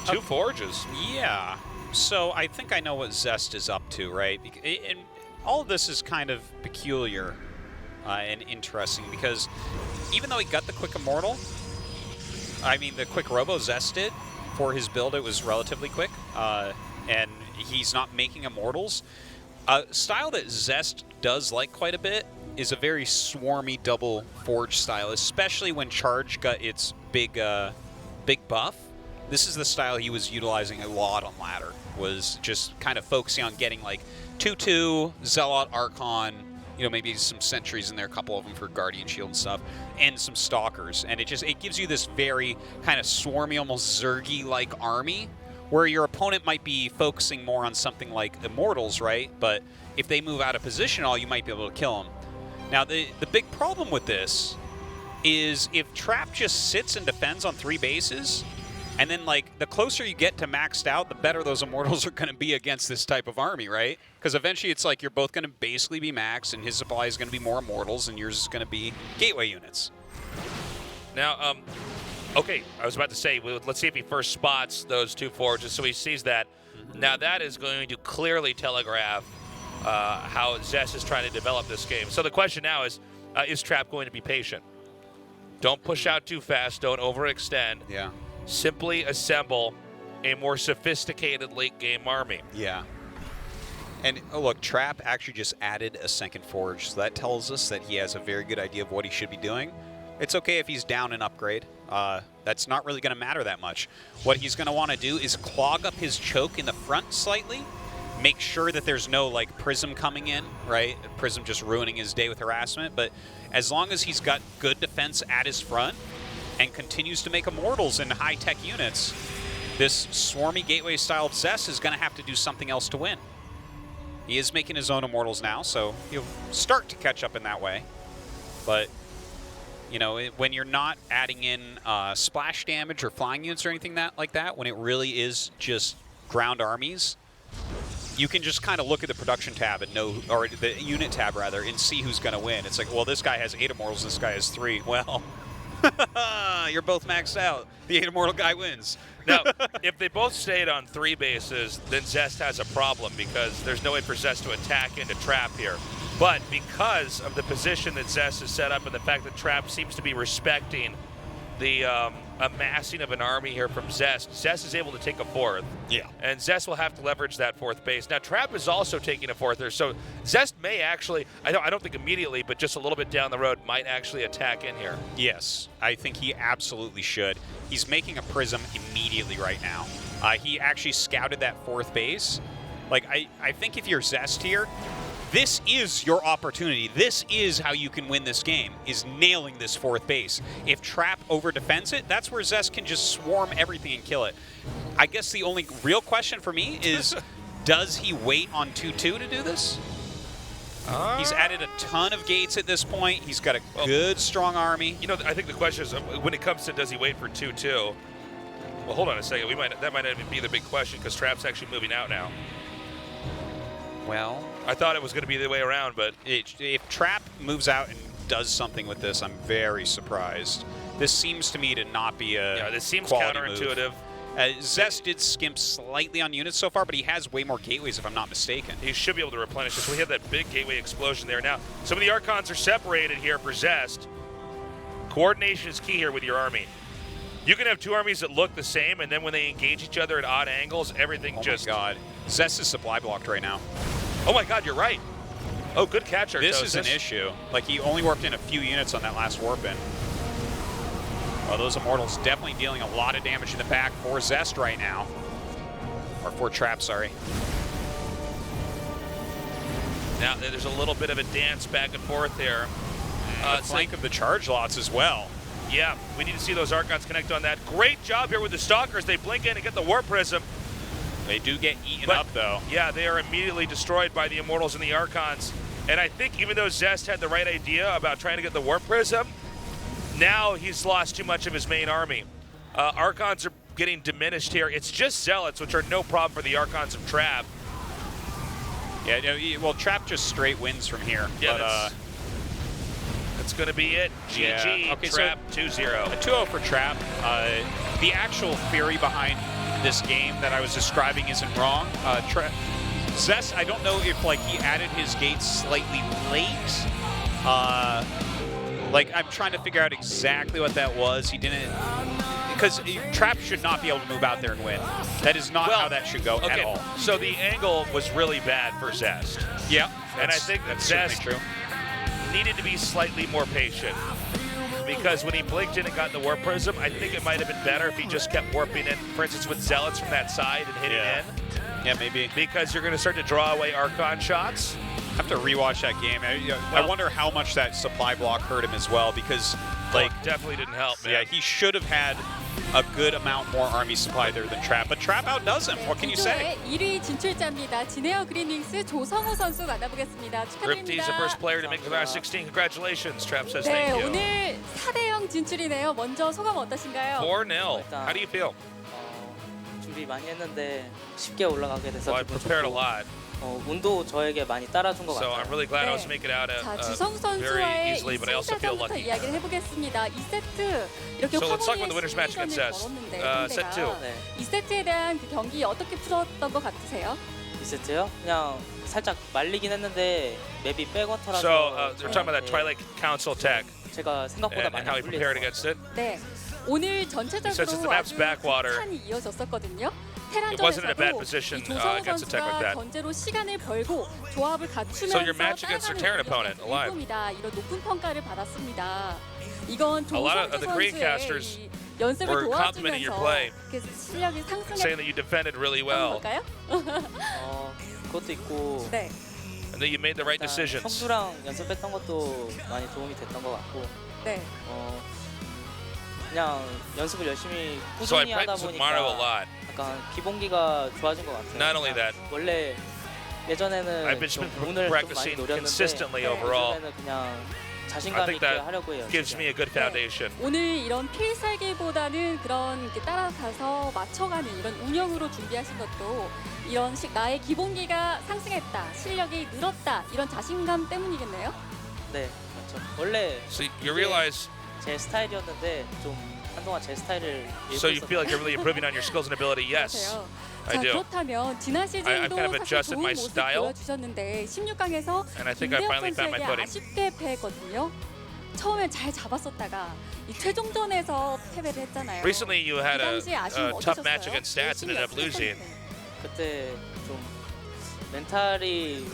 2 Forges. Yeah. So I think I know what Zest is up to, right? And all of this is kind of peculiar and interesting, because even though he got the quick Immortal, the quick Robo Zest did, for his build it was relatively quick, and he's not making Immortals. A style that Zest does like quite a bit is a very swarmy double forge style, especially when Charge got its big buff. This is the style he was utilizing a lot on ladder, was just kind of focusing on getting like 2/2, Zealot, Archon, maybe some sentries in there, a couple of them for Guardian Shield and stuff, and some Stalkers. And it gives you this very kind of swarmy, almost Zergy-like army, where your opponent might be focusing more on something like Immortals, right? But if they move out of position you might be able to kill them. Now, the big problem with this is if Trap just sits and defends on 3 bases, And then, like, the closer you get to maxed out, the better those immortals are going to be against this type of army, right? Because eventually it's like you're both going to basically be maxed, and his supply is going to be more immortals, and yours is going to be gateway units. Now, okay, I was about to say, let's see if he first spots those two forges, so he sees that. Now that is going to clearly telegraph how Zest is trying to develop this game. So the question now is Trap going to be patient? Don't push out too fast, don't overextend. Yeah. Simply assemble a more sophisticated late game army. Yeah. And oh, look, Trap actually just added a second forge, so that tells us that he has a very good idea of what he should be doing. It's okay if he's down an upgrade. That's not really going to matter that much. What he's going to want to do is clog up his choke in the front slightly, make sure that there's no like Prism coming in, right? Prism just ruining his day with harassment, but as long as he's got good defense at his front and continues to make immortals in high-tech units, this swarmy gateway-styled Zest is going to have to do something else to win. He is making his own immortals now, so he'll start to catch up in that way. But, you know, when you're not adding in splash damage or flying units or anything like that, when it really is just ground armies, you can just kind of look at the production tab and know, or the unit tab rather, and see who's going to win. It's like, well, this guy has 8 immortals, this guy has 3. Well, you're both maxed out. The 8 immortal guy wins. Now, if they both stayed on 3 bases, then Zest has a problem because there's no way for Zest to attack into Trap here. But because of the position that Zest is set up and the fact that Trap seems to be respecting the amassing of an army here from Zest, Zest is able to take a 4th. Yeah. And Zest will have to leverage that 4th base. Now, Trap is also taking a 4th there, so Zest may actually, I don't think immediately, but just a little bit down the road, might actually attack in here. Yes, I think he absolutely should. He's making a Prism immediately right now. He actually scouted that 4th base. Like, I think if you're Zest here, this is your opportunity. This is how you can win this game, is nailing this 4th base. If Trap over-defends it, that's where Zest can just swarm everything and kill it. I guess the only real question for me is, does he wait on 2-2 to do this? He's added a ton of gates at this point. He's got a good, strong army. You know, I think the question is, when it comes to does he wait for 2-2, well, hold on a second. That might not even be the big question because Trap's actually moving out now. Well, I thought it was going to be the way around, but if Trap moves out and does something with this, I'm very surprised. This seems to me to not be a this seems counterintuitive. Zest did skimp slightly on units so far, but he has way more gateways if I'm not mistaken. He should be able to replenish this. We have that big gateway explosion there. Now, some of the Archons are separated here for Zest. Coordination is key here with your army. You can have 2 armies that look the same, and then when they engage each other at odd angles, everything just... Oh my god. Zest is supply blocked right now. Oh my god, you're right. Oh, good catch, Artosis. This is an issue. Like, he only warped in a few units on that last warp in. Oh, those immortals definitely dealing a lot of damage in the back for Zest right now. Or for Trap, sorry. Now, there's a little bit of a dance back and forth there. The flank of the charge lots as well. Yeah, we need to see those Archons connect on that. Great job here with the Stalkers. They blink in and get the Warp Prism. They do get eaten up, though. Yeah, they are immediately destroyed by the Immortals and the Archons. And I think even though Zest had the right idea about trying to get the Warp Prism, now he's lost too much of his main army. Archons are getting diminished here. It's just Zealots, which are no problem for the Archons of Trap. Yeah, no, well, Trap just straight wins from here. Yeah, but, that's going to be it. GG, yeah. Okay, Trap so 2-0. A 2-0 for Trap. The actual theory behind this game that I was describing isn't wrong. Zest, I don't know if like he added his gates slightly late. Like, I'm trying to figure out exactly what that was. He didn't, because Trap should not be able to move out there and win. That is not how that should go at all. So the angle was really bad for Zest. Yeah, and I think that Zest needed to be slightly more patient. Because when he blinked in and got the Warp Prism, I think it might have been better if he just kept warping in, for instance, with Zealots from that side and hitting in. Yeah, maybe. Because you're going to start to draw away Archon shots. I have to rewatch that game. I wonder how much that supply block hurt him as well, because like definitely didn't help, man. Yeah, he should have had a good amount more army supply there than Trap, but Trap outdoes him. What can you say? 1위 진출자입니다. 진에어 그린윙스 조성우 선수 만나보겠습니다. Thrifty's the first player to make the last 16. Congratulations, Trap says 네, thank you. 오늘 4대0 진출이네요. 먼저 소감 어떠신가요? 4-0. How do you feel? 준비 많이 했는데 쉽게 올라가게 돼서 Well, I 기분 prepared a 좋고 lot. 운도 저에게 많이 따라준 것 So 같아요. I'm really glad I was 네. making it out 자, very 주성우 선수와의 easily, but I also feel 2승자전부터 lucky. 이야기를 해보겠습니다. 2세트 이렇게 So let's talk 화목의 about the winner's match against 승리전을 Zest. 걸었는데 Set two. 상대가 2세트에 대한 그 경기 어떻게 풀었던 것 같으세요? 2세트요? 그냥 살짝 말리긴 했는데 맵이 백워터라서 So we're talking about that Twilight Council tag 제가 생각보다 and 많이 how he prepared 불리했어요. against it. 네, 오늘 Since 전체적으로 the map's 아주 backwater, 탄이 이어졌었거든요. it wasn't in a bad 테란전에서도 position 조성우 against a tech like 선수가 that. 견제로 시간을 벌고 조합을 갖추면서 So your match against your Terran opponent, alive. 일품이다, 이런 높은 평가를 받았습니다. 이건 A lot of 조성우 the Korean 선수의 casters 이 연습을 were complimenting your 도와주면서 play, 그 실력이 saying that you defended really well 상승했던 걸까요? 그것도 있고 네. and that you made the right 일단 decisions. 청주랑 연습했던 것도 많이 도움이 됐던 것 같고 네. 그냥 연습을 열심히 So I 꾸준히 하다 practiced with Mario a 보니까 lot. 약간 기본기가 좋아진 것 같아요. Not only 그냥 that, 원래 예전에는 I've been 좀 운을 좀 많이 practicing 노렸는데 consistently overall. 요즘에는 그냥 I 자신감 think 있게 that 하려고 해요. gives me a good foundation. 오늘 이런 필살기보다는 그런 이렇게 따라가서 맞춰가는 이런 운영으로 준비하신 것도 이런 나의 기본기가 상승했다, 실력이 늘었다, 이런 자신감 때문이겠네요. 네, 그렇죠. 원래 So you realize, 제 스타일이었는데 좀 한동안 제 스타일을 so you feel like you're really improving on your skills and ability. Yes, 그러세요. I 자, do. 그렇다면 지난 시즌도 I've kind of 사실 adjusted 좋은 my 모습 style. 보여주셨는데 16강에서 And I think I 김대엽 finally found my 선수에게 footing. 아쉽게 패했거든요. 처음엔 잘 잡았었다가 이 최종전에서 패배를 했잖아요. Recently, you had 그 a 당시 아쉬움 tough 어떠셨어요? match against Stats and ended up losing. 그때 좀 멘탈이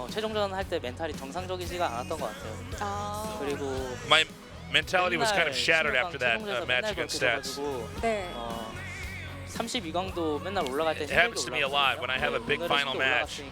최종전 할 때 멘탈이 정상적이지가 않았던 것 같아요. 그리고 My mentality was kind of 맨날 shattered 16강 after that 최종전에서 match 맨날 against 그렇게 Stats. 돼가지고 네. 32강도 맨날 올라갈 때 It happens to me a lot when I have a big final match.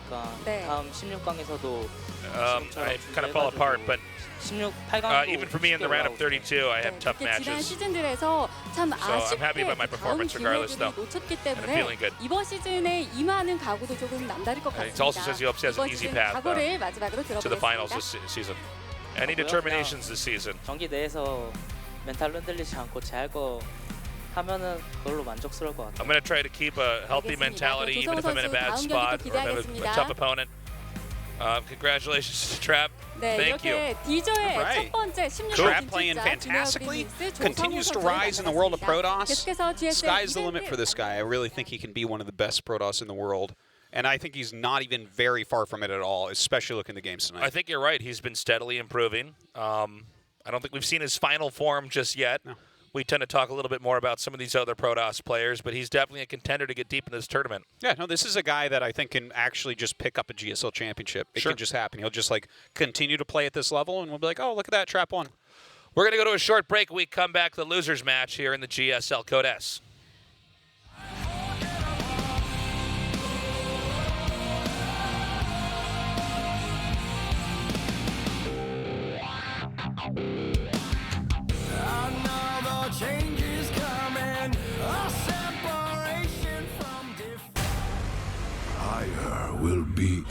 네. 다음 16강에서도 I kind of fall apart, but 18강도 even for me in the round of 32, I have tough 지난 matches. 시즌들에서 참 So I'm happy 아쉽게 about my 다음 performance regardless, 기회들을 though. 놓쳤기 And I'm 때문에 feeling good. 이번 시즌에 임하는 각오도 조금 남다를 것 And it 같습니다. also says he hopes he has an 이번 easy 시즌 path 각오를 마지막으로 to the finals 들어보겠습니다. this season. Any determinations this season? 경기 내에서 멘탈 흔들리지 않고 제 할 거 하면은 그걸로 만족스러울 것 같아요. I'm going to try to keep a healthy mentality even if I'm in a bad spot or have a tough opponent. Congratulations to Trap. 네, Thank you. 이렇게 디저의 Right. 첫 번째 16강 Trap playing 진출자 fantastically, 진에어 그린스 continues to 조성우 rise in the world of 선수를 Protoss. 계속해서 GSL Sky's the 이벤트 limit for this guy. I really think he can be one of the best Protoss in the world. And I think he's not even very far from it at all, especially looking at the games tonight. I think you're right. He's been steadily improving. I don't think we've seen his final form just yet. No. We tend to talk a little bit more about some of these other Protoss players, but he's definitely a contender to get deep in this tournament. Yeah, no, this is a guy that I think can actually just pick up a GSL championship. It Sure. can just happen. He'll just continue to play at this level, and we'll be like, oh, look at that, Trap won. We're going to go to a short break. We come back to the losers match here in the GSL Code S. Change is coming, a separation from Higher will be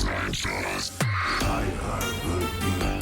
higher will be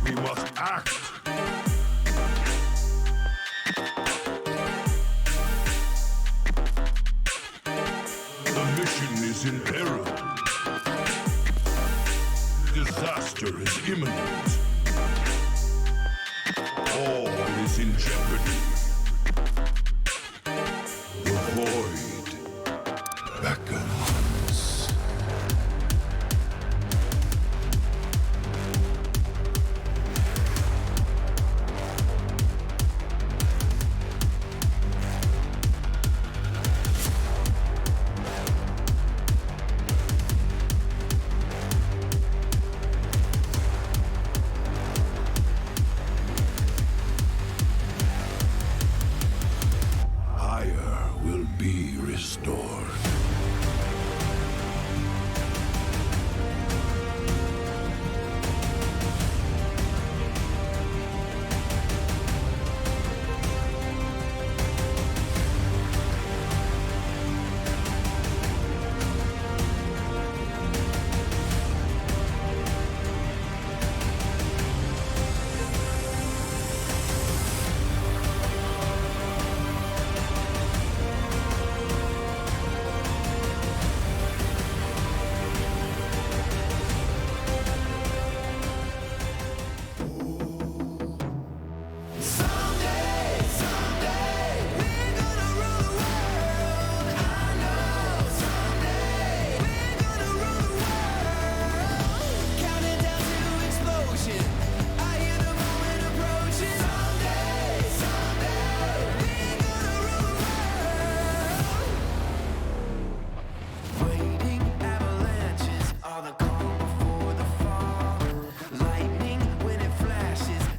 we must act. The mission is in peril. Disaster is imminent. All is in jeopardy. The void beckons.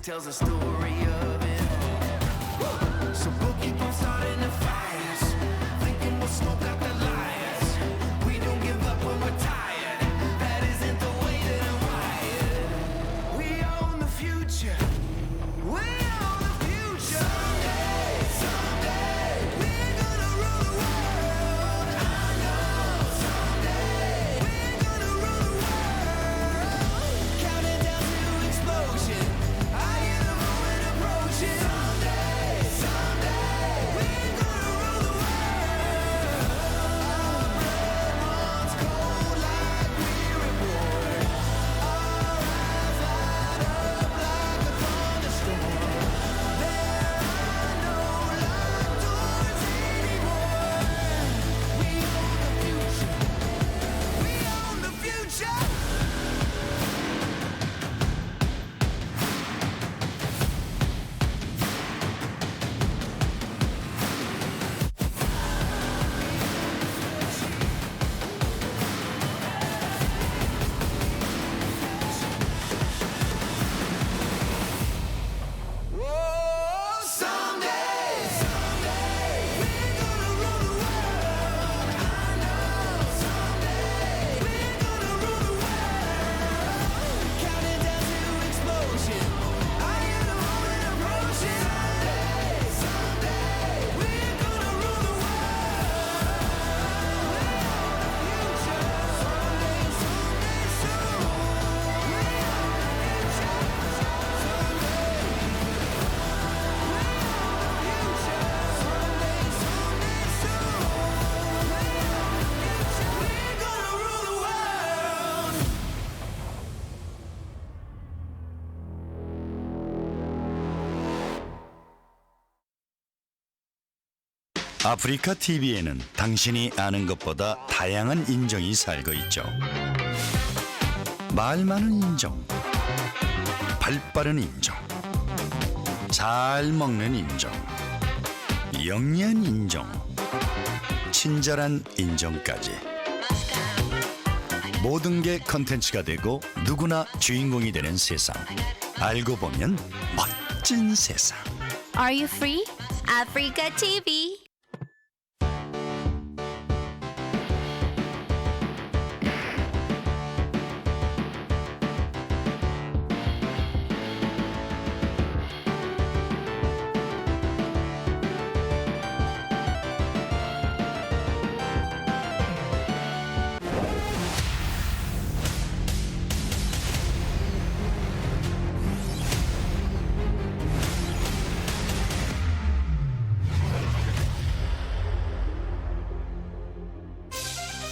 tells a story of it all. So we'll keep on starting the fires, thinking we'll smoke out the liars. We don't give up when we're tired. That isn't the way that I'm wired. We own the future. We own the future. Someday, we're gonna rule the world. I know someday we're gonna rule the world. Counting down to explosion. I hear the moment approaching. Someday, we're gonna rule the world. Our blood runs cold like we're at war. Our eyes light up like a thunderstorm. There are no locked doors anymore. We own the future. We own the future. Whoa, someday, we're gonna rule the world. I know someday we're gonna rule the world. Counting down to explosion. I hear the moment approaching. Someday we're gonna rule the world. We own the future. Someday soon. We own the future. 아프리카 TV에는 당신이 아는 것보다 다양한 인정이 살고 있죠. 말 많은 인정, 발 빠른 인정, 잘 먹는 인정, 영리한 인정, 친절한 인정까지. 모든 게 컨텐츠가 되고 누구나 주인공이 되는 세상. 알고 보면 멋진 세상. Are you free? Africa TV.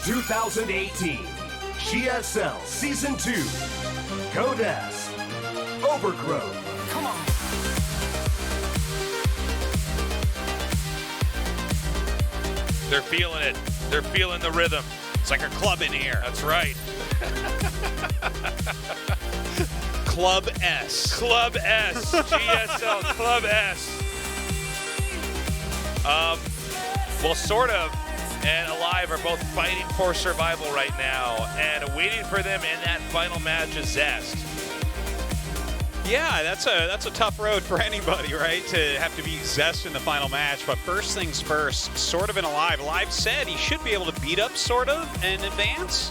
(2018) GSL Season 2 Codes Overgrowth. Come on. They're feeling it. They're feeling the rhythm. It's like a club in here. That's right. Club S. Club S. GSL Club S. Well, SortOf and Alive are both fighting for survival right now, and waiting for them in that final match is Zest. Yeah, that's a tough road for anybody, right? To have to beat Zest in the final match. But first things first, SortOf and Alive. Alive said he should be able to beat up SortOf and advance.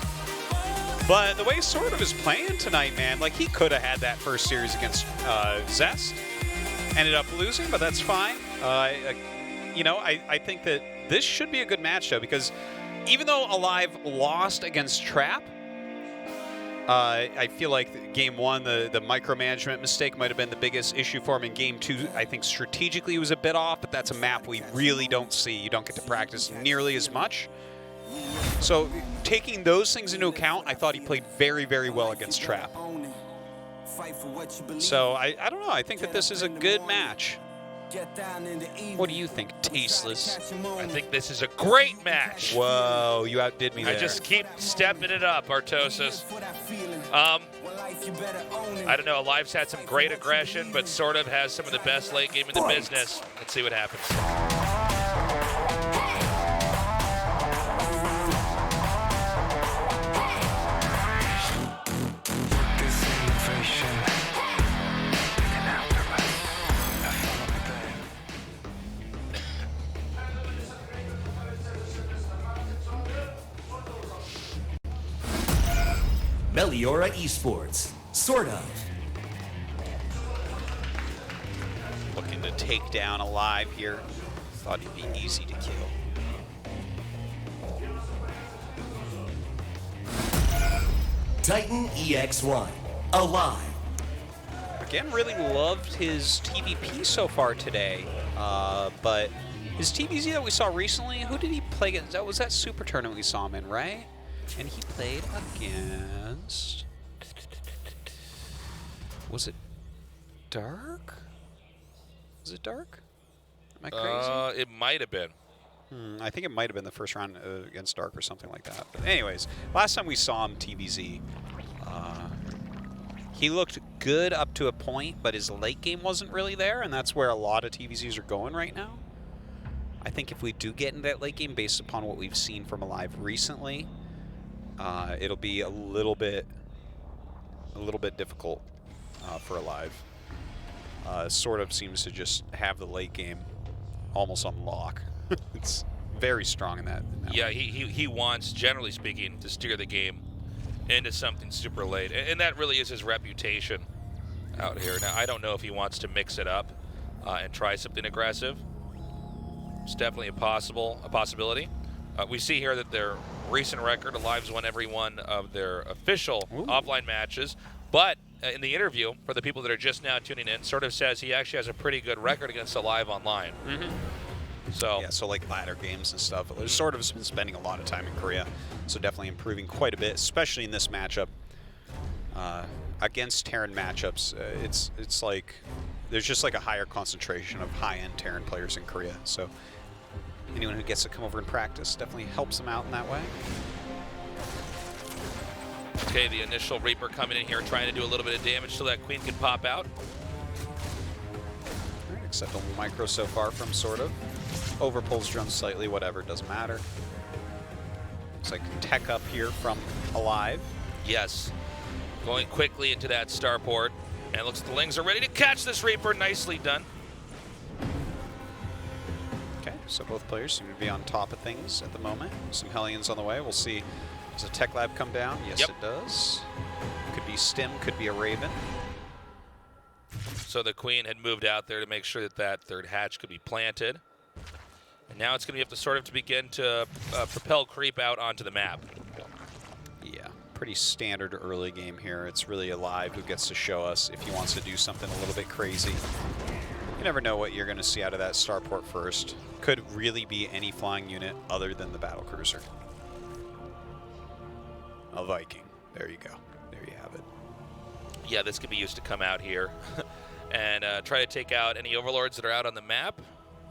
But the way SortOf is playing tonight, man, like he could have had that first series against Zest. Ended up losing, but that's fine. You know, I think that this should be a good match, though, because even though Alive lost against Trap, I feel like Game 1, the micromanagement mistake might have been the biggest issue for him. In Game 2, I think strategically he was a bit off, but that's a map we really don't see. You don't get to practice nearly as much. So taking those things into account, I thought he played very, very well against Trap. So I don't know. I think that this is a good match. What do you think, Tasteless? I think this is a great match. Whoa, you outdid me there. I just keep stepping it up, Artosis. I don't know. Alive's had some great aggression, but SortOf has some of the best late game in the business. Let's see what happens. Meliora Esports, SortOf. Looking to take down Alive here. Thought he'd be easy to kill. Titan EX1, Alive. Again, really loved his TVP so far today, but his TVZ that we saw recently, who did he play against? That was that Super Tournament we saw him in, right? And he played against... Was it Dark? Was it Dark? Am I crazy? It might have been. I think it might have been the first round against Dark or something like that. But anyways, last time we saw him TVZ, he looked good up to a point, but his late game wasn't really there, and that's where a lot of TVZs are going right now. I think if we do get into that late game, based upon what we've seen from Alive recently, it'll be a little bit difficult for Alive. SortOf seems to just have the late game almost on lock. It's very strong in that Yeah, way. he wants, generally speaking, to steer the game into something super late, and that really is his reputation out here. Now, I don't know if he wants to mix it up and try something aggressive. It's definitely a possibility. We see here that their recent record, Alive's won every one of their official offline matches, but in the interview, for the people that are just now tuning in, SortOf says he actually has a pretty good record against Alive online. So yeah, so like ladder games and stuff. SortOf's been spending a lot of time in Korea, so definitely improving quite a bit, especially in this matchup. Against Terran matchups, it's like there's just like a higher concentration of high-end Terran players in Korea. So anyone who gets to come over and practice definitely helps them out in that way. Okay, the initial Reaper coming in here, trying to do a little bit of damage so that Queen can pop out. All right, acceptable micro so far from SortOf. Overpulls drone slightly, whatever, doesn't matter. Looks like tech up here from Alive. Yes, going quickly into that starport, and it looks like the Lings are ready to catch this Reaper. Nicely done. Okay, so both players seem to be on top of things at the moment. Some Hellions on the way. We'll see. Does a Tech Lab come down? Yes, it does. Could be Stim, could be a Raven. So the Queen had moved out there to make sure that that third hatch could be planted. And now it's going to be up to SortOf to begin to propel creep out onto the map. Yeah, pretty standard early game here. It's really Alive who gets to show us if he wants to do something a little bit crazy. You never know what you're going to see out of that starport first. Could really be any flying unit other than the battlecruiser. A Viking. There you go. There you have it. Yeah, this could be used to come out here and try to take out any Overlords that are out on the map.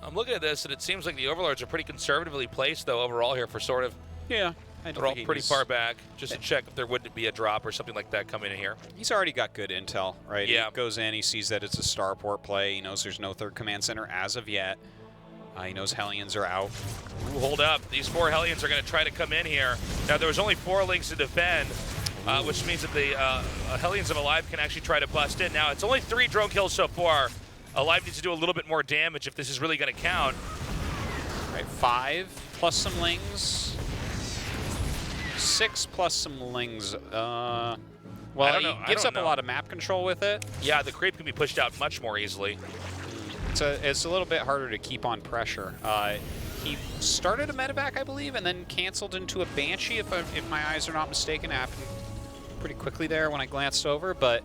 I'm looking at this, and it seems like the Overlords are pretty conservatively placed, though, overall here for SortOf. Yeah. They're all pretty far back, just to check if there wouldn't be a drop or something like that coming in here. He's already got good intel, right? Yeah. He goes in, he sees that it's a starport play. He knows there's no third command center as of yet. He knows Hellions are out. Ooh, hold up. These 4 Hellions are going to try to come in here. Now, there was only 4 Lings to defend, which means that the Hellions of Alive can actually try to bust in. Now, it's only 3 drone kills so far. Alive needs to do a little bit more damage if this is really going to count. All right, 5 plus some Lings. 6 plus some Lings. Well, he gives up a lot of map control with it. Yeah, the creep can be pushed out much more easily. It's a little bit harder to keep on pressure. He started a medevac, I believe, and then canceled into a Banshee, if my eyes are not mistaken. It happened pretty quickly there when I glanced over, but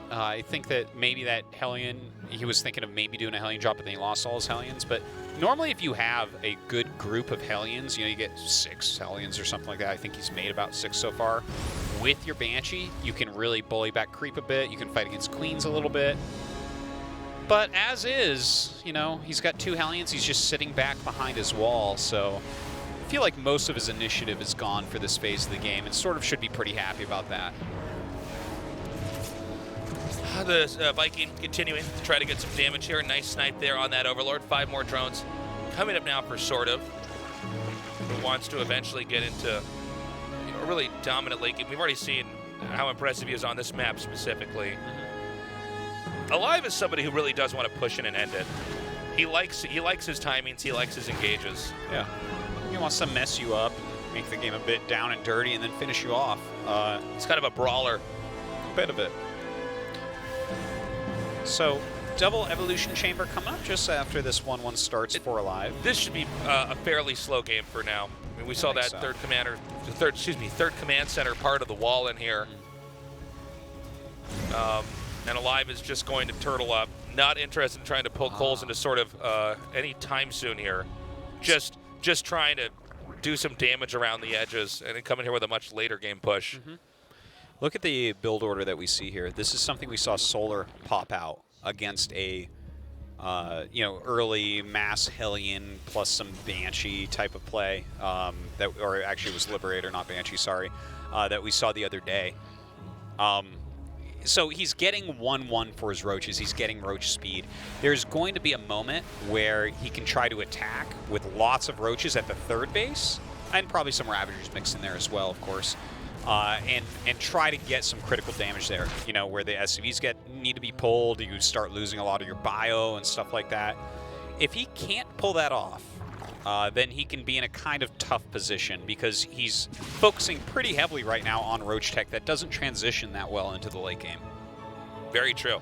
I think that maybe that Hellion, he was thinking of maybe doing a Hellion drop, but then he lost all his Hellions. But normally if you have a good group of Hellions, you know, you get 6 Hellions or something like that. I think he's made about 6 so far. With your Banshee, you can really bully back creep a bit. You can fight against Queens a little bit. But as is, you know, he's got 2 Hellions. He's just sitting back behind his wall. So I feel like most of his initiative is gone for this phase of the game, and SortOf should be pretty happy about that. The Viking continuing to try to get some damage here. Nice snipe there on that Overlord. 5 more drones coming up now for SortOf, who wants to eventually get into a really dominant late game. We've already seen how impressive he is on this map specifically. Alive is somebody who really does want to push in and end it. He likes his timings. He likes his engages. Yeah. He wants to mess you up, make the game a bit down and dirty, and then finish you off. It's kind of a brawler. A bit of it. So, double evolution chamber coming up just after this 1-1 starts for Alive. This should be a fairly slow game for now. I mean, we saw that so. third command center part of the wall in here. And Alive is just going to turtle up. Not interested in trying to poke holes into sort of any time soon here. Just trying to do some damage around the edges and then come in here with a much later game push. Look at the build order that we see here. This is something we saw Solar pop out against a early Mass Hellion plus some Banshee type of play, or actually it was Liberator, not Banshee, sorry, that we saw the other day. So he's getting 1-1 for his roaches. He's getting roach speed. There's going to be a moment where he can try to attack with lots of roaches at the third base, and probably some Ravagers mixed in there as well, of course, and try to get some critical damage there. You know, where the SCVs need to be pulled, you start losing a lot of your bio and stuff like that. If he can't pull that off, then he can be in a kind of tough position because he's focusing pretty heavily right now on Roach Tech that doesn't transition that well into the late game. Very true.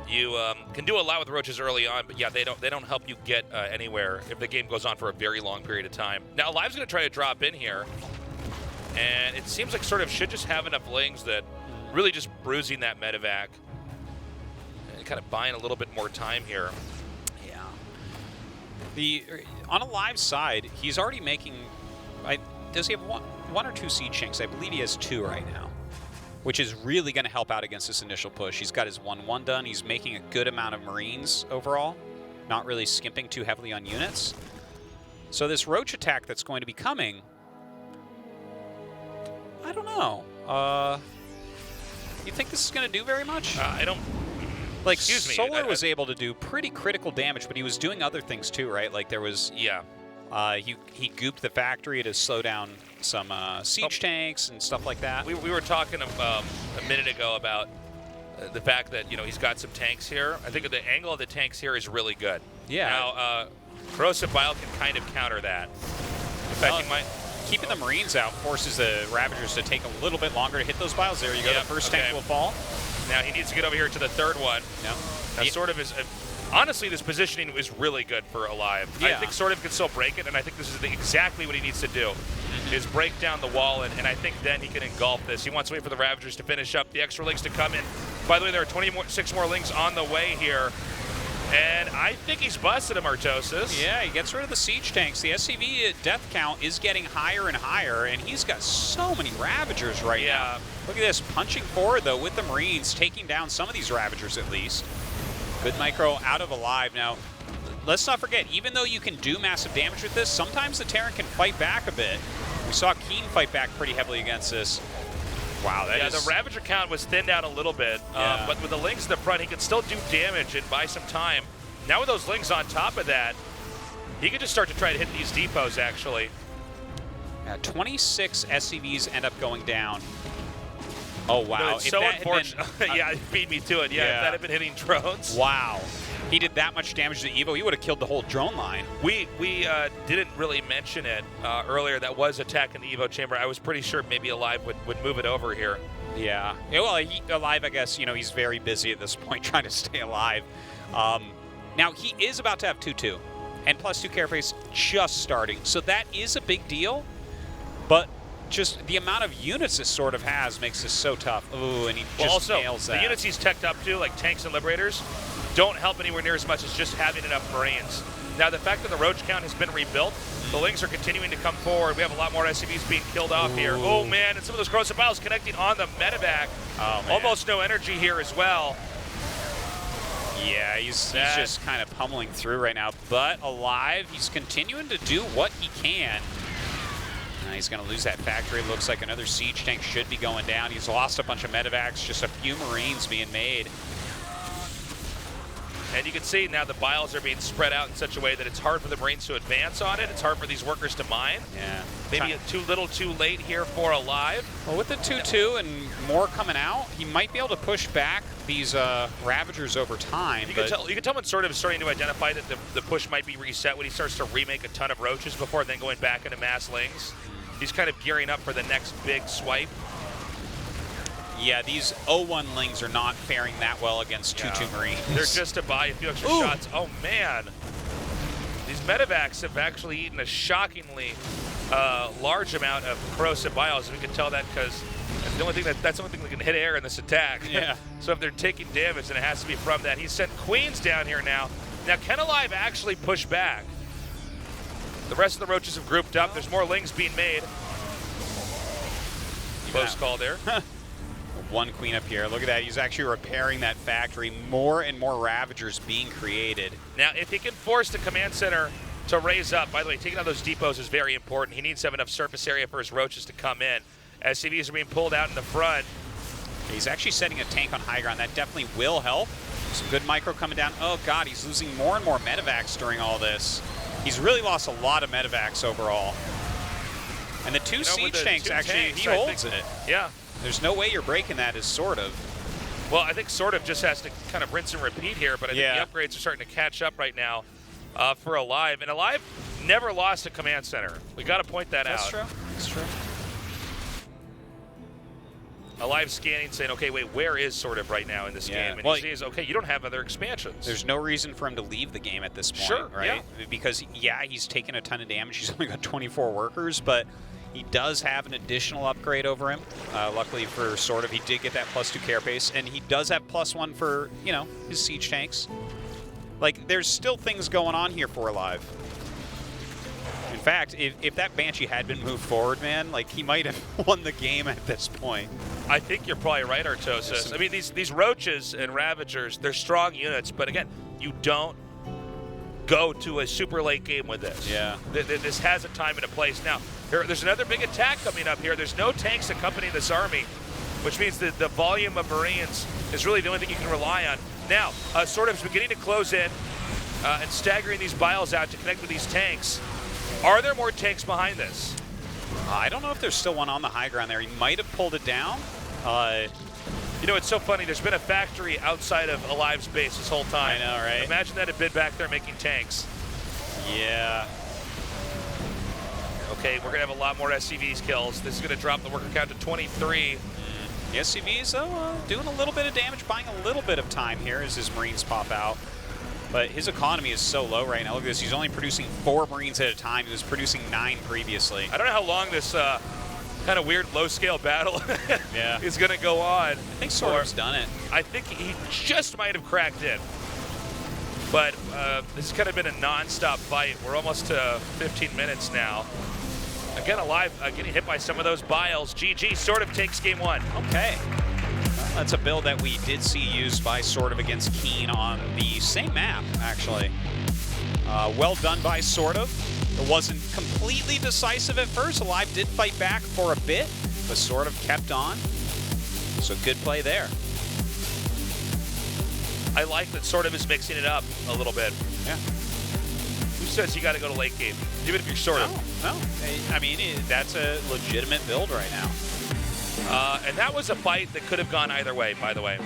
You can do a lot with roaches early on, but yeah, they don't help you get anywhere if the game goes on for a very long period of time. Now, Alive's going to try to drop in here, and it seems like SortOf should just have enough lings that really just bruising that medevac and kind of buying a little bit more time here. On Alive's side, he's already making. Does he have one or two siege tanks? I believe he has 2 right now, which is really going to help out against this initial push. He's got his 1-1 done. He's making a good amount of Marines overall, not really skimping too heavily on units. So this Roach attack that's going to be coming, I don't know. You think this is going to do very much? I don't. Like, Excuse me, Solar was able to do pretty critical damage, but he was doing other things too, right? Like there was, he gooped the factory to slow down some siege tanks and stuff like that. We were talking a minute ago about the fact that he's got some tanks here. I think the angle of the tanks here is really good. Yeah. Now, Corrosive Bile can kind of counter that. In fact, he might. Keeping the Marines out forces the Ravagers to take a little bit longer to hit those biles. There you go. The first tank will fall. Now he needs to get over here to the third one. Yeah. Now SortOf is, honestly, this positioning is really good for Alive. Yeah. I think SortOf can still break it, and I think this is exactly what he needs to do, is break down the wall, and I think then he can engulf this. He wants to wait for the Ravagers to finish up, the extra lings to come in. By the way, there are 26 more lings on the way here, and I think he's busted him, Artosis. Yeah, he gets rid of the siege tanks. The SCV death count is getting higher and higher, and he's got so many Ravagers right now. Look at this, punching forward, though, with the Marines, taking down some of these Ravagers at least. Good micro out of Alive. Now, let's not forget, even though you can do massive damage with this, sometimes the Terran can fight back a bit. We saw Keen fight back pretty heavily against this. Wow, the Ravager count was thinned out a little bit, but with the lings in the front, he could still do damage and buy some time. Now with those lings on top of that, he could just start to try to hit these depots, actually. Yeah, 26 SCVs end up going down. Oh, wow. No, it's so unfortunate. Yeah, feed me to it. Yeah, if that had been hitting drones. Wow. He did that much damage to Evo, he would have killed the whole drone line. We didn't really mention it earlier. That was attacking the Evo chamber. I was pretty sure maybe Alive would move it over here. Yeah. Well, Alive, I guess, he's very busy at this point trying to stay alive. Now, he is about to have 2-2, and +2 carapace just starting. So that is a big deal, but just the amount of units this SortOf has makes this so tough. Ooh, and he just nails that. The units he's teched up to, like tanks and liberators, don't help anywhere near as much as just having enough Marines. Now, the fact that the Roach count has been rebuilt, the lings are continuing to come forward. We have a lot more SCVs being killed off here. Oh, man, and some of those Corrosive Biles connecting on the medevac. Oh, man. Almost no energy here as well. Yeah, he's just kind of pummeling through right now. But Alive, he's continuing to do what he can. He's going to lose that factory. Looks like another siege tank should be going down. He's lost a bunch of medevacs, just a few Marines being made. And you can see now the biles are being spread out in such a way that it's hard for the Marines to advance on it. It's hard for these workers to mine. Yeah. Maybe too little too late here for Alive. Well, with the 2-2 and more coming out, he might be able to push back these Ravagers over time. You can tell when SortOf is starting to identify that the push might be reset when he starts to remake a ton of roaches before then going back into mass lings. He's kind of gearing up for the next big swipe. Yeah, these 0-1 Lings are not faring that well against 2-2 Marines. They're just to buy a few extra shots. Oh, man. These medevacs have actually eaten a shockingly large amount of corrosive bios. We can tell that because that's the only thing that can hit air in this attack. Yeah. So if they're taking damage, then it has to be from that. He sent Queens down here now. Now, can Alive actually push back? The rest of the Roaches have grouped up. There's more Lings being made. Close call there. One Queen up here. Look at that. He's actually repairing that factory. More and more Ravagers being created. Now, if he can force the command center to raise up, by the way, taking out those depots is very important. He needs to have enough surface area for his Roaches to come in. SCVs are being pulled out in the front. He's actually setting a tank on high ground. That definitely will help. Some good micro coming down. Oh, God, he's losing more and more medevacs during all this. He's really lost a lot of medevacs overall. And the two siege tanks, actually, he holds it. Yeah. There's no way you're breaking that as SortOf. Well, I think SortOf just has to kind of rinse and repeat here, but I think the upgrades are starting to catch up right now for Alive. And Alive never lost a command center. We got to point that out. That's true. That's true. Alive scanning, saying, okay, wait, where is SortOf right now in this game? And he says, okay, you don't have other expansions. There's no reason for him to leave the game at this point, right? Yeah. Because, he's taken a ton of damage. He's only got 24 workers, but he does have an additional upgrade over him. Luckily for SortOf, he did get that +2 carapace, and he does have +1 for, his siege tanks. Like, there's still things going on here for Alive. In fact, if that Banshee had been moved forward, man, like, he might have won the game at this point. I think you're probably right, Artosis. I mean, these Roaches and Ravagers, they're strong units, but again, you don't go to a super late game with this. Yeah. This has a time and a place. Now, there's another big attack coming up here. There's no tanks accompanying this army, which means that the volume of Marines is really the only thing you can rely on. Now, SortOf's beginning to close in and staggering these biles out to connect with these tanks. Are there more tanks behind this? I don't know if there's still one on the high ground there. He might have pulled it down. It's so funny. There's been a factory outside of Alive's base this whole time. I know, right? Imagine that had been back there making tanks. Yeah. Okay, we're going to have a lot more SCVs kills. This is going to drop the worker count to 23. The SCVs, doing a little bit of damage, buying a little bit of time here as his Marines pop out. But his economy is so low right now. Look at this. He's only producing 4 Marines at a time. He was producing 9 previously. I don't know how long this kind of weird low-scale battle is going to go on. I think SortOf's done it. I think he just might have cracked in. But this has kind of been a non-stop fight. We're almost to 15 minutes now. Again, Alive getting hit by some of those biles. GG, SortOf takes game 1. Okay. That's a build that we did see used by SortOf against Keen on the same map, actually. Well done by SortOf. It wasn't completely decisive at first. Alive did fight back for a bit, but SortOf kept on. So good play there. I like that SortOf is mixing it up a little bit. Yeah. Who says you got to go to late game, even if you're SortOf? No. I mean, that's a legitimate build right now. And that was a fight that could have gone either way, by the way.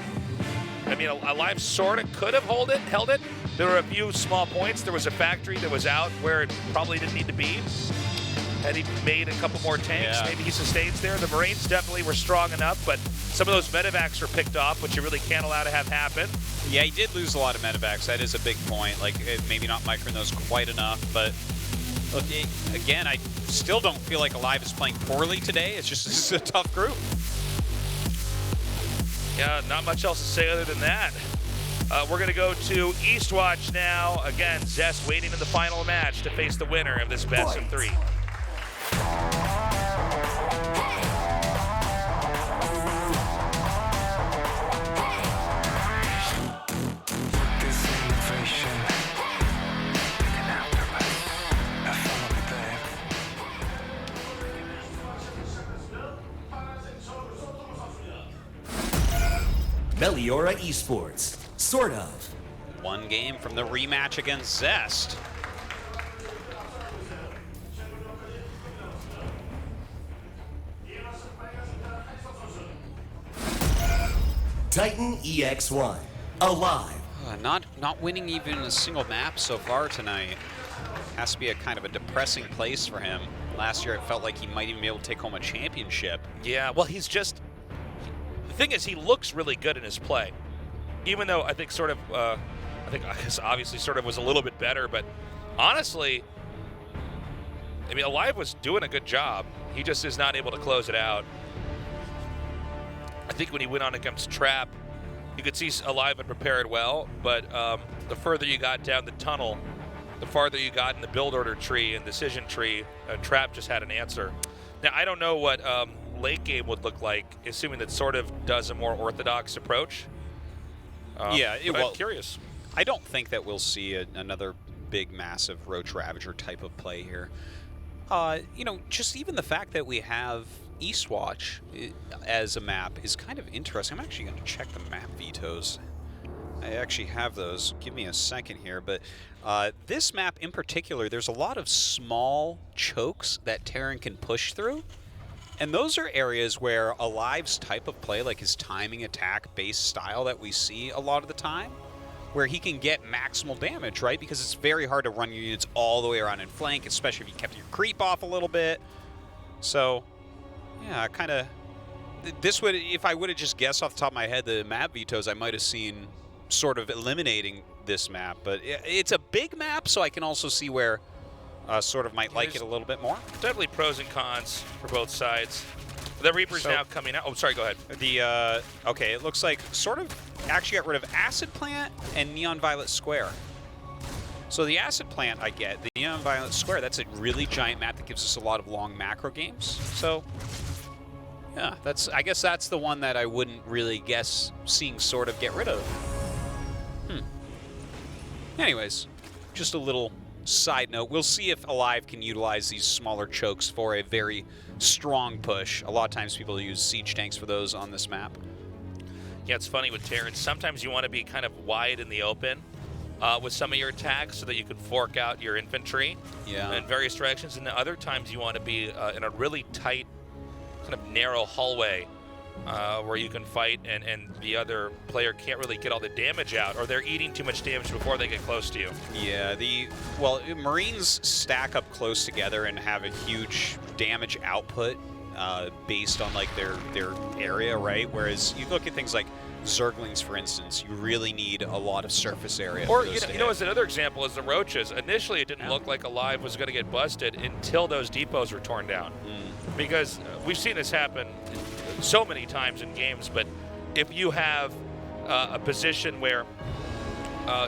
I mean, Alive sort of could have held it. There were a few small points. There was a factory that was out where it probably didn't need to be. Had he made a couple more tanks, maybe he sustains there. The Marines definitely were strong enough, but some of those medevacs were picked off, which you really can't allow to have happen. Yeah, he did lose a lot of medevacs. That is a big point. Like, maybe not microing those quite enough, but look, again, I still don't feel like Alive is playing poorly today. It's just this is a tough group. Yeah, not much else to say other than that. We're going to go to Eastwatch now. Again, Zest waiting in the final match to face the winner of this best of 3. Meliora Esports, SortOf. One game from the rematch against Zest. Titan EX1, Alive. Not winning even a single map so far tonight. Has to be a kind of a depressing place for him. Last year it felt like he might even be able to take home a championship. Yeah, well, he's just... the thing is, he looks really good in his play. Even though I think I guess obviously SortOf was a little bit better, but honestly, I mean, Alive was doing a good job. He just is not able to close it out. I think when he went on against Trap, you could see Alive had prepared well, but the further you got down the tunnel, the farther you got in the build order tree and decision tree, Trap just had an answer. Now, I don't know what late game would look like, assuming that SortOf does a more orthodox approach. Yeah, well, I'm curious. I don't think that we'll see another big, massive Roach Ravager type of play here. You know, just even the fact that we have Eastwatch as a map is kind of interesting. I'm actually going to check the map vetoes. I actually have those. Give me a second here. But this map in particular, there's a lot of small chokes that Terran can push through. And those are areas where Alive's type of play, like his timing attack-based style that we see a lot of the time, where he can get maximal damage, right? Because it's very hard to run your units all the way around in flank, especially if you kept your creep off a little bit. So, yeah, kind of... This would, if I would have just guessed off the top of my head the map vetoes, I might have seen SortOf eliminating this map. But it's a big map, so I can also see where SortOf might like it a little bit more. Definitely pros and cons for both sides. The Reaper's now coming out. Oh, sorry, go ahead. Okay, it looks like SortOf actually got rid of Acid Plant and Neon Violet Square. So the Acid Plant I get, the Neon Violet Square, that's a really giant map that gives us a lot of long macro games. So, yeah, I guess that's the one that I wouldn't really guess seeing SortOf get rid of. Anyways, just a little side note. We'll see if Alive can utilize these smaller chokes for a very strong push. A lot of times people use siege tanks for those on this map. Yeah, it's funny with Terran. Sometimes you want to be kind of wide in the open with some of your attacks so that you can fork out your infantry in various directions. And then other times you want to be in a really tight, kind of narrow hallway where you can fight and the other player can't really get all the damage out, or they're eating too much damage before they get close to you. Yeah, well, Marines stack up close together and have a huge damage output based on like their area, right? Whereas you look at things like Zerglings, for instance, you really need a lot of surface area. Or you know, as another example is the Roaches. Initially, it didn't look like Alive was going to get busted until those depots were torn down, because we've seen this happen so many times in games. But if you have a position where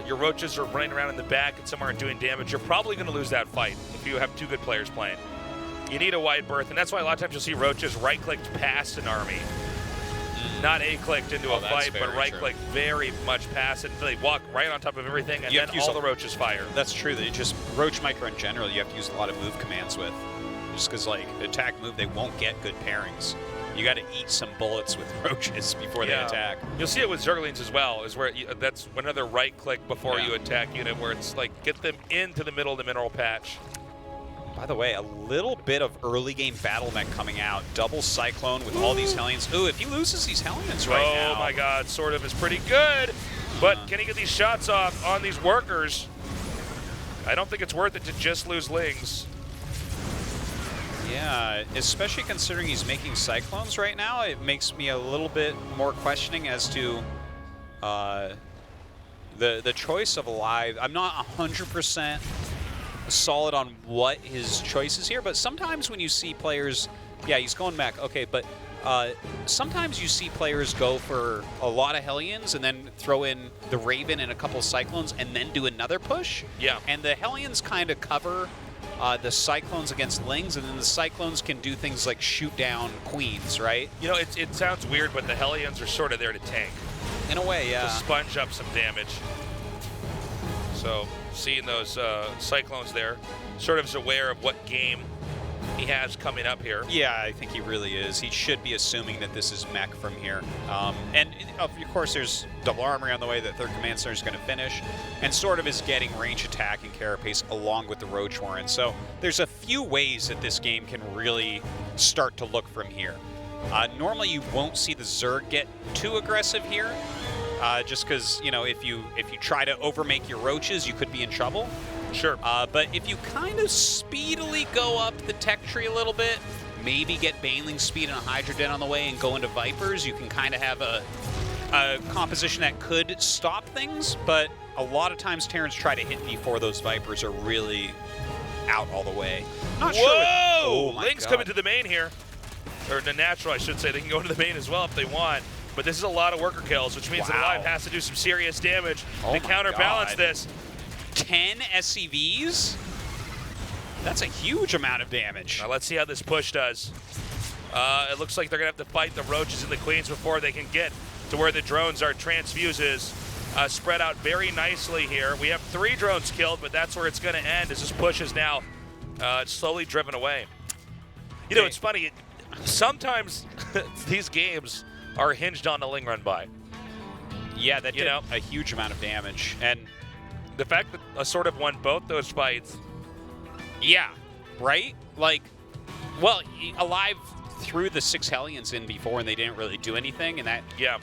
your Roaches are running around in the back and some aren't doing damage, you're probably going to lose that fight if you have two good players playing. You need a wide berth, and that's why a lot of times you'll see Roaches right-clicked past an army. Not A-clicked into a fight, but right-clicked very much past it until they walk right on top of everything, and then all the Roaches fire. That's true. That just Roach Micro in general, you have to use a lot of move commands with. Just because, like, attack move, they won't get good pairings. You got to eat some bullets with Roaches before they attack. You'll see it with Zerglings as well, is where that's another right-click before you attack unit, where it's like, get them into the middle of the mineral patch. By the way, a little bit of early game battle mech coming out. Double Cyclone with all these Hellions. Ooh, if he loses these Hellions right now. Oh my god, SortOf is pretty good. But can he get these shots off on these workers? I don't think it's worth it to just lose Lings. Yeah, especially considering he's making Cyclones right now, it makes me a little bit more questioning as to the choice of Alive. I'm not 100% solid on what his choice is here, but sometimes when you see players, yeah, he's going back, okay, but sometimes you see players go for a lot of Hellions and then throw in the Raven and a couple Cyclones and then do another push. Yeah. And the Hellions kind of cover the Cyclones against Lings, and then the Cyclones can do things like shoot down Queens, right? You know, it sounds weird, but the Hellions are sort of there to tank. In a way, yeah. To sponge up some damage. So, seeing those Cyclones there, SortOf's aware of what game he has coming up here. Yeah, I think he really is. He should be assuming that this is mech from here. And of course, there's double armory on the way that 3rd Command Center is going to finish. And SortOf is getting range attack and carapace along with the Roach Warren. So there's a few ways that this game can really start to look from here. Normally, you won't see the Zerg get too aggressive here. Just because, you know, if you try to overmake your Roaches, you could be in trouble. Sure. But if you kind of speedily go up the tech tree a little bit, maybe get Baneling speed and a Hydra Den on the way and go into Vipers, you can kind of have a composition that could stop things, but a lot of times Terrans try to hit before those Vipers are really out all the way. Not sure. Whoa! Ling's coming to the main here. Or the natural, I should say. They can go into the main as well if they want. But this is a lot of worker kills, which means that Alive has to do some serious damage to counterbalance this. 10 SCVs? That's a huge amount of damage. Now let's see how this push does. It looks like they're going to have to fight the Roaches and the Queens before they can get to where the drones are. Transfuses spread out very nicely here. We have 3 drones killed, but that's where it's going to end as this push is now slowly driven away. You know, it's funny. Sometimes these games are hinged on the Ling run by. Yeah, that did a huge amount of damage. And the fact that SortOf won both those fights. Yeah, right? Like, well, Alive threw the 6 Hellions in before and they didn't really do anything. And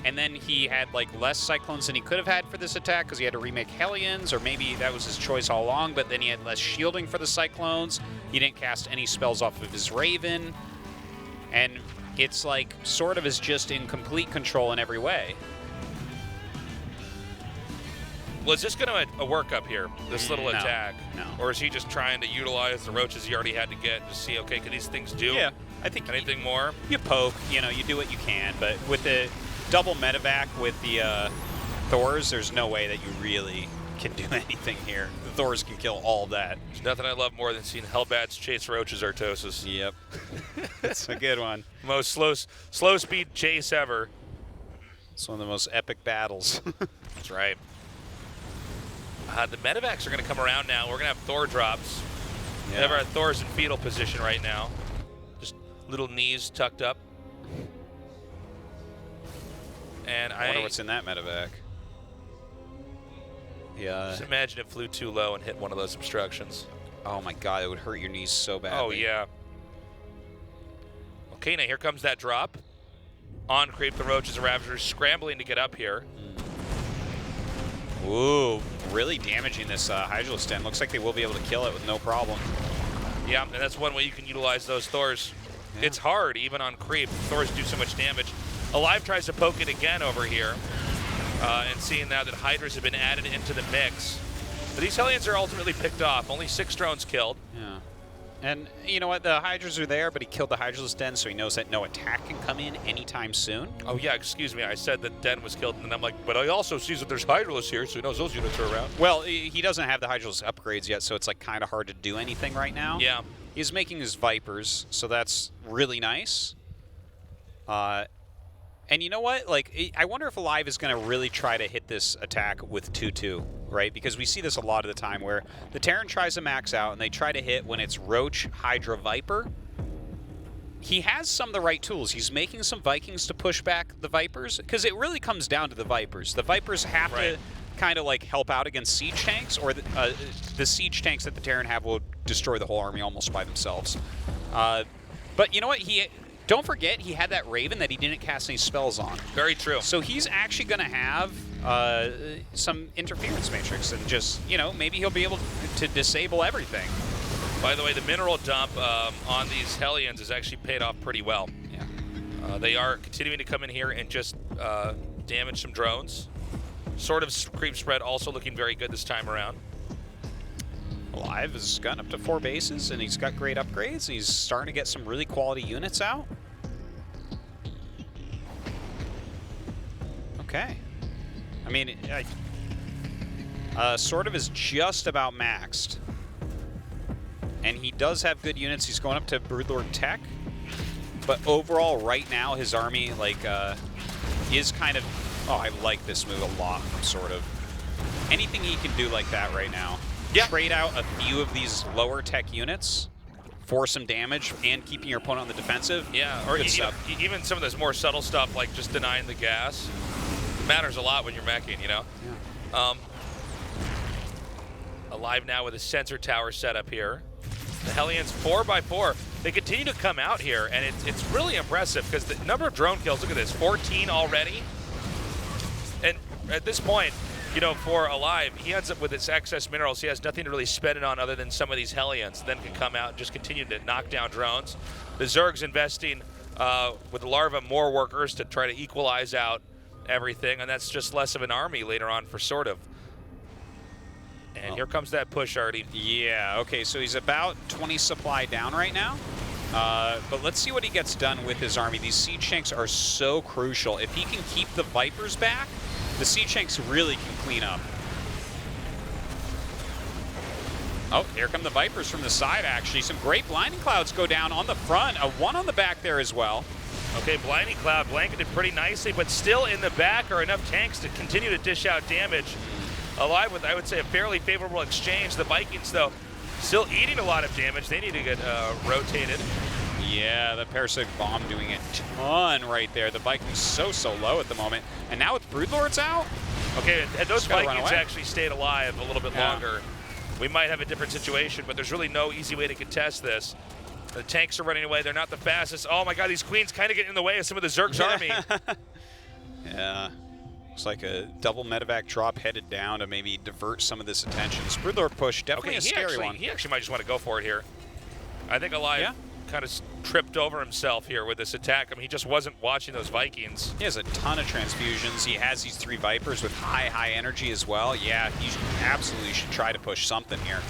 and then he had like less Cyclones than he could have had for this attack because he had to remake Hellions, or maybe that was his choice all along, but then he had less shielding for the Cyclones. He didn't cast any spells off of his Raven. And it's like SortOf is just in complete control in every way. Well, is this going to work up here, this little attack? No. Or is he just trying to utilize the Roaches he already had to get to see, okay, can these things do I think anything more? You poke, you do what you can, but with the double medevac with the Thors, there's no way that you really can do anything here. The Thors can kill all that. There's nothing I love more than seeing Hellbats chase Roaches Artosis. Yep. That's a good one. Most slow speed chase ever. It's one of the most epic battles. That's right. The medevacs are going to come around now. We're going to have Thor drops. We have our Thors in fetal position right now. Just little knees tucked up. And I wonder what's in that medevac. Yeah. Just imagine it flew too low and hit one of those obstructions. Oh my god, it would hurt your knees so badly. Oh yeah. Okay, now here comes that drop. On creep the Roaches and Ravagers scrambling to get up here. Ooh, really damaging this Hydralisk Den. Looks like they will be able to kill it with no problem. Yeah, and that's one way you can utilize those Thors. Yeah. It's hard, even on creep. Thors do so much damage. Alive tries to poke it again over here. And seeing now that Hydras have been added into the mix. But these Hellions are ultimately picked off. Only 6 drones killed. Yeah. And you know what? The Hydras are there, but he killed the Hydralisk Den, so he knows that no attack can come in anytime soon. Oh, yeah, excuse me. I said that Den was killed, and then I'm like, but I also see that there's Hydralisk here, so he knows those units are around. Well, he doesn't have the Hydralisk upgrades yet, so it's like kind of hard to do anything right now. Yeah. He's making his Vipers, so that's really nice. And you know what? Like, I wonder if Alive is going to really try to hit this attack with 2-2, right? Because we see this a lot of the time where the Terran tries to max out and they try to hit when it's Roach, Hydra, Viper. He has some of the right tools. He's making some Vikings to push back the Vipers, because it really comes down to the Vipers. The Vipers have to kind of like help out against siege tanks, or the siege tanks that the Terran have will destroy the whole army almost by themselves. But you know what? Don't forget, he had that Raven that he didn't cast any spells on. Very true. So he's actually going to have some interference matrix, and just, maybe he'll be able to disable everything. By the way, the mineral dump on these Hellions has actually paid off pretty well. Yeah. They are continuing to come in here and just damage some drones. SortOf creep spread also looking very good this time around. Alive has gotten up to 4 bases, and he's got great upgrades. He's starting to get some really quality units out. Okay. I mean, SortOf is just about maxed. And he does have good units. He's going up to Broodlord Tech. But overall, right now, his army, is kind of... Oh, I like this move a lot from SortOf. Anything he can do like that right now. Yeah. Trade out a few of these lower tech units for some damage and keeping your opponent on the defensive. Yeah, or even some of this more subtle stuff like just denying the gas. It matters a lot when you're meching, Yeah. Alive now with a sensor tower set up here. The Hellions 4x4. They continue to come out here, and it's really impressive because the number of drone kills, look at this, 14 already. And at this point, you know, for Alive, he ends up with his excess minerals. He has nothing to really spend it on other than some of these Hellions. Then can come out and just continue to knock down drones. The Zerg's investing with the Larva more workers to try to equalize out everything, and that's just less of an army later on for SortOf. And here comes that push, Artie. Yeah, okay, so he's about 20 supply down right now. But let's see what he gets done with his army. These siege tanks are so crucial. If he can keep the Vipers back, the siege tanks really can clean up. Oh, here come the Vipers from the side, actually. Some great Blinding Clouds go down on the front. A one on the back there as well. Okay, Blinding Cloud blanketed pretty nicely, but still in the back are enough tanks to continue to dish out damage. Alive with, I would say, a fairly favorable exchange. The Vikings, though, still eating a lot of damage. They need to get rotated. Yeah, the Parasitic Bomb doing a ton right there. The Vikings so low at the moment. And now with Broodlords out? Okay, and those Vikings actually stayed alive a little bit longer. We might have a different situation, but there's really no easy way to contest this. The tanks are running away. They're not the fastest. Oh, my God, these Queens kind of get in the way of some of the Zerg's army. Yeah. Looks like a double medevac drop headed down to maybe divert some of this attention. This Broodlord push, definitely a scary one. He actually might just want to go for it here. I think Alive kind of tripped over himself here with this attack. I mean, he just wasn't watching those Vikings. He has a ton of transfusions. He has these 3 Vipers with high energy as well. Yeah, he absolutely should try to push something here.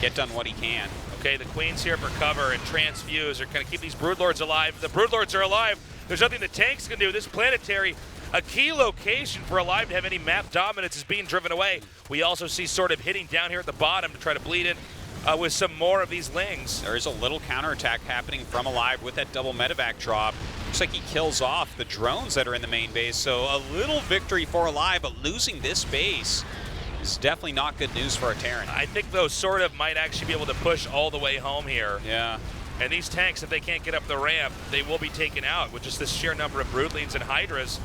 Get done what he can. Okay, the Queen's here for cover and transfuse are going to keep these Broodlords alive. The Broodlords are alive. There's nothing the tanks can do. This planetary, a key location for Alive to have any map dominance, is being driven away. We also see SortOf hitting down here at the bottom to try to bleed in with some more of these Lings. There is a little counterattack happening from Alive with that double medevac drop. Looks like he kills off the drones that are in the main base, so a little victory for Alive, but losing this base is definitely not good news for a Terran. I think, though, SortOf might actually be able to push all the way home here. Yeah. And these tanks, if they can't get up the ramp, they will be taken out with just this sheer number of Broodlings and Hydras.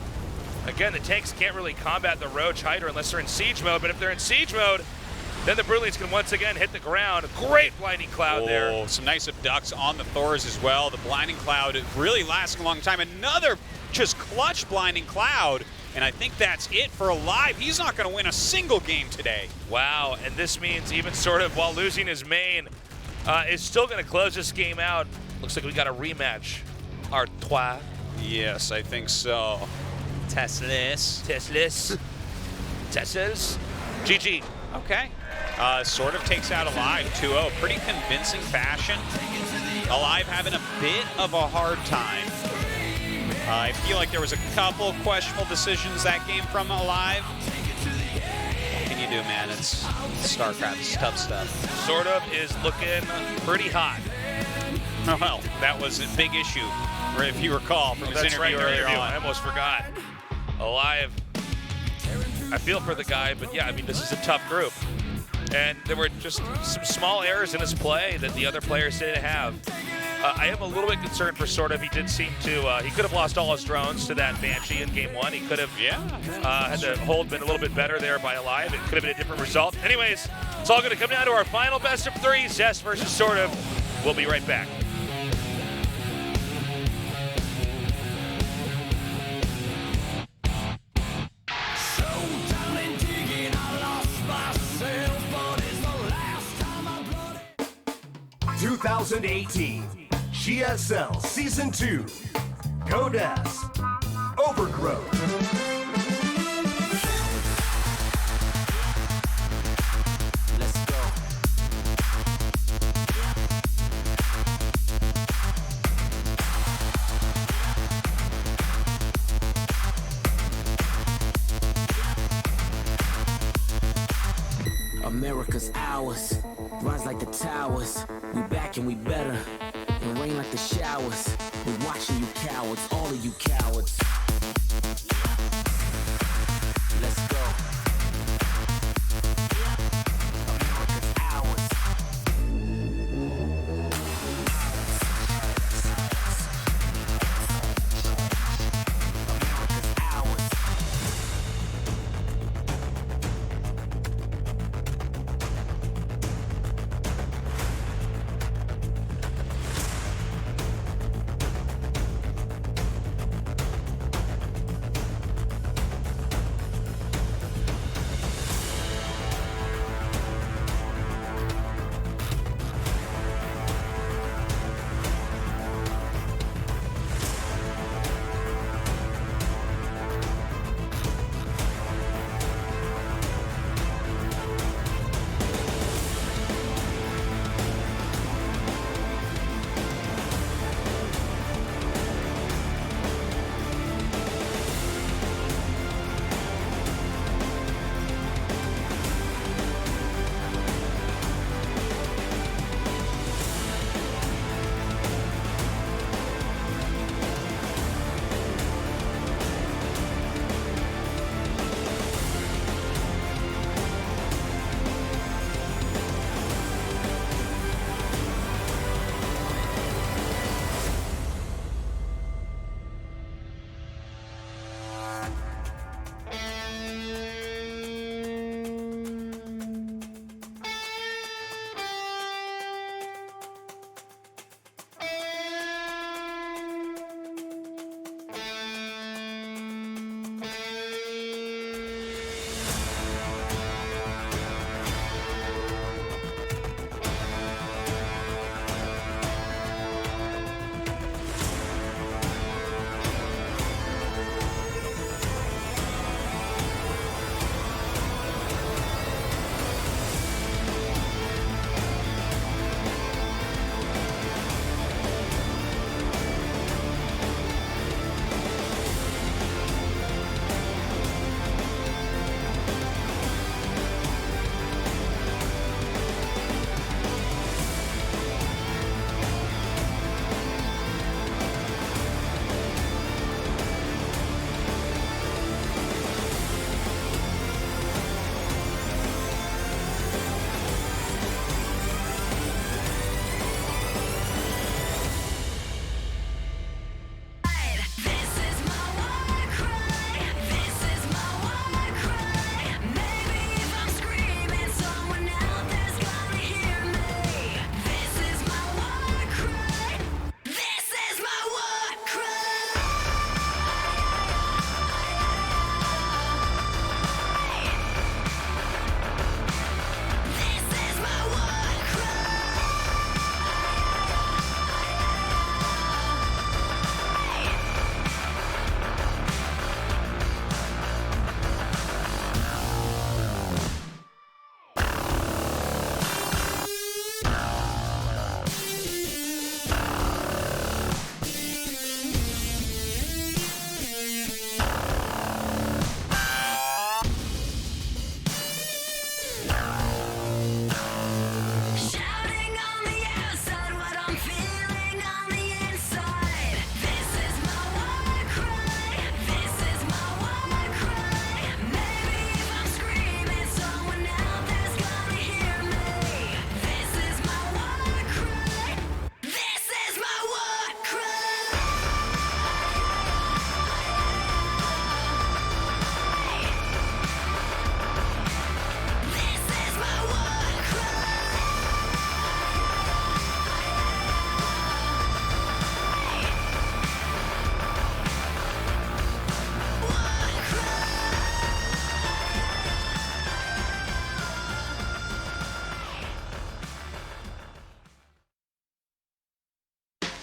Again, the tanks can't really combat the Roach Hydra unless they're in siege mode, but if they're in siege mode, then the Broodlings can once again hit the ground. Great Blinding Cloud there. Some nice abducts on the Thors as well. The Blinding Cloud really lasting a long time. Another just clutch Blinding Cloud. And I think that's it for Alive. He's not going to win a single game today. Wow, and this means even SortOf, while losing his main, is still going to close this game out. Looks like we got a rematch. Artois. Yes, I think so. Teslas. GG. Okay. SortOf takes out Alive 2-0. Pretty convincing fashion. Alive having a bit of a hard time. I feel like there was a couple questionable decisions that game from Alive. What can you do, man? It's StarCraft. It's tough stuff. SortOf is looking pretty hot. Well, that was a big issue, if you recall, from his interview earlier on. I almost forgot. Alive. I feel for the guy, but yeah, I mean, this is a tough group. And there were just some small errors in his play that the other players didn't have. I am a little bit concerned for SortOf. He did seem to, he could have lost all his drones to that Banshee in game 1. He could have had the hold been a little bit better there by Alive. It could have been a different result. Anyways, it's all going to come down to our final best of 3, Zest versus SortOf. We'll be right back. – 2018 GSL Season 2 Goddess Overgrowth. Let's go. America's ours, rise like the towers. We back and we better. And rain like the showers. We're watching you cowards, all of you cowards. Let's go. America's ours. America's ours.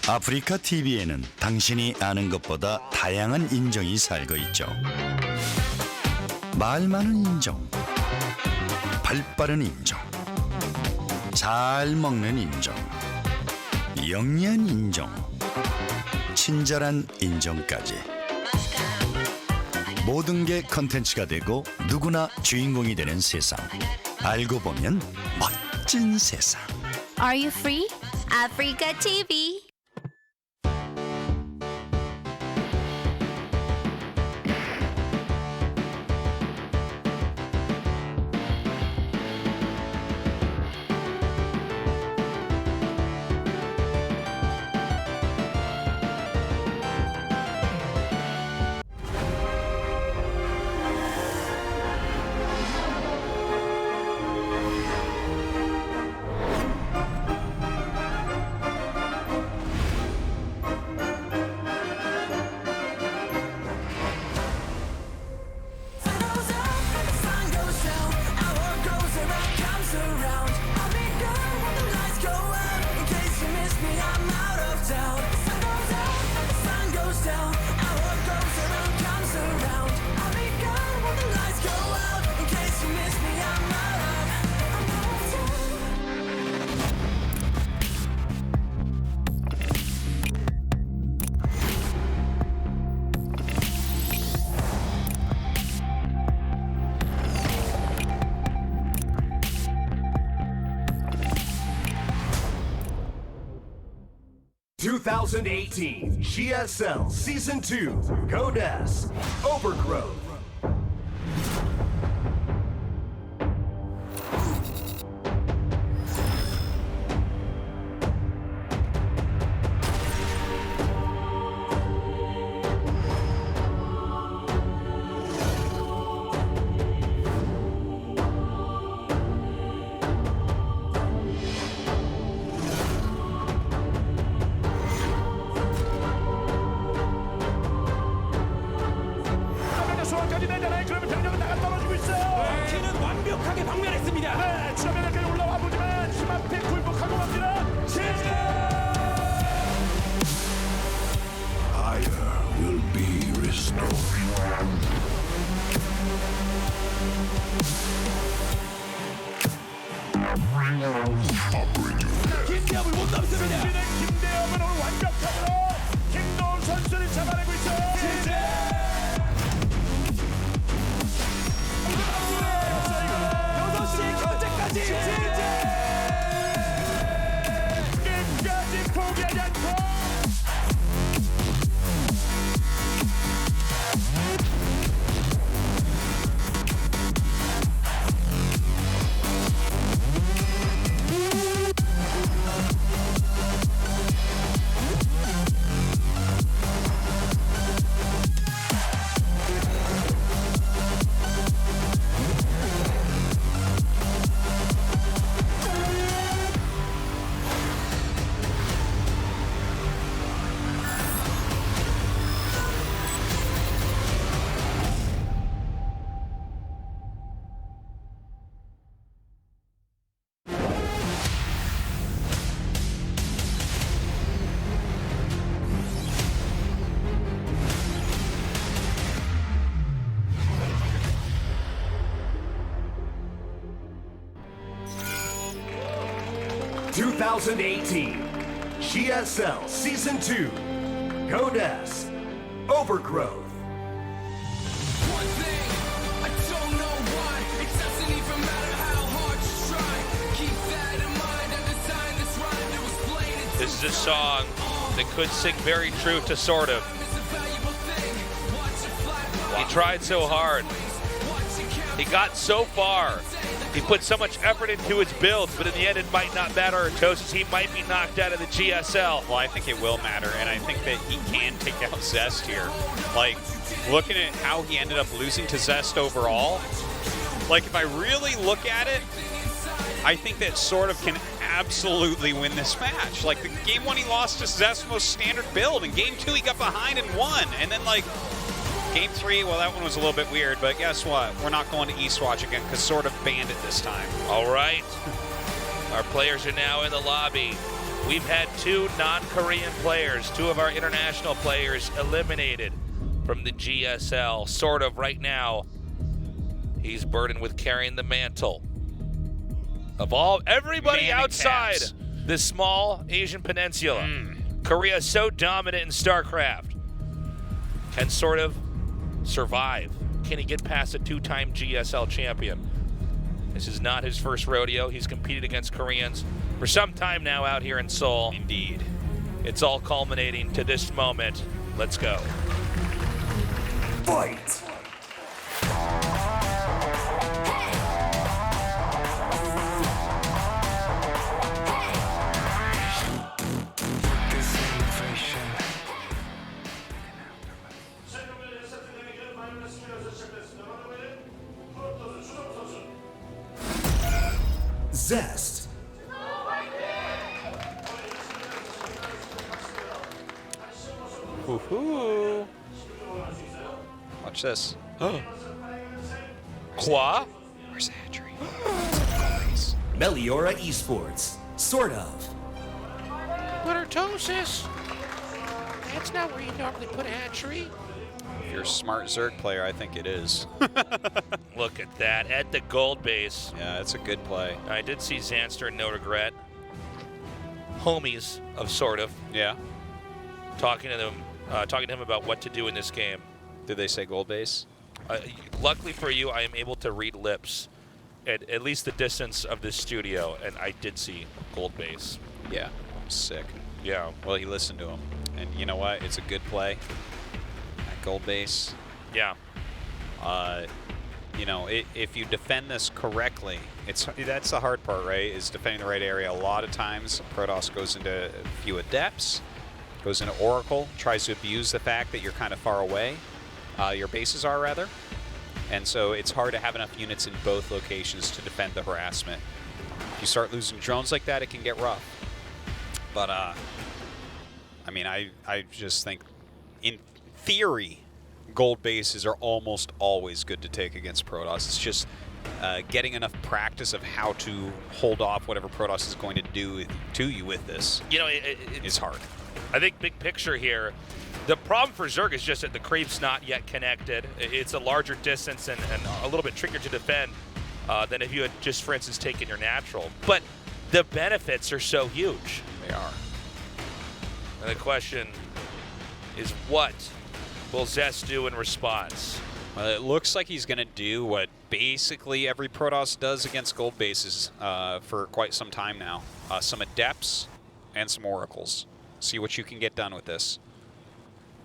아프리카 TV에는 당신이 아는 것보다 다양한 인정이 살고 있죠. 말 많은 인정, 발 빠른 인정, 잘 먹는 인정, 영리한 인정, 친절한 인정까지. 모든 게 컨텐츠가 되고 누구나 주인공이 되는 세상. 알고 보면 멋진 세상. Are you free? Africa TV. (2018) GSL Season 2 Goddess Overgrowth. 소환까지 내잖아요. 그러면 병력은 나가 떨어지고 있어요. 키는 완벽하게 방면했습니다. 네, 추가면역까지 올라와 보지만 힘 앞에 굴복하고 갑니다. 제재! Fire will be restored. 김대엽을 못 넘습니다. 김대엽은 오늘 완벽함으로 김도훈 선수를 잡아내고 있어요. 제재! 6시 견제까지. 끝까지 포기하지 않고 (2018) GSL Season 2 Goddess Overgrowth. One thing, I don't know why. It doesn't even matter how hard you try. Keep that in mind and design this rhyme. It was plain and This is a song that could sing very true to SortOf. He tried so hard. He got so far. He put so much effort into his builds, but in the end it might not matter. Tosis, he might be knocked out of the GSL. Well, I think it will matter, and I think that he can take out Zest here. Like, looking at how he ended up losing to Zest overall, like, if I really look at it, I think that SortOf can absolutely win this match. Like, the game 1 he lost to Zest's most standard build, and game 2 he got behind and won, and then, like, game 3, well, that one was a little bit weird, but guess what? We're not going to Eastwatch again because SortOf banned it this time. All right. Our players are now in the lobby. We've had 2 non-Korean players, 2 of our international players eliminated from the GSL. Sort of right now, he's burdened with carrying the mantle of everybody outside this small Asian peninsula. Korea is so dominant in StarCraft. Can Sort of survive? Can he get past a 2-time GSL champion? This is not his first rodeo. He's competed against Koreans for some time now out here in Seoul. Indeed. It's all culminating to this moment. Let's go. Fight! Zest. Woohoo! Watch this. Qua? Where's the hatchery? Meliora Esports. Sort of. Buttertosis. That's not where you normally put a hatchery. If you're a smart Zerg player, I think it is. Look at that, at the gold base. Yeah, it's a good play. I did see Zanster and No Regret, homies of Sort of. Yeah. Talking to him about what to do in this game. Did they say gold base? Luckily for you, I am able to read lips at least the distance of this studio, and I did see gold base. Yeah, sick. Yeah. Well, he listened to him, and you know what? It's a good play. At gold base. Yeah. You know, if you defend this correctly, that's the hard part, right? Is defending the right area. A lot of times, Protoss goes into a few adepts, goes into Oracle, tries to abuse the fact that you're kind of far away. Your bases are, rather. And so it's hard to have enough units in both locations to defend the harassment. If you start losing drones like that, it can get rough. But, I mean, I just think, in theory, gold bases are almost always good to take against Protoss. It's just getting enough practice of how to hold off whatever Protoss is going to do to you with this. You know, it's hard. I think big picture here, the problem for Zerg is just that the creep's not yet connected. It's a larger distance and a little bit trickier to defend than if you had just, for instance, taken your natural. But the benefits are so huge. They are. And the question is, what will Zest do in response? Well, it looks like he's going to do what basically every Protoss does against gold bases for quite some time now. Some Adepts and some Oracles. See what you can get done with this.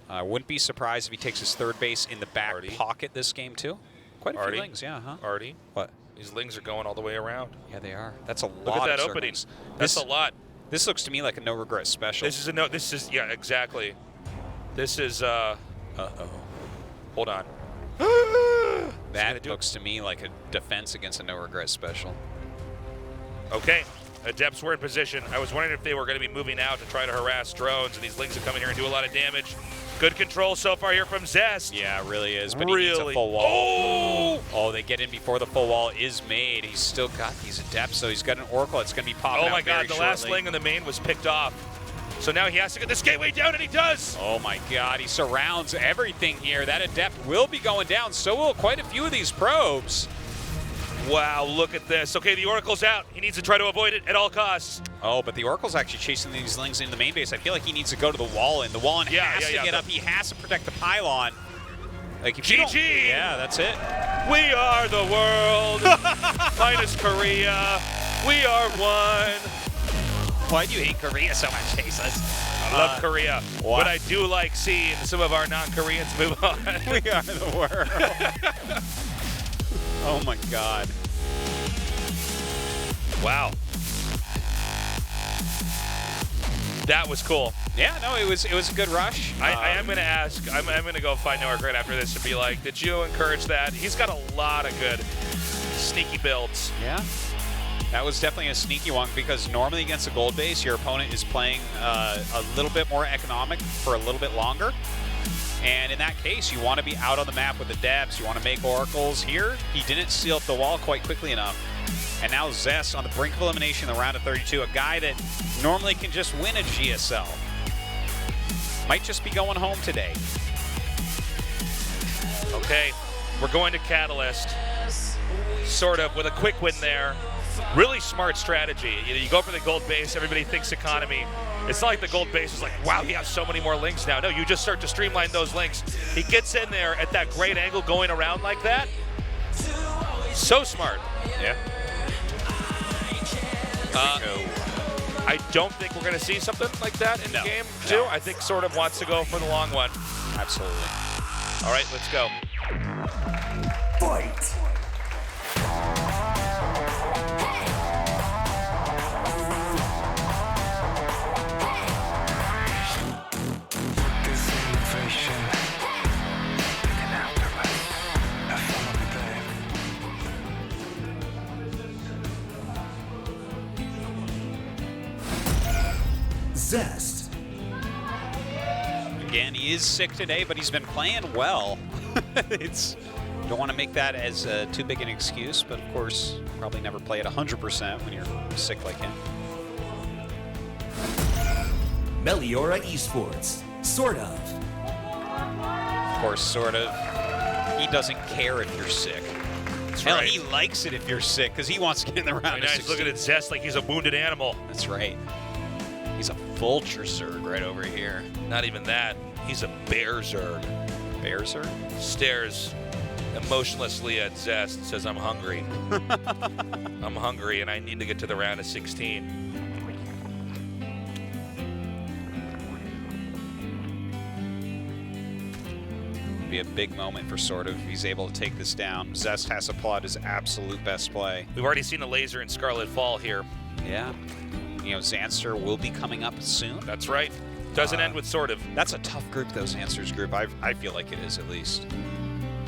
I wouldn't be surprised if he takes his third base in the back pocket this game, too. Quite a few lings, yeah, huh? Artie? What? These lings are going all the way around. Yeah, they are. That's a lot. Look at that of opening. circles. That's a lot. This looks to me like a no regret special. This is yeah, exactly. This is hold on. That looks to me like a defense against a no regret special. Okay. Adepts were in position. I was wondering if they were going to be moving out to try to harass drones, and these lings will come in here and do a lot of damage. Good control so far here from Zest. Yeah, it really is, but he needs a full wall. Oh, they get in before the full wall is made. He's still got these Adepts, so he's got an Oracle that's going to be popping out. Oh my God, the last shortly. ling in the main was picked off. So now he has to get this gateway down, and he does. Oh my God, he surrounds everything here. That Adept will be going down. So will quite a few of these probes. Wow, look at this. Okay, the Oracle's out. He needs to try to avoid it at all costs. Oh, but the Oracle's actually chasing these lings into the main base. I feel like he needs to go to the wall, and the wall has to get up. He has to protect the pylon. Like if GG! Yeah, that's it. We are the world. Minus Korea. We are one. Why do you hate Korea so much, Jesus? I love Korea, but I do like seeing some of our non-Koreans move on. We are the world. Oh my God. Wow. That was cool. Yeah, no, it was a good rush. I am going to ask, I'm going to go find No Regret after this to be like, did you encourage that? He's got a lot of good sneaky builds. Yeah. That was definitely a sneaky one because normally against a gold base, your opponent is playing a little bit more economic for a little bit longer. And in that case, you want to be out on the map with the Adepts. You want to make Oracles. Here, he didn't seal up the wall quite quickly enough. And now Zest on the brink of elimination in the round of 32, a guy that normally can just win a GSL. Might just be going home today. Okay, we're going to Catalyst. SortOf with a quick win there. Really smart strategy. You go for the gold base, everybody thinks economy. It's not like the gold base is like, wow, he has so many more links now. No, you just start to streamline those links. He gets in there at that great angle going around like that. So smart. Yeah. I don't think we're going to see something like that in the game, too. I think SortOf wants to go for the long one. Absolutely. All right, let's go. Fight! Zest. Again, he is sick today, but he's been playing well. Don't want to make that as too big an excuse, but of course, probably never play at 100% when you're sick like him. Meliora Esports. SortOf. Of course, SortOf. He doesn't care if you're sick. That's Hell, right. he likes it if you're sick because he wants to get in the round. Very nice. Looking at Zest like he's a wounded animal. That's right. He's a vulture Zerg right over here. Not even that. He's a bear Zerg. Bear Zerg? Stares emotionlessly at Zest, says, I'm hungry. I'm hungry and I need to get to the round of 16. Be a big moment for SortOf if he's able to take this down. Zest has to applaud his absolute best play. We've already seen the laser in Scarlet Fall here. Yeah. You know, Xanster will be coming up soon. That's right. Doesn't end with SortOf. That's a tough group, though, Xanster's group. I feel like it is, at least.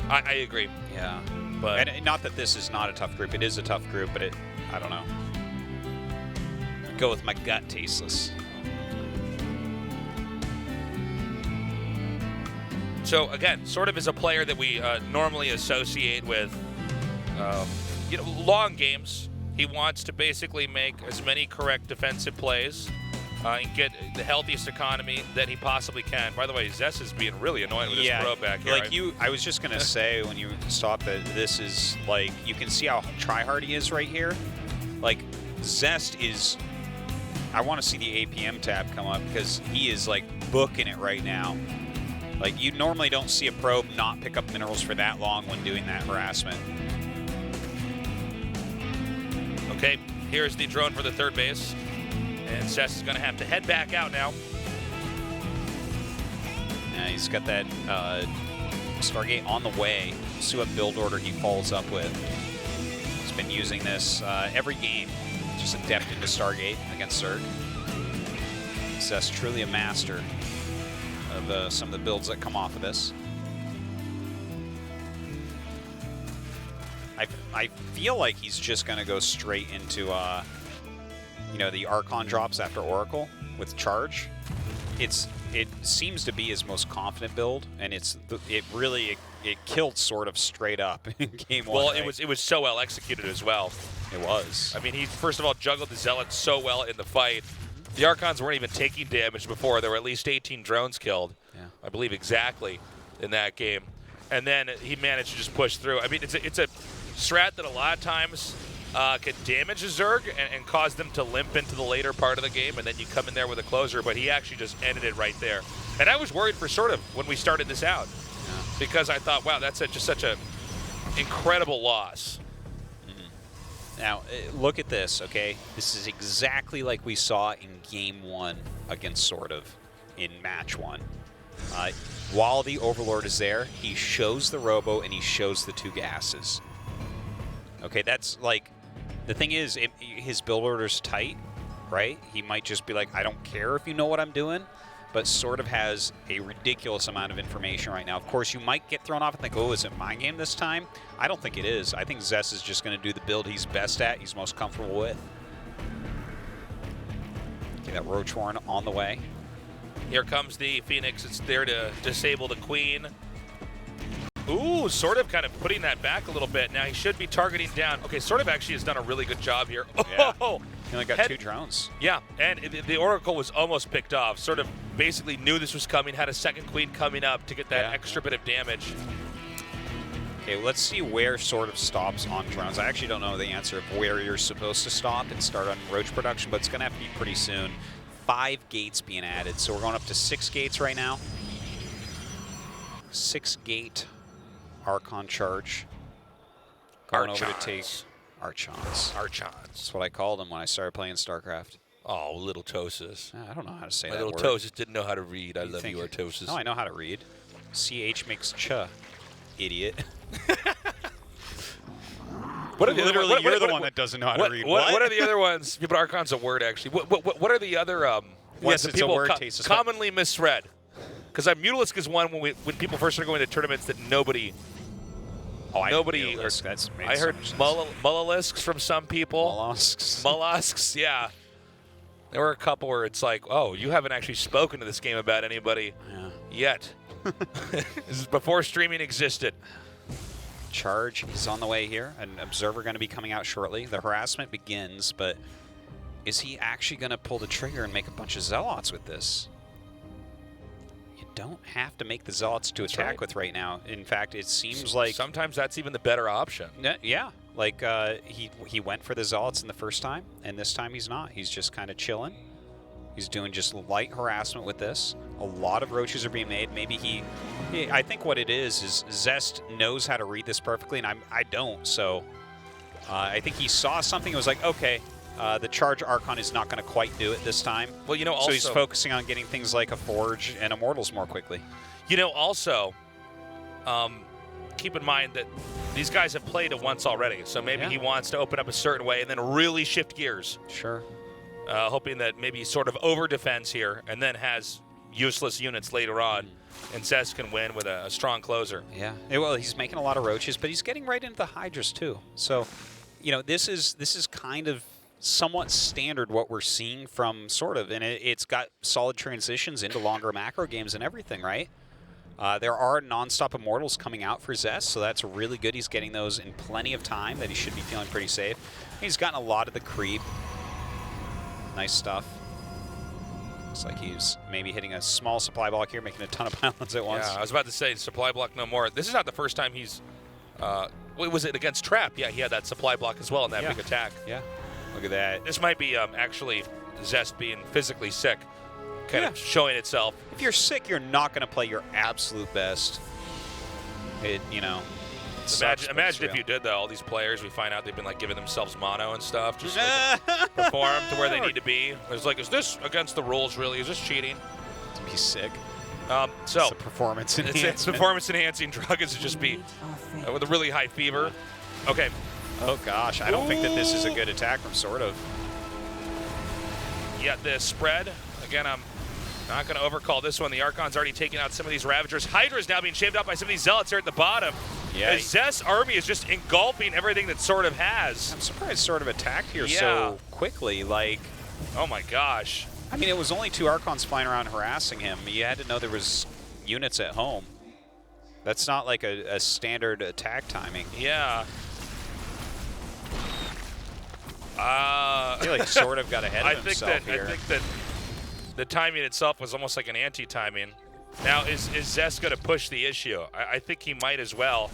I agree. Yeah. But and not that this is not a tough group. It is a tough group, but I don't know. I'd go with my gut, Tasteless. So again, SortOf is a player that we normally associate with, long games. He wants to basically make as many correct defensive plays and get the healthiest economy that he possibly can. By the way, Zest is being really annoying with his pro back here. Like I was just gonna say when you stopped that this is like you can see how tryhard he is right here. Like Zest is. I want to see the APM tab come up because he is like booking it right now. Like, you normally don't see a probe not pick up minerals for that long when doing that harassment. Okay, here's the drone for the third base. And Zest is going to have to head back out now. Yeah, he's got that Stargate on the way. See what build order he follows up with. He's been using this every game. Just adept into Stargate against Zerg. Zest truly a master of some of the builds that come off of this. I feel like he's just going to go straight into, the Archon drops after Oracle with Charge. It seems to be his most confident build, and it killed SortOf straight up in game one. Well, it was so well executed as well. It was. I mean, he first of all juggled the Zealots so well in the fight. The Archons weren't even taking damage before. There were at least 18 drones killed, I believe exactly, in that game. And then he managed to just push through. I mean, it's a strat that a lot of times can damage a Zerg and cause them to limp into the later part of the game, and then you come in there with a closer, but he actually just ended it right there. And I was worried for SortOf when we started this out, because I thought, wow, that's just such an incredible loss. Now, look at this, okay? This is exactly like we saw in Game 1 against SortOf in Match 1. While the Overlord is there, he shows the Robo and he shows the two gases. Okay, that's like, the thing is, his build order's tight, right? He might just be like, I don't care if you know what I'm doing, but SortOf has a ridiculous amount of information right now. Of course, you might get thrown off and think, oh, is it mind game this time? I don't think it is. I think Zest is just going to do the build he's best at, he's most comfortable with. Okay, that Roach Warren on the way. Here comes the Phoenix. It's there to disable the Queen. Ooh, SortOf kind of putting that back a little bit. Now he should be targeting down. Okay, SortOf actually has done a really good job here. Yeah. Oh, he only got 2 drones. Yeah, and the Oracle was almost picked off. SortOf basically knew this was coming, had a second queen coming up to get that extra bit of damage. Okay, let's see where SortOf stops on drones. I actually don't know the answer of where you're supposed to stop and start on roach production, but it's going to have to be pretty soon. 5 gates being added, so we're going up to 6 gates right now. 6 gate Archon charge. Going over to take Archons. That's what I called them when I started playing StarCraft. Oh, little Tosis. I don't know how to say My that little word. Tosis didn't know how to read. I love you, Artosis. No, I know how to read. CH makes ch. Idiot. What are the Literally, other, you're the one that doesn't know how to read. What are the other ones? Yeah, but Archon's a word, actually. What are the other ones Yes, that it's a people word, Tasis. commonly misread? Because Mutalisk is one when people first started going to tournaments that nobody. Nobody. I heard Mullalisks from some people. Mollusks, yeah. There were a couple where it's like, oh, you haven't actually spoken to this game about anybody yet. This is before streaming existed. Charge is on the way here. An observer going to be coming out shortly. The harassment begins, but is he actually going to pull the trigger and make a bunch of zealots with this? You don't have to make the zealots to attack with right now. In fact, it seems like sometimes that's even the better option. Yeah, like he went for the zealots in the first time, and this time he's not. He's just kind of chilling. He's doing just light harassment with this. A lot of roaches are being made. Maybe I think what it is Zest knows how to read this perfectly, and I don't. So I think he saw something and was like, okay, the charge Archon is not going to quite do it this time. Well, you know, so he's focusing on getting things like a Forge and Immortals more quickly. You know, also, keep in mind that these guys have played it once already, so maybe he wants to open up a certain way and then really shift gears. Sure. Hoping that maybe sort of over-defends here and then has useless units later on, and Zest can win with a strong closer. Yeah. Well, he's making a lot of roaches, but he's getting right into the Hydras too. So, you know, this is kind of somewhat standard what we're seeing from SortOf, and it's got solid transitions into longer macro games and everything, right? There are non-stop Immortals coming out for Zest, so that's really good. He's getting those in plenty of time that he should be feeling pretty safe. He's gotten a lot of the creep. Nice stuff. Looks like he's maybe hitting a small supply block here, making a ton of pylons at once. Yeah, I was about to say supply block no more. This is not the first time he's. Was it against Trap? Yeah, he had that supply block as well in that big attack. Yeah. Look at that. This might be actually Zest being physically sick, kind of showing itself. If you're sick, you're not going to play your absolute best. Imagine if you did, though. All these players, we find out they've been like giving themselves mono and stuff, just like, perform to where they need to be. It's like, is this against the rules? Really? Is this cheating? To be sick. So it's a performance enhancing. It's performance enhancing drug. Is to just be with a really high fever. Okay. Oh gosh, I don't think that this is a good attack from SortOf. Yeah, the spread again. I'm not going to overcall this one. The Archon's already taken out some of these Ravagers. Hydra's now being shaved off by some of these Zealots here at the bottom. Yeah. As Zest's army is just engulfing everything that SortOf has. I'm surprised SortOf attacked here so quickly. Like, oh my gosh. I mean, it was only 2 Archons flying around harassing him. You had to know there was units at home. That's not like a standard attack timing. Yeah. I feel like SortOf got ahead of himself here. I think that the timing itself was almost like an anti-timing. Now, is Zest going to push the issue? I think he might as well.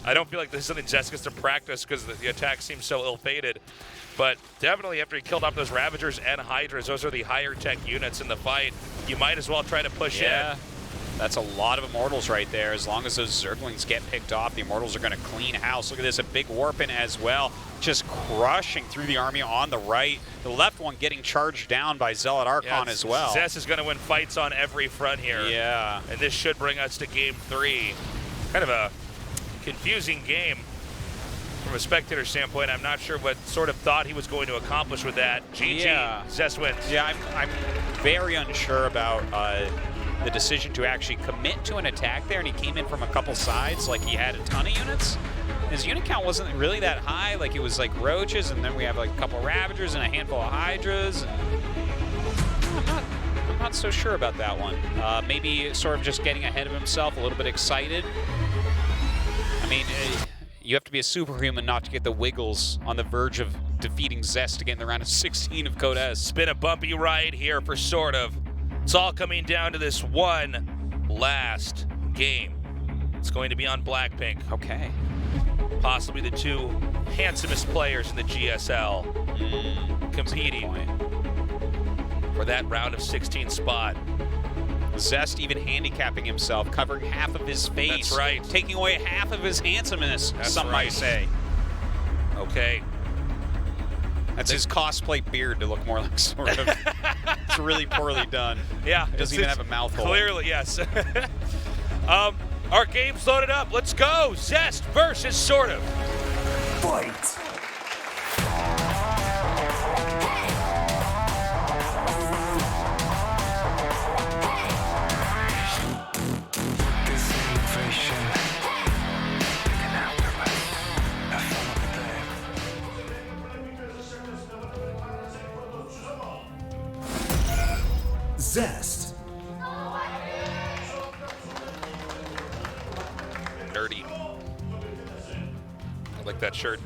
I don't feel like this is something Zest gets to practice because the attack seems so ill-fated. But definitely after he killed off those Ravagers and Hydras, those are the higher tech units in the fight. You might as well try to push in. That's a lot of Immortals right there. As long as those Zerglings get picked off, the Immortals are going to clean house. Look at this, a big Warpin as well. Just crushing through the army on the right. The left one getting charged down by Zealot Archon as well. Zest is going to win fights on every front here. Yeah. And this should bring us to game 3. Kind of a confusing game from a spectator standpoint. I'm not sure what SortOf thought he was going to accomplish with that. GG, Zest wins. Yeah, I'm very unsure about the decision to actually commit to an attack there, and he came in from a couple sides like he had a ton of units. His unit count wasn't really that high. Like, it was like roaches, and then we have like a couple Ravagers and a handful of Hydras. I'm not so sure about that one. Maybe sort of just getting ahead of himself, a little bit excited. I mean, you have to be a superhuman not to get the wiggles on the verge of defeating Zest to get in the round of 16 of Code S. It's been a bumpy ride here for SortOf. It's all coming down to this one last game. It's going to be on Blackpink. Okay. Possibly the two handsomest players in the GSL competing for that round of 16 spot. Zest even handicapping himself, covering half of his face. That's right. Taking away half of his handsomeness, some might say. Okay. That's his cosplay beard to look more like SortOf. It's really poorly done. Yeah. It doesn't even have a mouth hole. Clearly, yes. Our game's loaded up. Let's go. Zest versus SortOf. Fight! Zest. Nerdy. I like that shirt.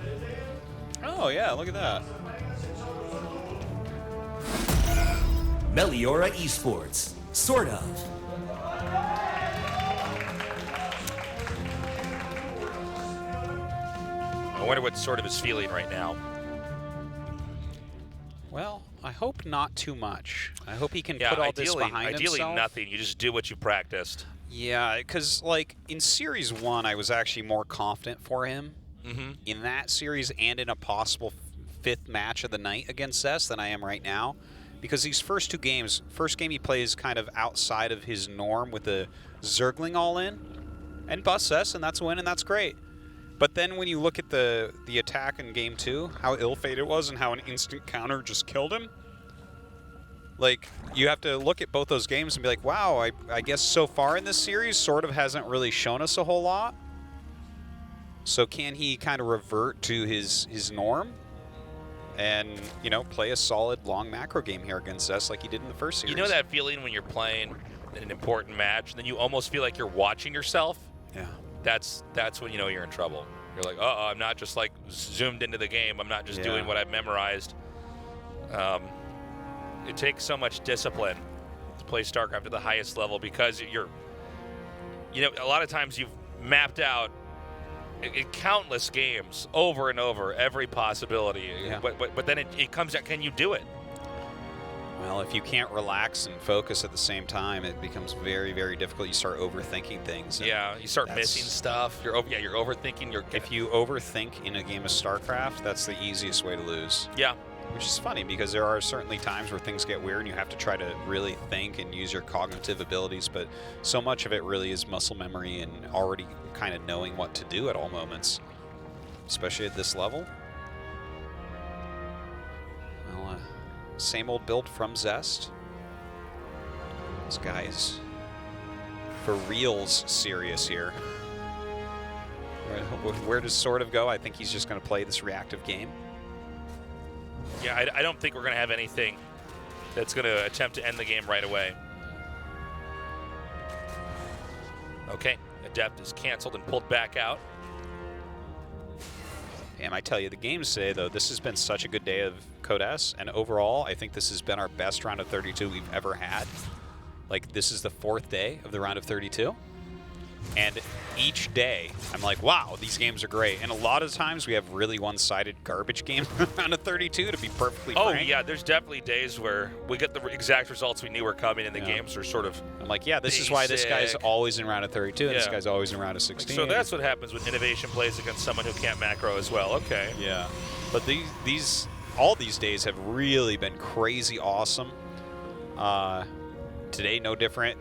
Oh, yeah, look at that. Meliora Esports. SortOf. I wonder what SortOf is feeling right now. Well, I hope not too much. I hope he can put all this behind himself. Ideally nothing. You just do what you practiced. Yeah, because, like, in Series 1, I was actually more confident for him in that series and in a possible fifth match of the night against Zest than I am right now. Because these first two games, first game he plays kind of outside of his norm with the Zergling all in and busts Zest, and that's a win, and that's great. But then when you look at the attack in Game 2, how ill-fated it was and how an instant counter just killed him, like, you have to look at both those games and be like, wow, I guess so far in this series, SortOf hasn't really shown us a whole lot. So can he kind of revert to his norm and, you know, play a solid long macro game here against us like he did in the first series? You know that feeling when you're playing in an important match and then you almost feel like you're watching yourself? Yeah. That's when you know you're in trouble. You're like, uh-oh, I'm not just like zoomed into the game. I'm not just doing what I've memorized. It takes so much discipline to play StarCraft at the highest level because you know, a lot of times you've mapped out in countless games over and over every possibility. Yeah. But then it comes out, can you do it? Well, if you can't relax and focus at the same time, it becomes very, very difficult. You start overthinking things. Yeah, you start missing stuff. You're overthinking. If you overthink in a game of StarCraft, that's the easiest way to lose. Yeah. Which is funny because there are certainly times where things get weird and you have to try to really think and use your cognitive abilities, but so much of it really is muscle memory and already kind of knowing what to do at all moments, especially at this level. Well, same old build from Zest. This guy's for reals serious here. Where does SortOf go? I think he's just going to play this reactive game. Yeah, I don't think we're going to have anything that's going to attempt to end the game right away. Okay, Adept is canceled and pulled back out. Damn, I tell you, the games today, though, this has been such a good day of Code S, and overall, I think this has been our best round of 32 we've ever had. Like, this is the fourth day of the round of 32. And each day, I'm like, wow, these games are great. And a lot of times we have really one-sided garbage games around a 32, to be perfectly frank. Oh, yeah, there's definitely days where we get the exact results we knew were coming, and the games are sort of I'm like, yeah, this is why this guy's always in round of 32, and this guy's always in round of 16. So that's what happens when Innovation plays against someone who can't macro as well. Okay. Yeah. But all these days have really been crazy awesome. Today, no different.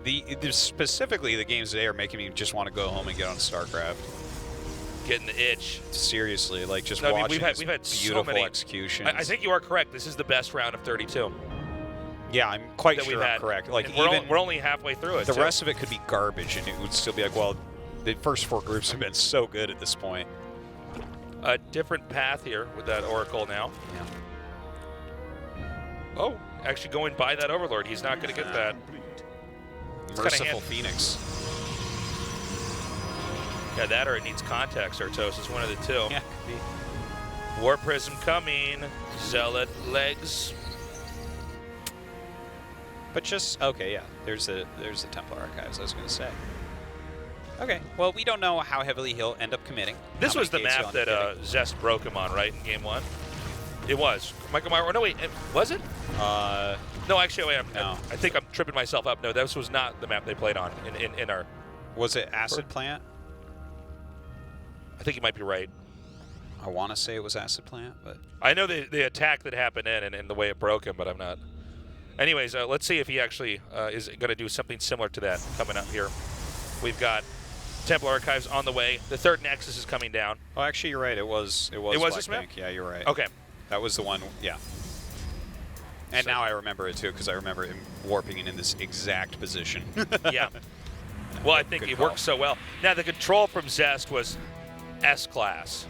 Specifically, the games today are making me just want to go home and get on StarCraft. Getting the itch. Seriously, like just watching we've had beautiful so many executions. I think you are correct. This is the best round of 32. Yeah, I'm quite sure I'm correct. Like we're only halfway through it. The rest of it could be garbage, and it would still be like, well, the first four groups have been so good at this point. A different path here with that Oracle now. Yeah. Oh, actually going by that Overlord. He's not going to get that. Merciful Phoenix. Yeah, that or it needs context, Artos. It's one of the two. Yeah. Warp Prism coming. Zealot legs. But just, okay, yeah. There's the Templar Archives, I was going to say. Okay, well, we don't know how heavily he'll end up committing. This was the map that Zest broke him on, right, in game 1? It was. Michael Meyer, no, wait, was it? No, actually, wait, no. I think I'm tripping myself up. No, this was not the map they played on in our... Was it Acid Plant? I think you might be right. I want to say it was Acid Plant, but... I know the attack that happened and the way it broke him, but I'm not... Anyways, let's see if he actually is going to do something similar to that coming up here. We've got Templar Archives on the way. The third Nexus is coming down. Oh, actually, you're right. It was this map? Yeah, you're right. Okay. That was the one, yeah. And now I remember it, too, because I remember him warping in this exact position. Yeah. Well, I think it worked so well. Now, the control from Zest was S-class.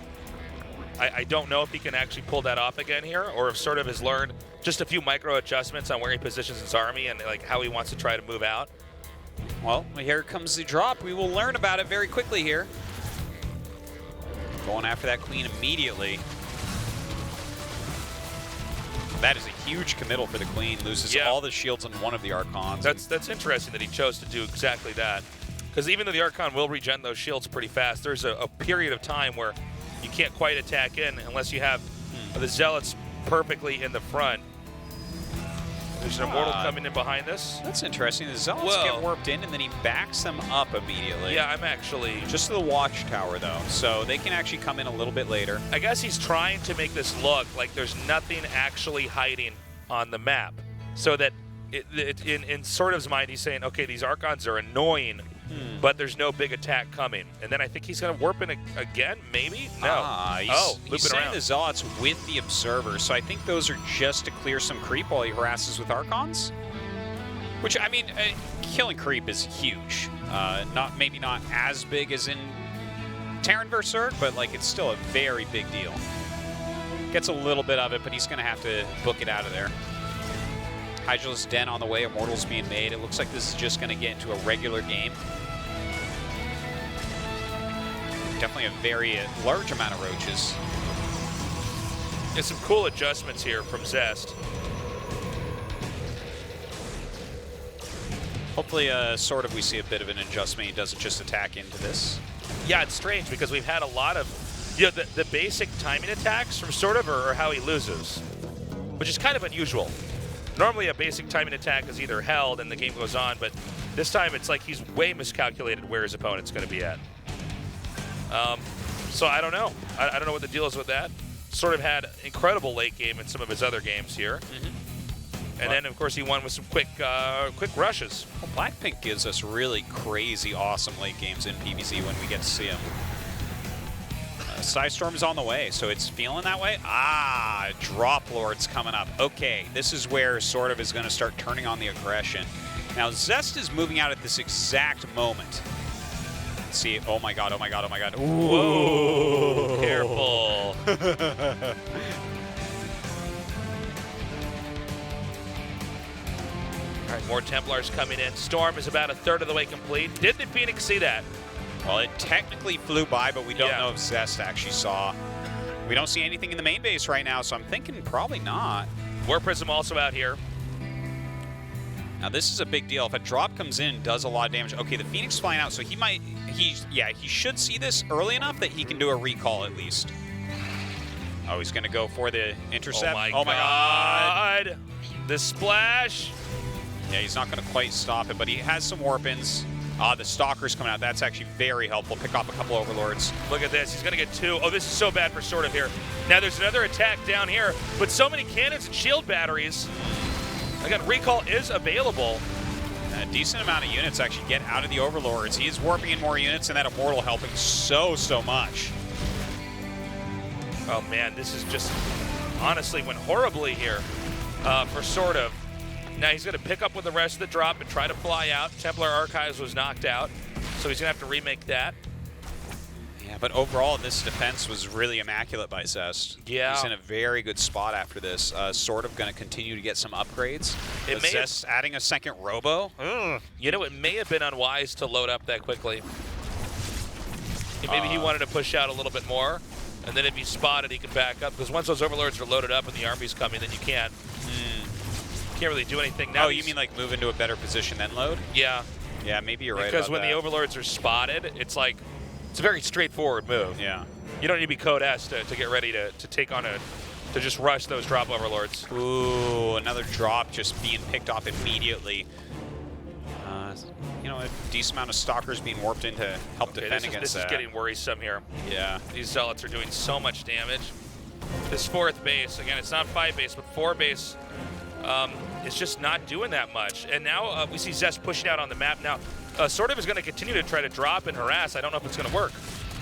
I don't know if he can actually pull that off again here, or if sort of has learned just a few micro adjustments on where he positions his army and like how he wants to try to move out. Well, here comes the drop. We will learn about it very quickly here. Going after that queen immediately. That is a huge committal for the queen. Loses all the shields on one of the Archons. That's interesting that he chose to do exactly that. Because even though the Archon will regen those shields pretty fast, there's a period of time where you can't quite attack in unless you have the Zealots perfectly in the front. There's an Immortal coming in behind this. That's interesting. The Zealots get warped in, and then he backs them up immediately. Yeah, I'm actually... Just to the Watchtower, though, so they can actually come in a little bit later. I guess he's trying to make this look like there's nothing actually hiding on the map. So that in SortOf's mind, he's saying, okay, these Archons are annoying, but there's no big attack coming. And then I think he's going to warp in again, maybe? No. He's saying the Zealots with the Observer, so I think those are just to clear some creep while he harasses with Archons. Which, I mean, killing creep is huge. Maybe not as big as in Terran Berserk, but like it's still a very big deal. Gets a little bit of it, but he's going to have to book it out of there. Hydralis Den on the way, Immortals being made. It looks like this is just going to get into a regular game. Definitely a very large amount of roaches. There's some cool adjustments here from Zest. Hopefully, sort of, we see a bit of an adjustment. He doesn't just attack into this. Yeah, it's strange because we've had a lot of, the basic timing attacks from SortOf are how he loses, which is kind of unusual. Normally, a basic timing attack is either held and the game goes on, but this time it's like he's way miscalculated where his opponent's going to be at. So I don't know. I don't know what the deal is with that. SortOf had incredible late game in some of his other games here. And then, of course, he won with some quick rushes. Well, Blackpink gives us really crazy, awesome late games in PvZ when we get to see him. Psystorm is on the way, so it's feeling that way. Drop Lord's coming up. Okay, this is where SortOf is going to start turning on the aggression. Now, Zest is moving out at this exact moment. Let's see. Oh my god, oh my god, oh my god. Whoa, careful. All right, more Templars coming in. Storm is about a third of the way complete. Did the Phoenix see that? Well, it technically flew by, but we don't know if Zest actually saw. We don't see anything in the main base right now, so I'm thinking probably not. Warp Prism also out here. Now, this is a big deal. If a drop comes in, does a lot of damage. Okay, the Phoenix flying out, so he should see this early enough that he can do a recall at least. Oh, he's going to go for the intercept. Oh my god. The splash. Yeah, he's not going to quite stop it, but he has some warp-ins. The Stalker's coming out. That's actually very helpful. Pick off a couple Overlords. Look at this. He's going to get 2. Oh, this is so bad for SortOf here. Now, there's another attack down here, but so many cannons and shield batteries. Again, recall is available. A decent amount of units actually get out of the Overlords. He is warping in more units, and that Immortal helping so much. Oh, man, this is just honestly went horribly here for SortOf. Now he's going to pick up with the rest of the drop and try to fly out. Templar Archives was knocked out, so he's going to have to remake that. Yeah, but overall, this defense was really immaculate by Zest. Yeah. He's in a very good spot after this. SortOf going to continue to get some upgrades. Zest adding a second Robo. You know, it may have been unwise to load up that quickly. Maybe he wanted to push out a little bit more, and then if he's spotted, he can back up. Because once those overlords are loaded up and the army's coming, then you can't really do anything. Now you mean like move into a better position then load? Yeah. Yeah, maybe you're right Because about when that. the overlords are spotted, it's like, it's a very straightforward move. Yeah. You don't need to be code S to get ready to take on to just rush those drop overlords. Ooh, another drop just being picked off immediately. You know, a decent amount of stalkers being warped in to help defend against this that. is getting worrisome here. Yeah. These zealots are doing so much damage. This 4th base, again, it's not 5 base, but 4 base is just not doing that much. And now we see Zest pushing out on the map. Now, SortOf is going to continue to try to drop and harass. I don't know if it's going to work.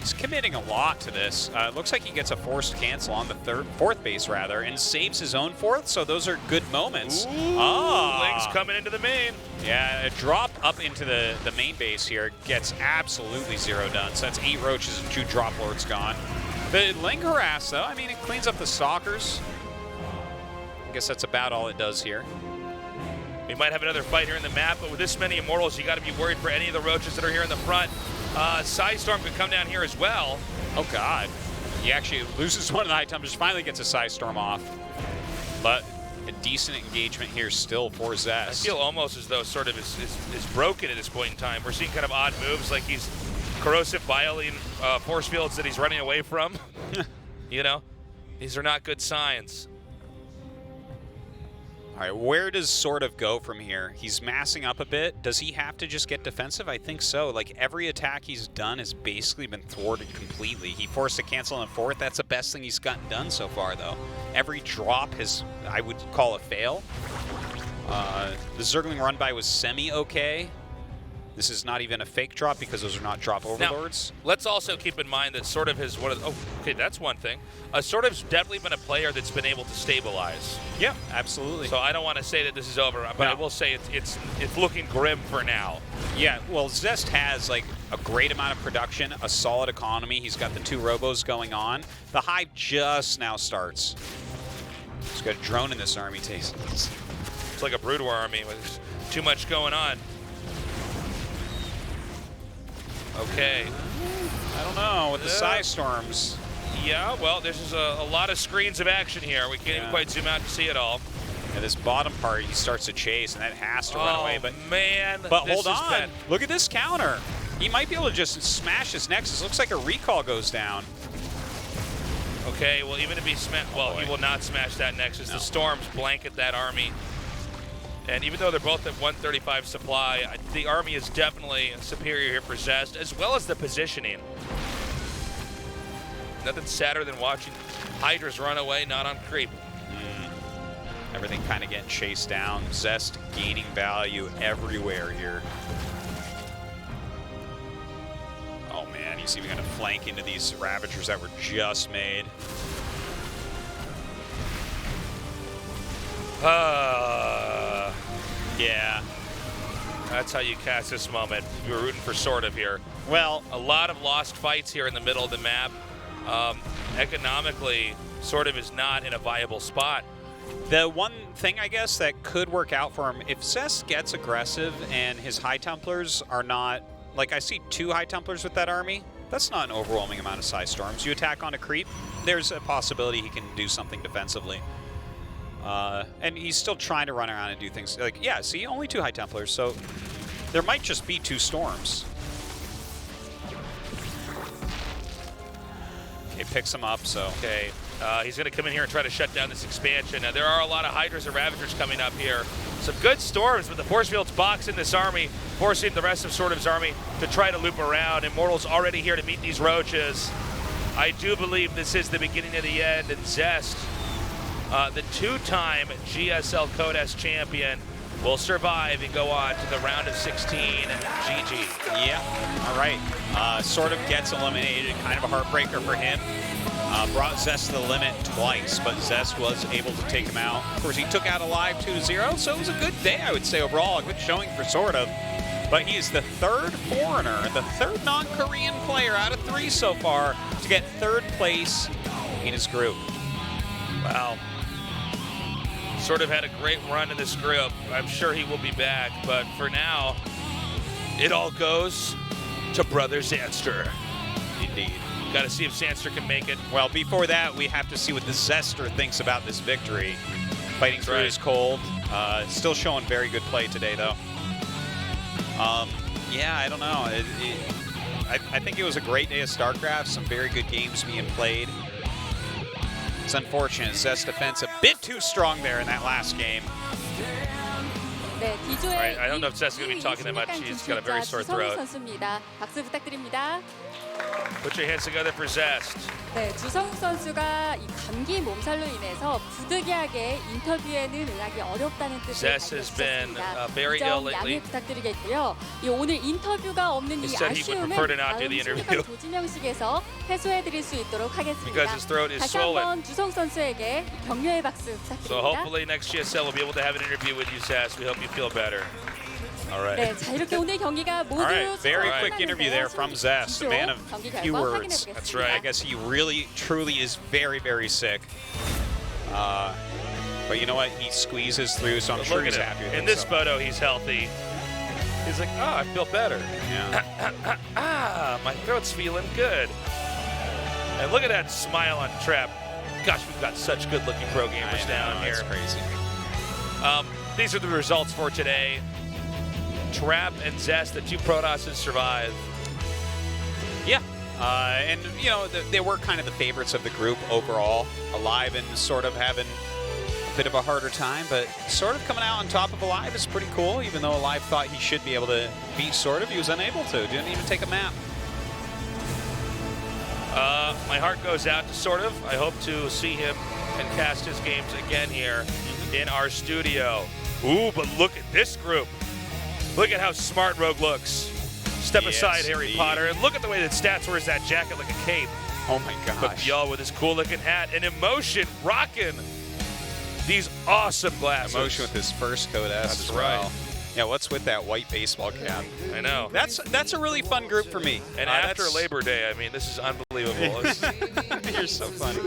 He's committing a lot to this. It looks like he gets a forced cancel on the 4th base, rather, and saves his own 4th, so those are good moments. Ling's coming into the main. Yeah, a drop up into the main base here gets absolutely 0 done. So that's 8 roaches and 2 drop lords gone. The Ling harass, though, I mean, it cleans up the stalkers. I guess that's about all it does here. We might have another fight here in the map, but with this many immortals, you got to be worried for any of the roaches that are here in the front. Storm could come down here as well. Oh, God. He actually loses one of the high temperatures, finally gets a Storm off. But a decent engagement here still for Zest. I feel almost as though SortOf is broken at this point in time. We're seeing kind of odd moves, like he's corrosive violating force fields that he's running away from. You know, these are not good signs. All right, where does SortOf go from here? He's massing up a bit. Does he have to just get defensive? I think so. Like, every attack he's done has basically been thwarted completely. He forced a cancel in 4th. That's the best thing he's gotten done so far, though. Every drop has, I would call a fail. The Zergling run-by was semi-okay. This is not even a fake drop because those are not drop overlords. Now, let's also keep in mind that SortOf has that's one thing. SortOf's definitely been a player that's been able to stabilize. Yeah, absolutely. So I don't want to say that this is over, but I will say it's looking grim for now. Yeah, well, Zest has like a great amount of production, a solid economy. He's got the 2 robos going on. The hive just now starts. He's got a drone in this army, Taste. It's like a brood war army with too much going on. Okay. I don't know, with the Psy Storms. Yeah, well, there's just a lot of screens of action here. We can't even quite zoom out to see it all. Yeah, this bottom part, he starts to chase, and that has to run away. But man, hold on. Look at this counter. He might be able to just smash his Nexus. Looks like a recall goes down. Okay, well, even if he he will not smash that Nexus. No. The Storms blanket that army. And even though they're both at 135 supply, the army is definitely superior here for Zest, as well as the positioning. Nothing sadder than watching Hydras run away, not on creep. Everything kind of getting chased down. Zest gaining value everywhere here. Oh man, he's even gonna flank into these Ravagers that were just made. Yeah. That's how you cast this moment. You were rooting for SortOf here. Well, a lot of lost fights here in the middle of the map. Economically, SortOf is not in a viable spot. The one thing, I guess, that could work out for him, if Zest gets aggressive and his High Templars are not... Like, I see 2 High Templars with that army. That's not an overwhelming amount of Psy Storms. You attack on a creep, there's a possibility he can do something defensively. And he's still trying to run around and do things. Like, yeah, see, only 2 High Templars, so there might just be 2 Storms. Okay, picks him up, so... Okay, he's going to come in here and try to shut down this expansion. Now, there are a lot of Hydras and Ravagers coming up here. Some good Storms, but the Force Field's boxing this army, forcing the rest of SortOf's army to try to loop around. Immortal's already here to meet these roaches. I do believe this is the beginning of the end, and Zest, the 2-time GSL Code S champion, will survive and go on to the round of 16. GG. Yeah, all right. SortOf gets eliminated, kind of a heartbreaker for him. Brought Zest to the limit twice, but Zest was able to take him out. Of course, he took out Alive 2-0, so it was a good day, I would say, overall. A good showing for SortOf. But he is the 3rd foreigner, the 3rd non-Korean player out of 3 so far to get 3rd place in his group. Wow. SortOf had a great run in this group. I'm sure he will be back, but for now, it all goes to Brother Zanster. Indeed. Got to see if Sandster can make it. Well, before that, we have to see what the Zester thinks about this victory. Fighting through his cold. Still showing very good play today, though. Yeah, I don't know. I think it was a great day of StarCraft. Some very good games being played. It's unfortunate. Zest defense a bit too strong there in that last game. 네, D조의 Right, I don't know if Zest's going to be talking that much. She's got a very sore throat. 선수입니다. 박수 부탁드립니다. Put your hands together for Zest. 네, 주성욱 선수가 이 감기 몸살로 인해서 부득이하게 인터뷰에는 응하기 어렵다는 뜻을 Zest has been very ill lately. 양해 부탁드리겠고요. 이 오늘 인터뷰가 없는 이 said he would 아쉬움은 prefer to not do the 다음 interview. 조지명식에서 해소해드릴 수 있도록 하겠습니다. Because his throat is 다시 swollen. 한번 주성욱 선수에게 격려의 박수 So 부탁드립니다. hopefully next GSL will be able to have an interview with you, Zest. We hope you feel better. All right. 네, 자 이렇게 오늘 경기가 모두 All right, very 끝났는데요. quick interview there from Zest, a man of 경기 few 결과 words. 확인해 That's 보겠습니다. right. I guess he really, truly is very, very sick. But you know what? He squeezes through, so I'm But sure look he's at happy him. with In this himself. photo, he's healthy. He's like, I feel better. Yeah. My throat's feeling good. And look at that smile on Trap. Gosh, we've got such good-looking pro gamers down here. It's crazy. These are the results for today. Trap and Zest, the two Protosses, survive. Yeah. And, you know, they were kind of the favorites of the group overall. Alive and SortOf having a bit of a harder time, but SortOf coming out on top of Alive is pretty cool, even though Alive thought he should be able to beat SortOf. He was unable to. Didn't even take a map. My heart goes out to SortOf. I hope to see him and cast his games again here in our studio. Ooh, but look at this group. Look at how smart Rogue looks. Step aside, Harry Potter, and look at the way that Stats wears that jacket like a cape. Oh my gosh. But y'all with his cool-looking hat and Emotion rocking these awesome glasses. Emotion with his first code S That's as well. right. Yeah, what's with that white baseball cap? I know. That's a really fun group for me. And after Labor Day, I mean, this is unbelievable. You're so funny.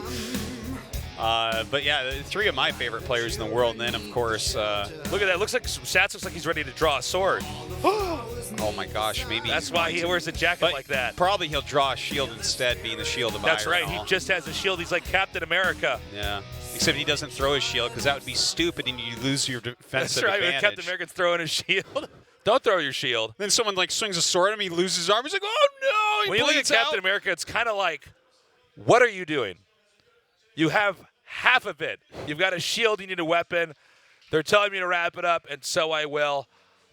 But yeah, three of my favorite players in the world. And then, of course, look at that. Stats looks like he's ready to draw a sword. Oh my gosh, maybe that's why he wears a jacket like that. Probably he'll draw a shield instead, being the shield of That's Iron right. and He all. just has a shield. He's like Captain America. Yeah. Except he doesn't throw his shield because that would be stupid and you lose your defensive That's right. When advantage. Captain America's throwing his shield. Don't throw your shield. Then someone like swings a sword at him, he loses his arm. He's like, oh no! He When you look at bleeds Captain out. America, it's kind of like, what are you doing? You have half of it. You've got a shield. You need a weapon. They're telling me to wrap it up, and so I will.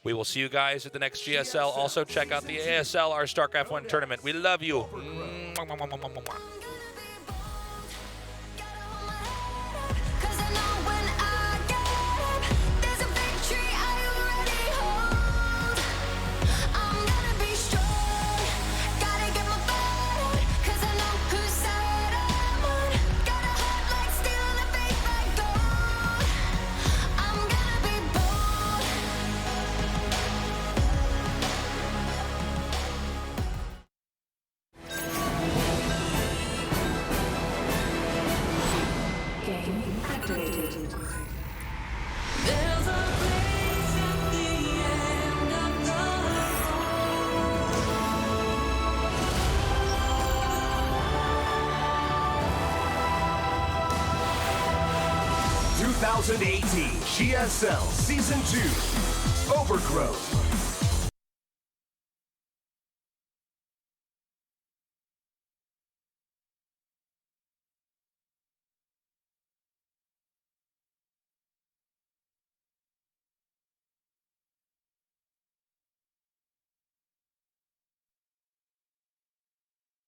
We will see you guys at the next GSL. Also, check out the ASL, our StarCraft 1 tournament. We love you. Game activated. GSL Season 2 Overgrowth.